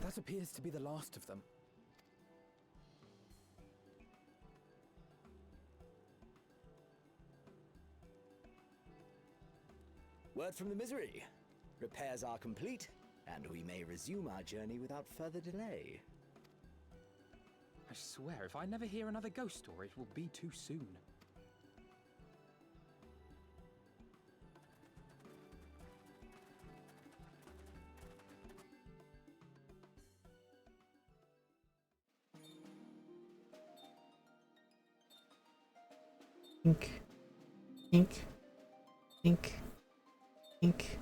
That appears to be the last of them. Word from the Misery. Repairs are complete, and we may resume our journey without further delay. I swear, if I never hear another ghost story, it will be too soon. Ink. Ink. Ink. Ink.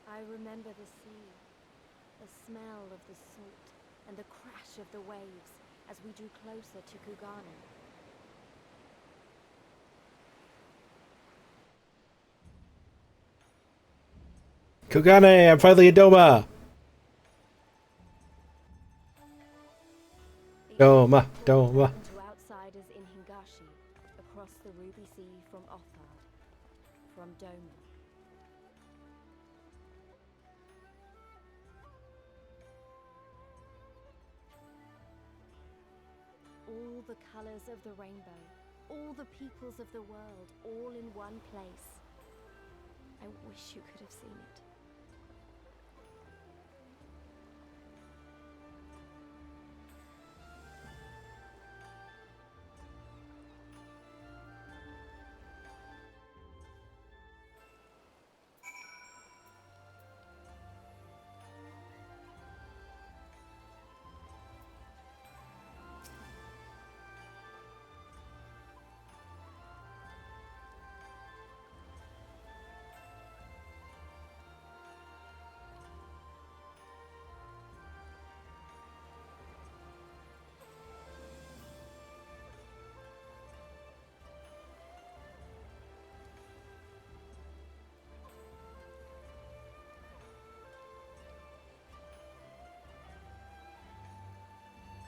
I remember the sea, the smell of the salt, and the crash of the waves as we drew closer to Kugane. Kugane, I'm finally a Doma! Doma, Doma. To outsiders in Hingashi, across the Ruby Sea from Othard, from Doma. All the colors of the rainbow, all the peoples of the world, all in one place. I wish you could have seen it.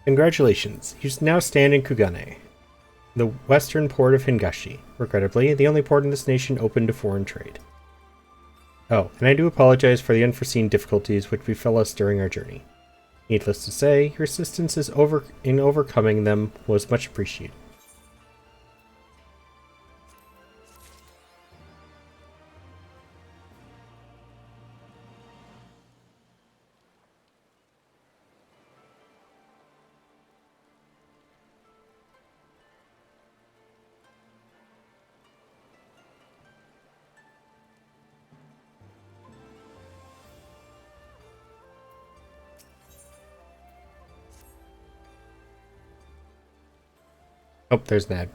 Congratulations, you now stand in Kugane, the western port of Hingashi. Regrettably, the only port in this nation open to foreign trade. Oh, and I do apologize for the unforeseen difficulties which befell us during our journey. Needless to say, your assistance in overcoming them was much appreciated. Oh, there's Nad.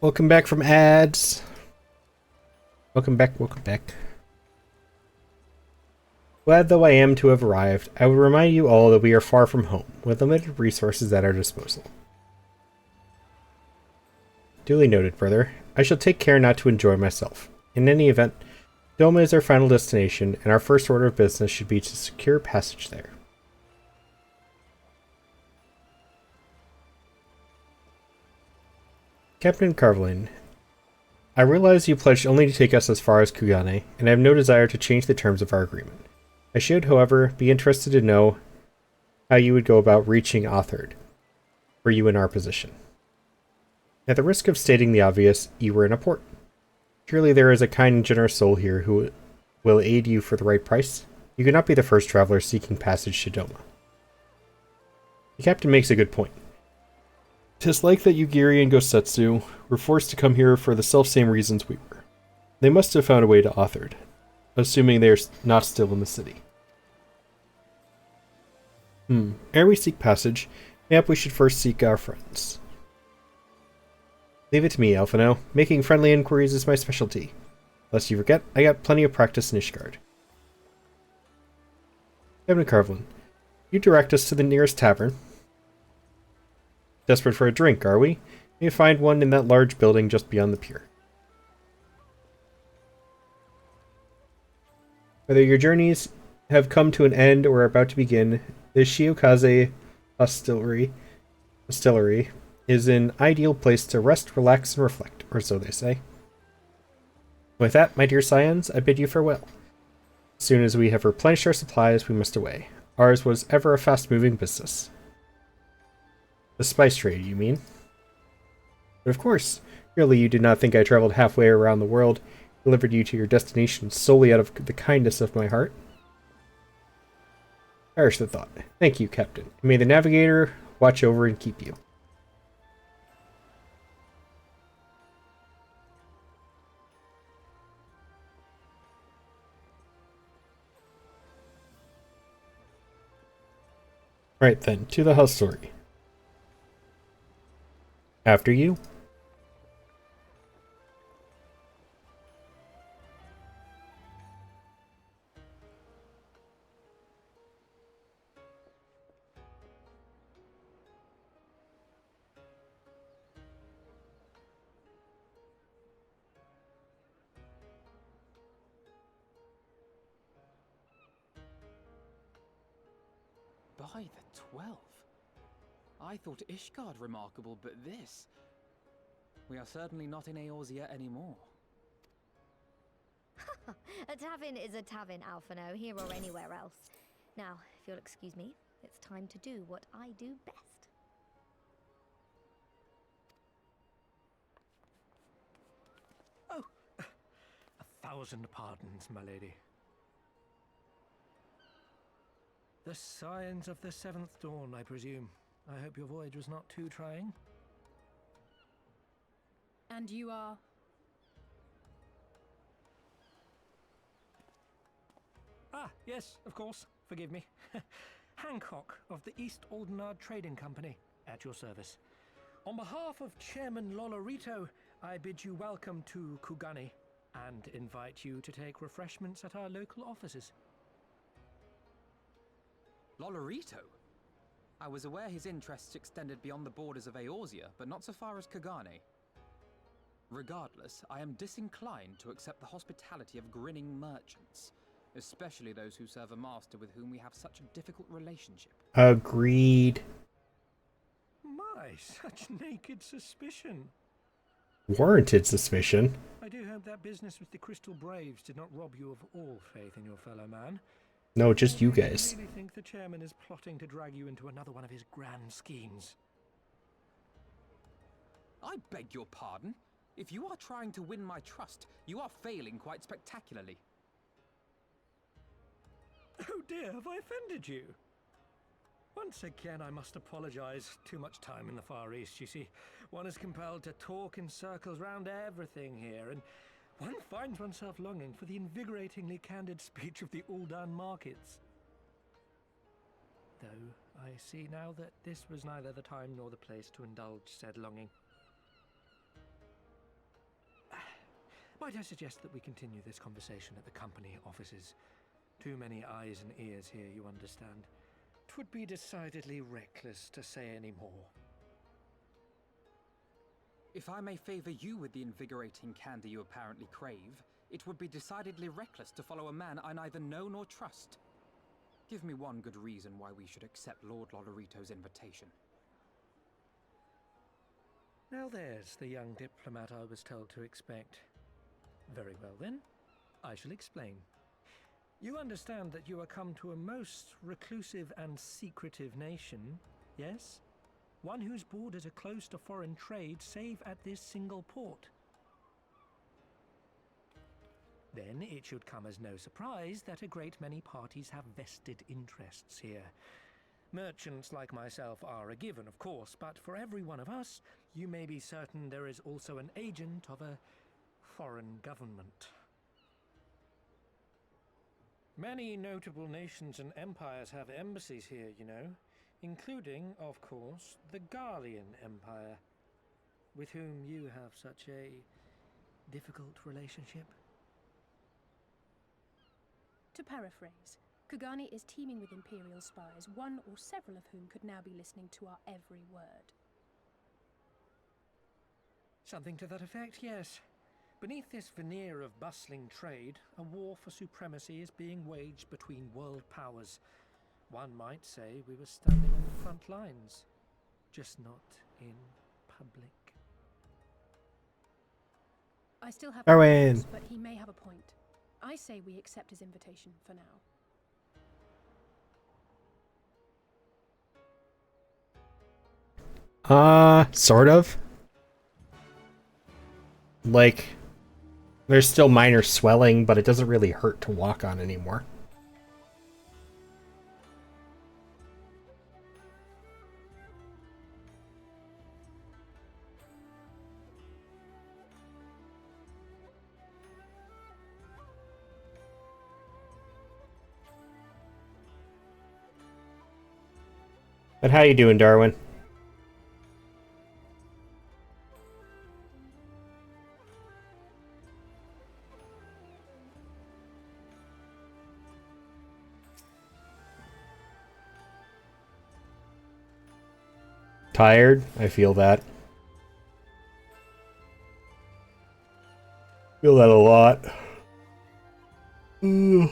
Welcome back from ads. Welcome back, welcome back. Glad though I am to have arrived, I would remind you all that we are far from home, with limited resources at our disposal. Duly noted, brother. I shall take care not to enjoy myself. In any event, Doma is our final destination, and our first order of business should be to secure passage there. Captain Carvelin, I realize you pledged only to take us as far as Kugane, and I have no desire to change the terms of our agreement. I should, however, be interested to know how you would go about reaching Othard, were you in our position. At the risk of stating the obvious, you were in a port. Surely there is a kind and generous soul here who will aid you for the right price. You cannot be the first traveler seeking passage to Doma. The captain makes a good point. 'Tis like that Yugiri and Gosetsu were forced to come here for the selfsame reasons we were. They must have found a way to Othard, assuming they are not still in the city. Ere we seek passage, mayhap we should first seek our friends. Leave it to me, Alphino. Making friendly inquiries is my specialty. Lest you forget, I got plenty of practice in Ishgard. Captain Carvelin, you direct us to the nearest tavern. Desperate for a drink, are we? You find one in that large building just beyond the pier. Whether your journeys have come to an end or are about to begin, the Shiokaze Distillery is an ideal place to rest, relax, and reflect, or so they say. With that, my dear scions, I bid you farewell. As soon as we have replenished our supplies, we must away. Ours was ever a fast-moving business. The spice trade, you mean? But of course, surely you did not think I traveled halfway around the world, delivered you to your destination solely out of the kindness of my heart? Perish the thought. Thank you, Captain. May the Navigator watch over and keep you. Right then, to the house story. After you. By the 12. I thought Ishgard remarkable, but this... We are certainly not in Eorzea anymore. A tavern is a tavern, Alphino, here or anywhere else. Now, if you'll excuse me, it's time to do what I do best. Oh, 1,000 pardons, my lady. The signs of the 7th dawn, I presume. I hope your voyage was not too trying. And you are? Ah, yes, of course. Forgive me. Hancock of the East Aldenard Trading Company, at your service. On behalf of Chairman Lolorito, I bid you welcome to Kugani and invite you to take refreshments at our local offices. Lolorito? I was aware his interests extended beyond the borders of Eorzea, but not so far as Kugane. Regardless, I am disinclined to accept the hospitality of grinning merchants, especially those who serve a master with whom we have such a difficult relationship. Agreed. My, such naked suspicion. Warranted suspicion. I do hope that business with the Crystal Braves did not rob you of all faith in your fellow man. No, just you guys. I really think the chairman is plotting to drag you into another one of his grand schemes. I beg your pardon? If you are trying to win my trust, you are failing quite spectacularly. Oh dear, have I offended you? Once again, I must apologize. Too much time in the Far East, you see. One is compelled to talk in circles round everything here, and one finds oneself longing for the invigoratingly candid speech of the Uldan markets. Though I see now that this was neither the time nor the place to indulge said longing. Might I suggest that we continue this conversation at the company offices? Too many eyes and ears here, you understand. 'Twould be decidedly reckless to say any more. If I may favor you with the invigorating candy you apparently crave, it would be decidedly reckless to follow a man I neither know nor trust. Give me one good reason why we should accept Lord Lolorito's invitation. Now there's the young diplomat I was told to expect. Very well then, I shall explain. You understand that you are come to a most reclusive and secretive nation, yes? One whose borders are closed to foreign trade save at this single port. Then it should come as no surprise that a great many parties have vested interests here. Merchants like myself are a given, of course, but for every one of us, you may be certain there is also an agent of a foreign government. Many notable nations and empires have embassies here, you know, including, of course, the Garlean Empire, with whom you have such a difficult relationship. To paraphrase, Kugani is teeming with Imperial spies, one or several of whom could now be listening to our every word. Something to that effect, yes. Beneath this veneer of bustling trade, a war for supremacy is being waged between world powers. One might say we were standing on the front lines, just not in public. I still have Darwin. doubts, but he may have a point. I say we accept his invitation for now. Sort of. Like, there's still minor swelling, but it doesn't really hurt to walk on anymore. But how you doing, Darwin? Tired? I feel that. Feel that a lot. Ugh.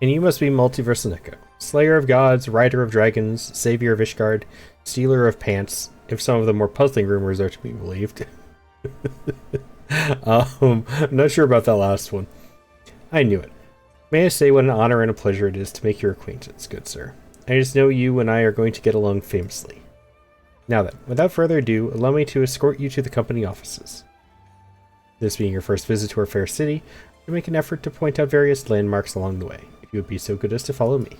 And you must be Multiverse Neko, Slayer of Gods, Rider of Dragons, Savior of Ishgard, Stealer of Pants, if some of the more puzzling rumors are to be believed. I'm not sure about that last one. I knew it. May I say what an honor and a pleasure it is to make your acquaintance, good sir. I just know you and I are going to get along famously. Now then, without further ado, allow me to escort you to the company offices. This being your first visit to our fair city, we make an effort to point out various landmarks along the way. If you would be so good as to follow me.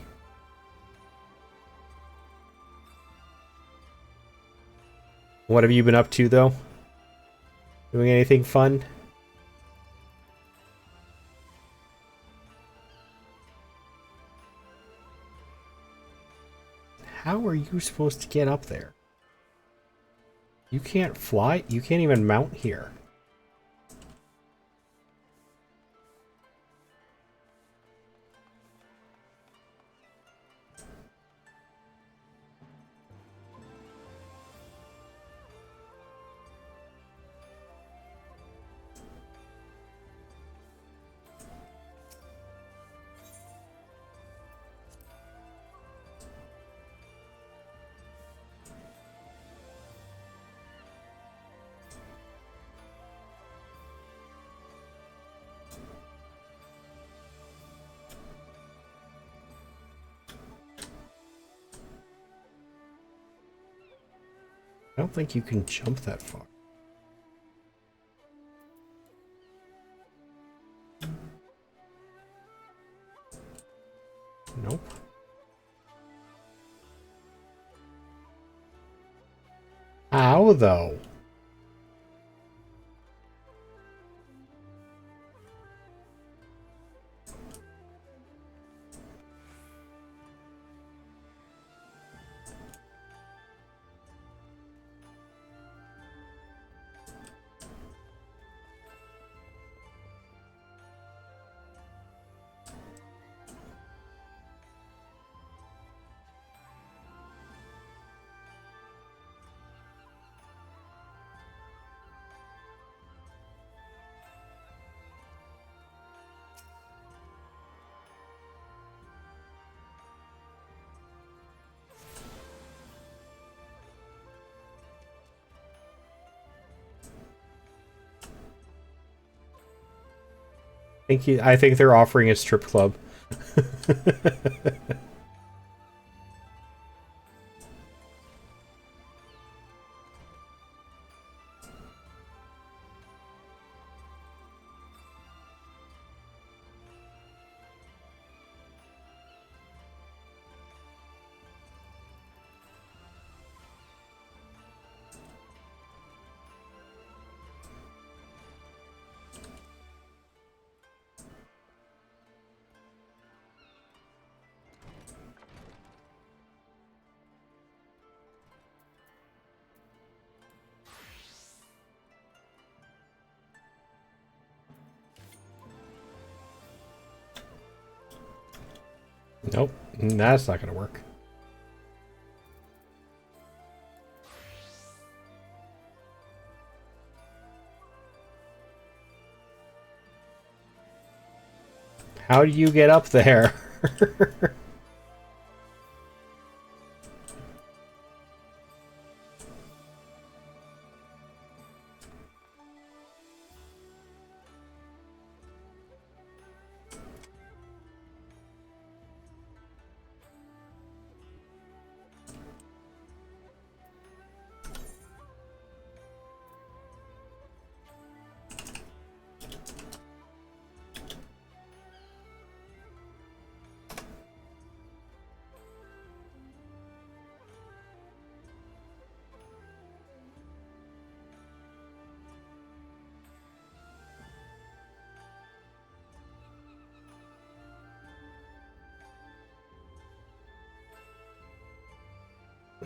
What have you been up to, though? Doing anything fun? How are you supposed to get up there? You can't fly? You can't even mount here. I don't think you can jump that far. Nope. How, though? I think they're offering a strip club. Nope, that's not gonna work. How do you get up there?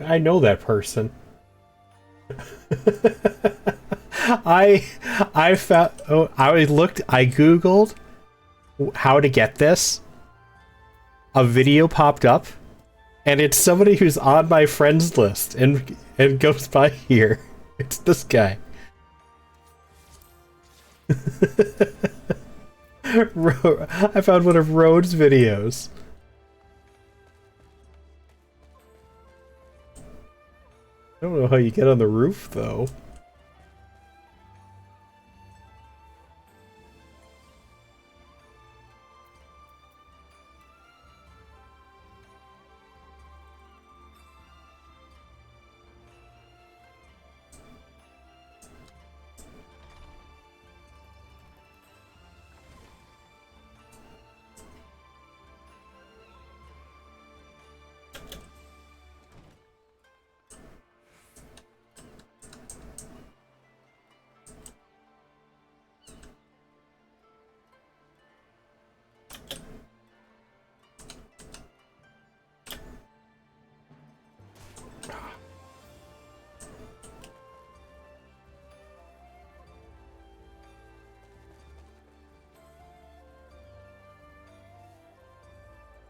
I know that person. I found I googled how to get this. A video popped up and it's somebody who's on my friends list and goes by here. It's this guy. I found one of Rhodes' videos. I don't know how you get on the roof, though.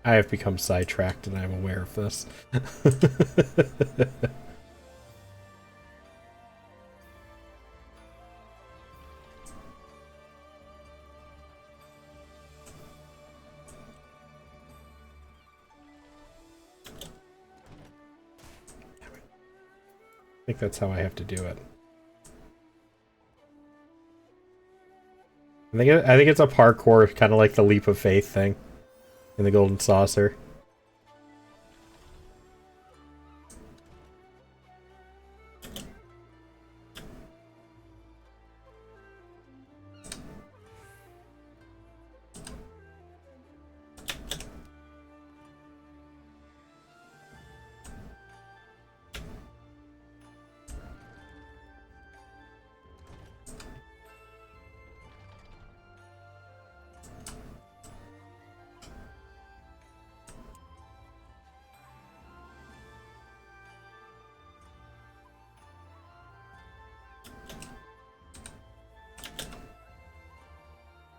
I have become sidetracked and I'm aware of this. I think that's how I have to do it. I think it's a parkour, kind of like the leap of faith thing in the Golden Saucer.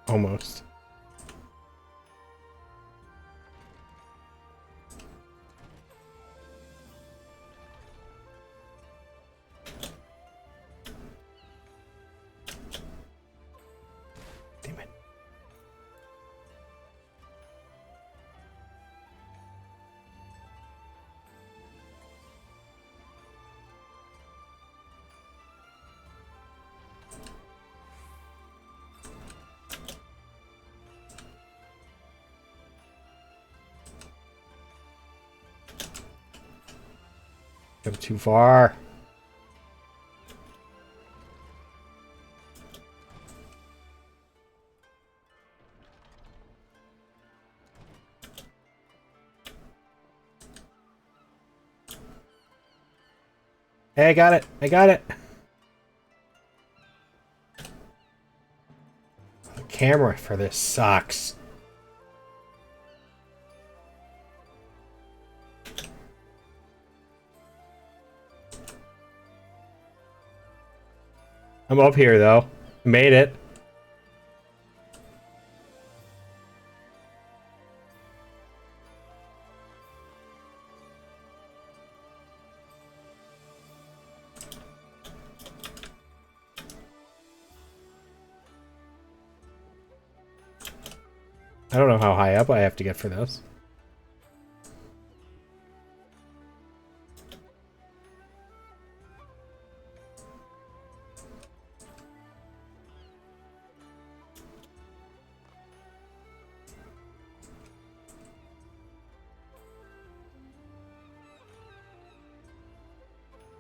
Almost. Damn it. Go too far. Hey, I got it. I got it. The camera for this sucks. I'm up here, though. Made it. I don't know how high up I have to get for this.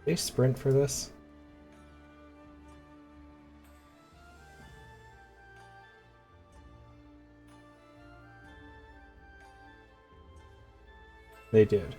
They sprint for this? They did.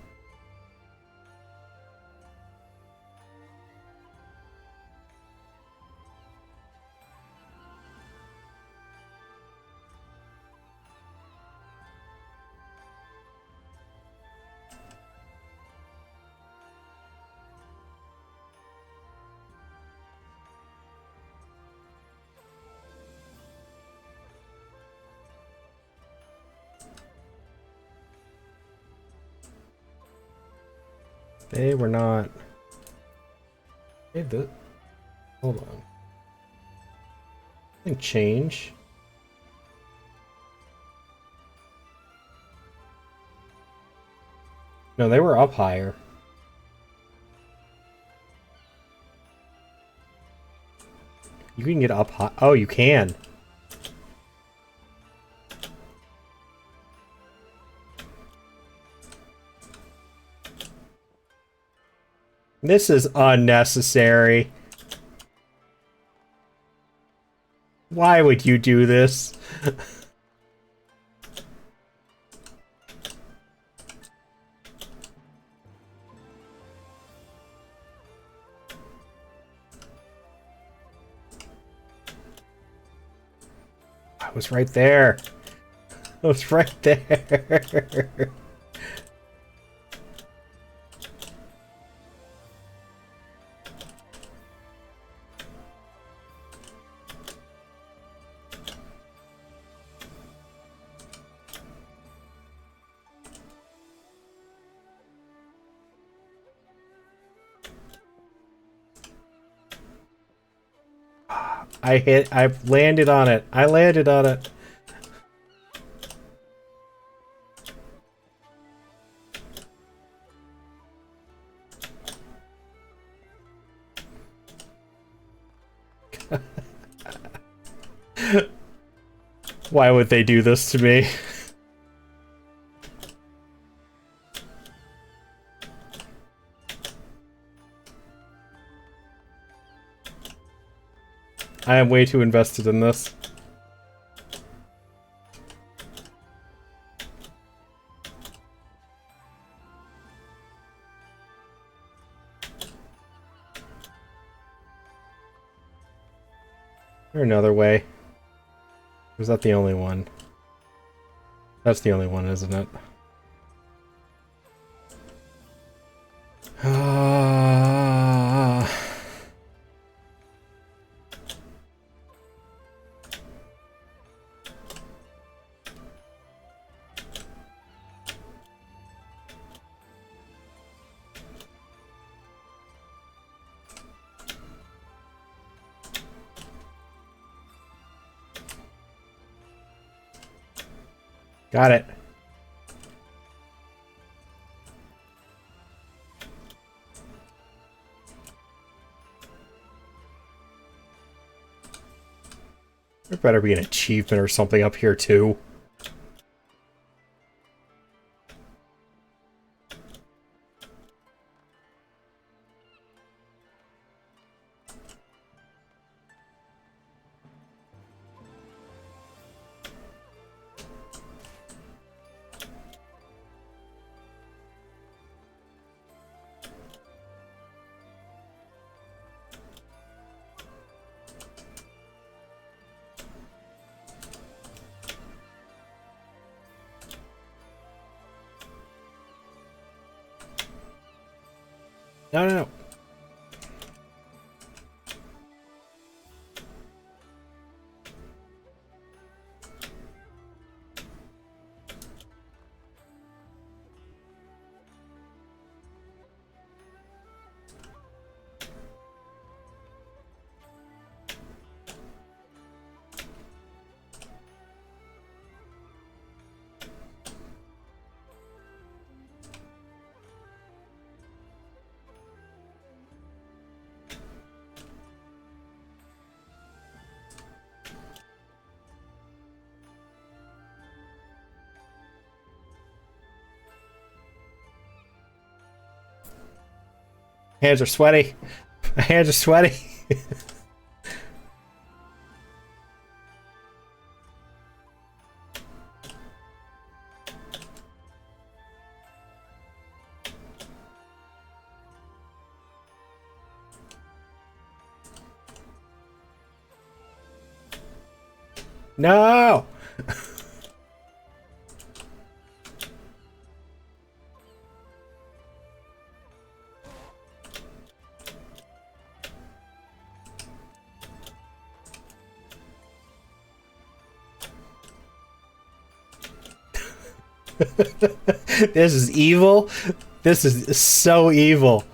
They were not. Hey, hold on. I think change. No, they were up higher. You can get up high. Oh, you can. This is unnecessary. Why would you do this? I was right there. I was right there. I landed on it. I landed on it. Why would they do this to me? I am way too invested in this. Or another way. Was that the only one? That's the only one, isn't it? Got it. There better be an achievement or something up here too. No, no, no. Hands are sweaty. My hands are sweaty. No! This is evil. This is so evil.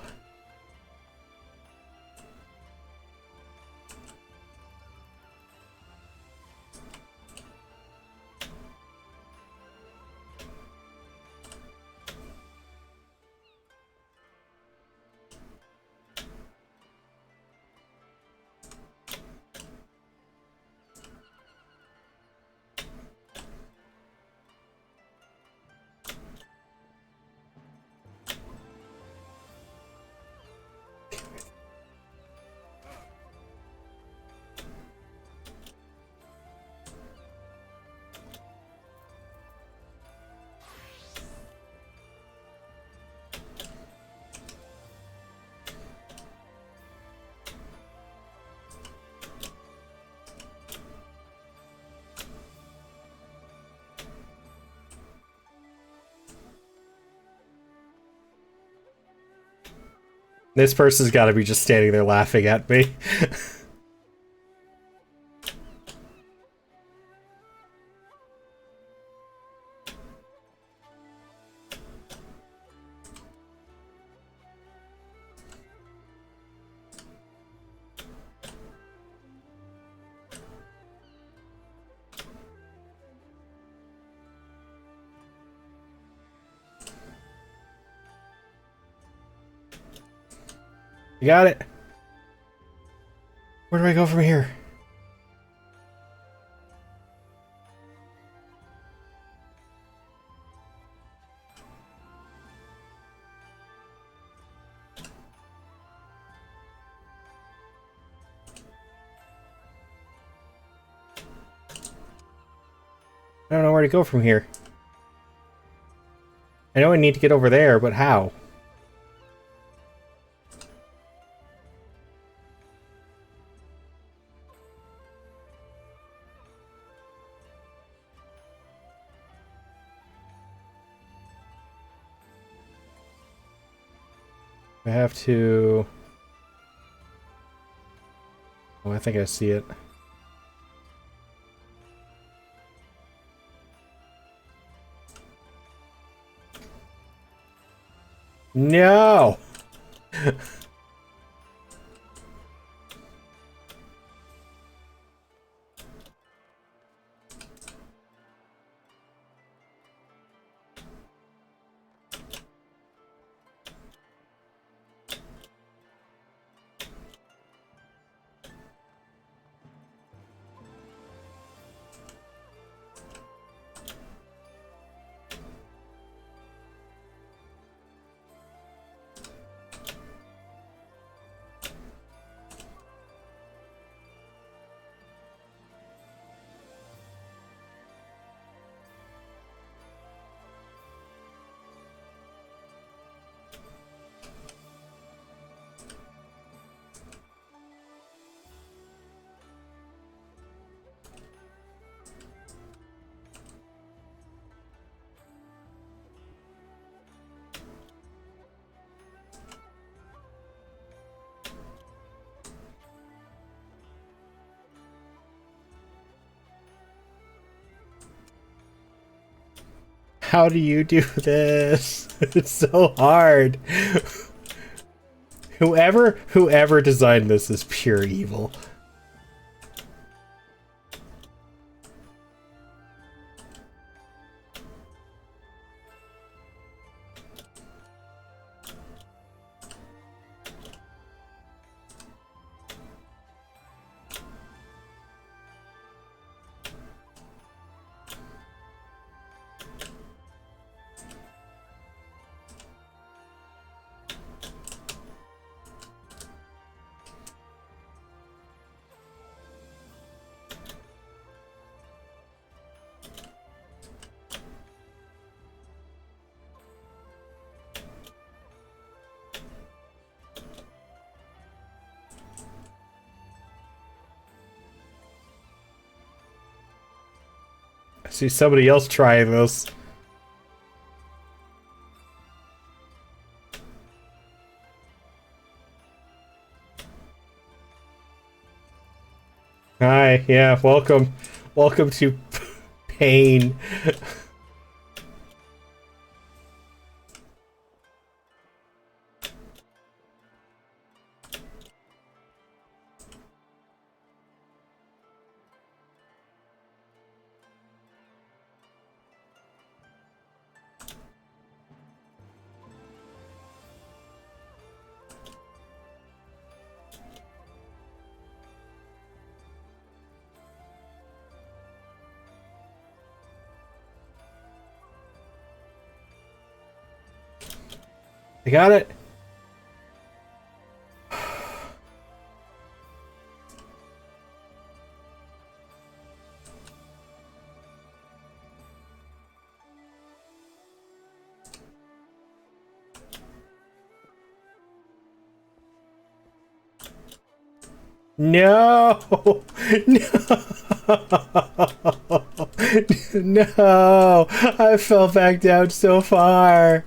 This person's got to be just standing there laughing at me. You got it. Where do I go from here? I don't know where to go from here. I know I need to get over there, but how? I have to... Oh, I think I see it. No! How do you do this? It's so hard. Whoever designed this is pure evil. See somebody else trying this. Hi, yeah, welcome. Welcome to pain. I got it. No! No! No! I fell back down so far.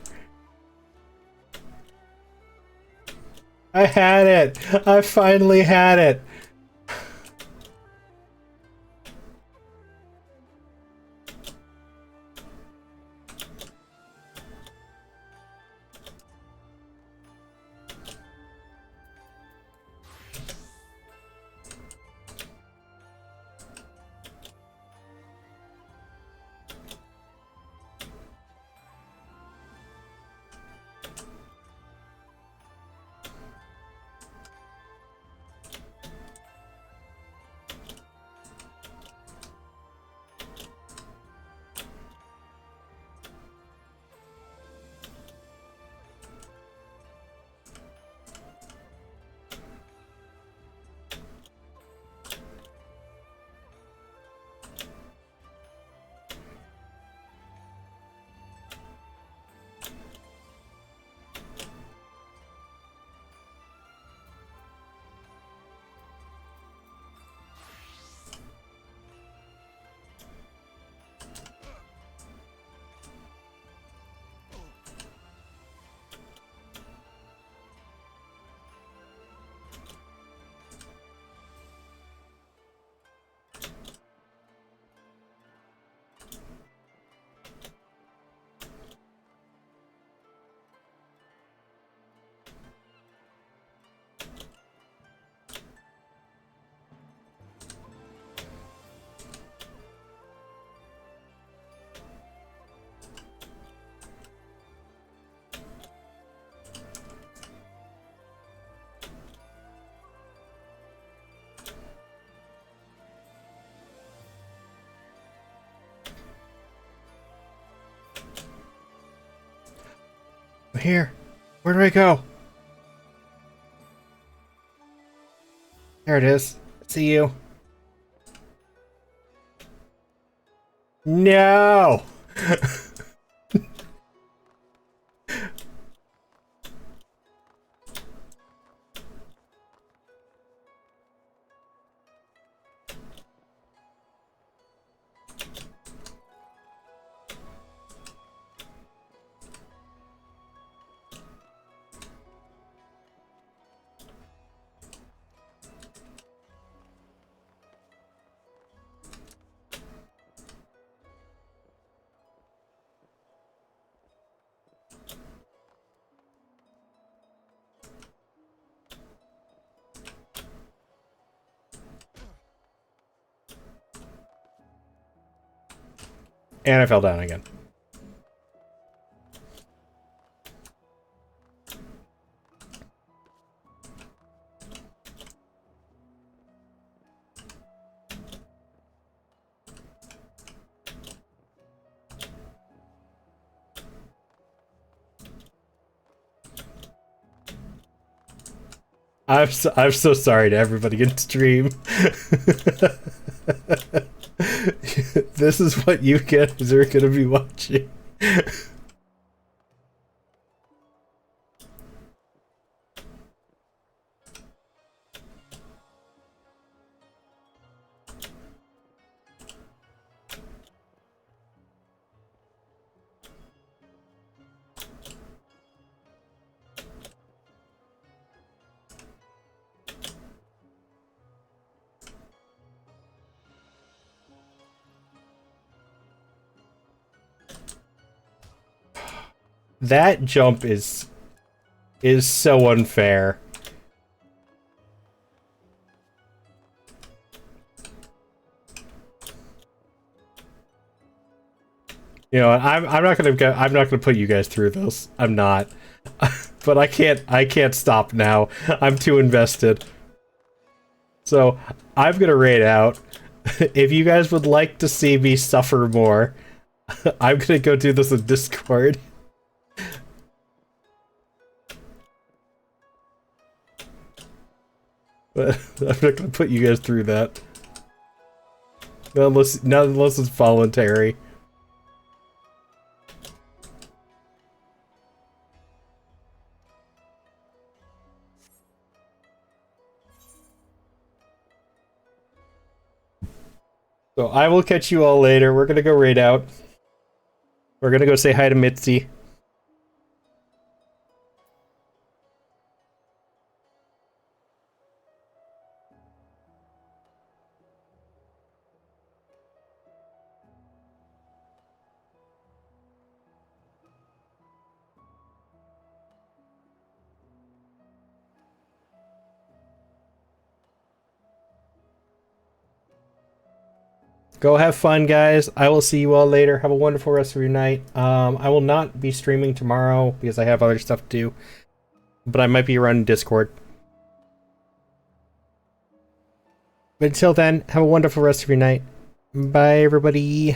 I had it. I finally had it. Here. Where do I go? There it is. See you. No! And I fell down again. I'm so sorry to everybody in stream. This is what you get as you're gonna be watching. That jump is so unfair. You know, I'm not gonna put you guys through this. I'm not. But I can't stop now. I'm too invested. So I'm gonna raid out. If you guys would like to see me suffer more, I'm gonna go do this in Discord. But I'm not gonna put you guys through that. Not unless it's voluntary. So I will catch you all later. We're gonna go raid out. We're gonna go say hi to Mitzi. Go have fun, guys. I will see you all later. Have a wonderful rest of your night. I will not be streaming tomorrow because I have other stuff to do. But I might be running Discord. But until then, have a wonderful rest of your night. Bye, everybody.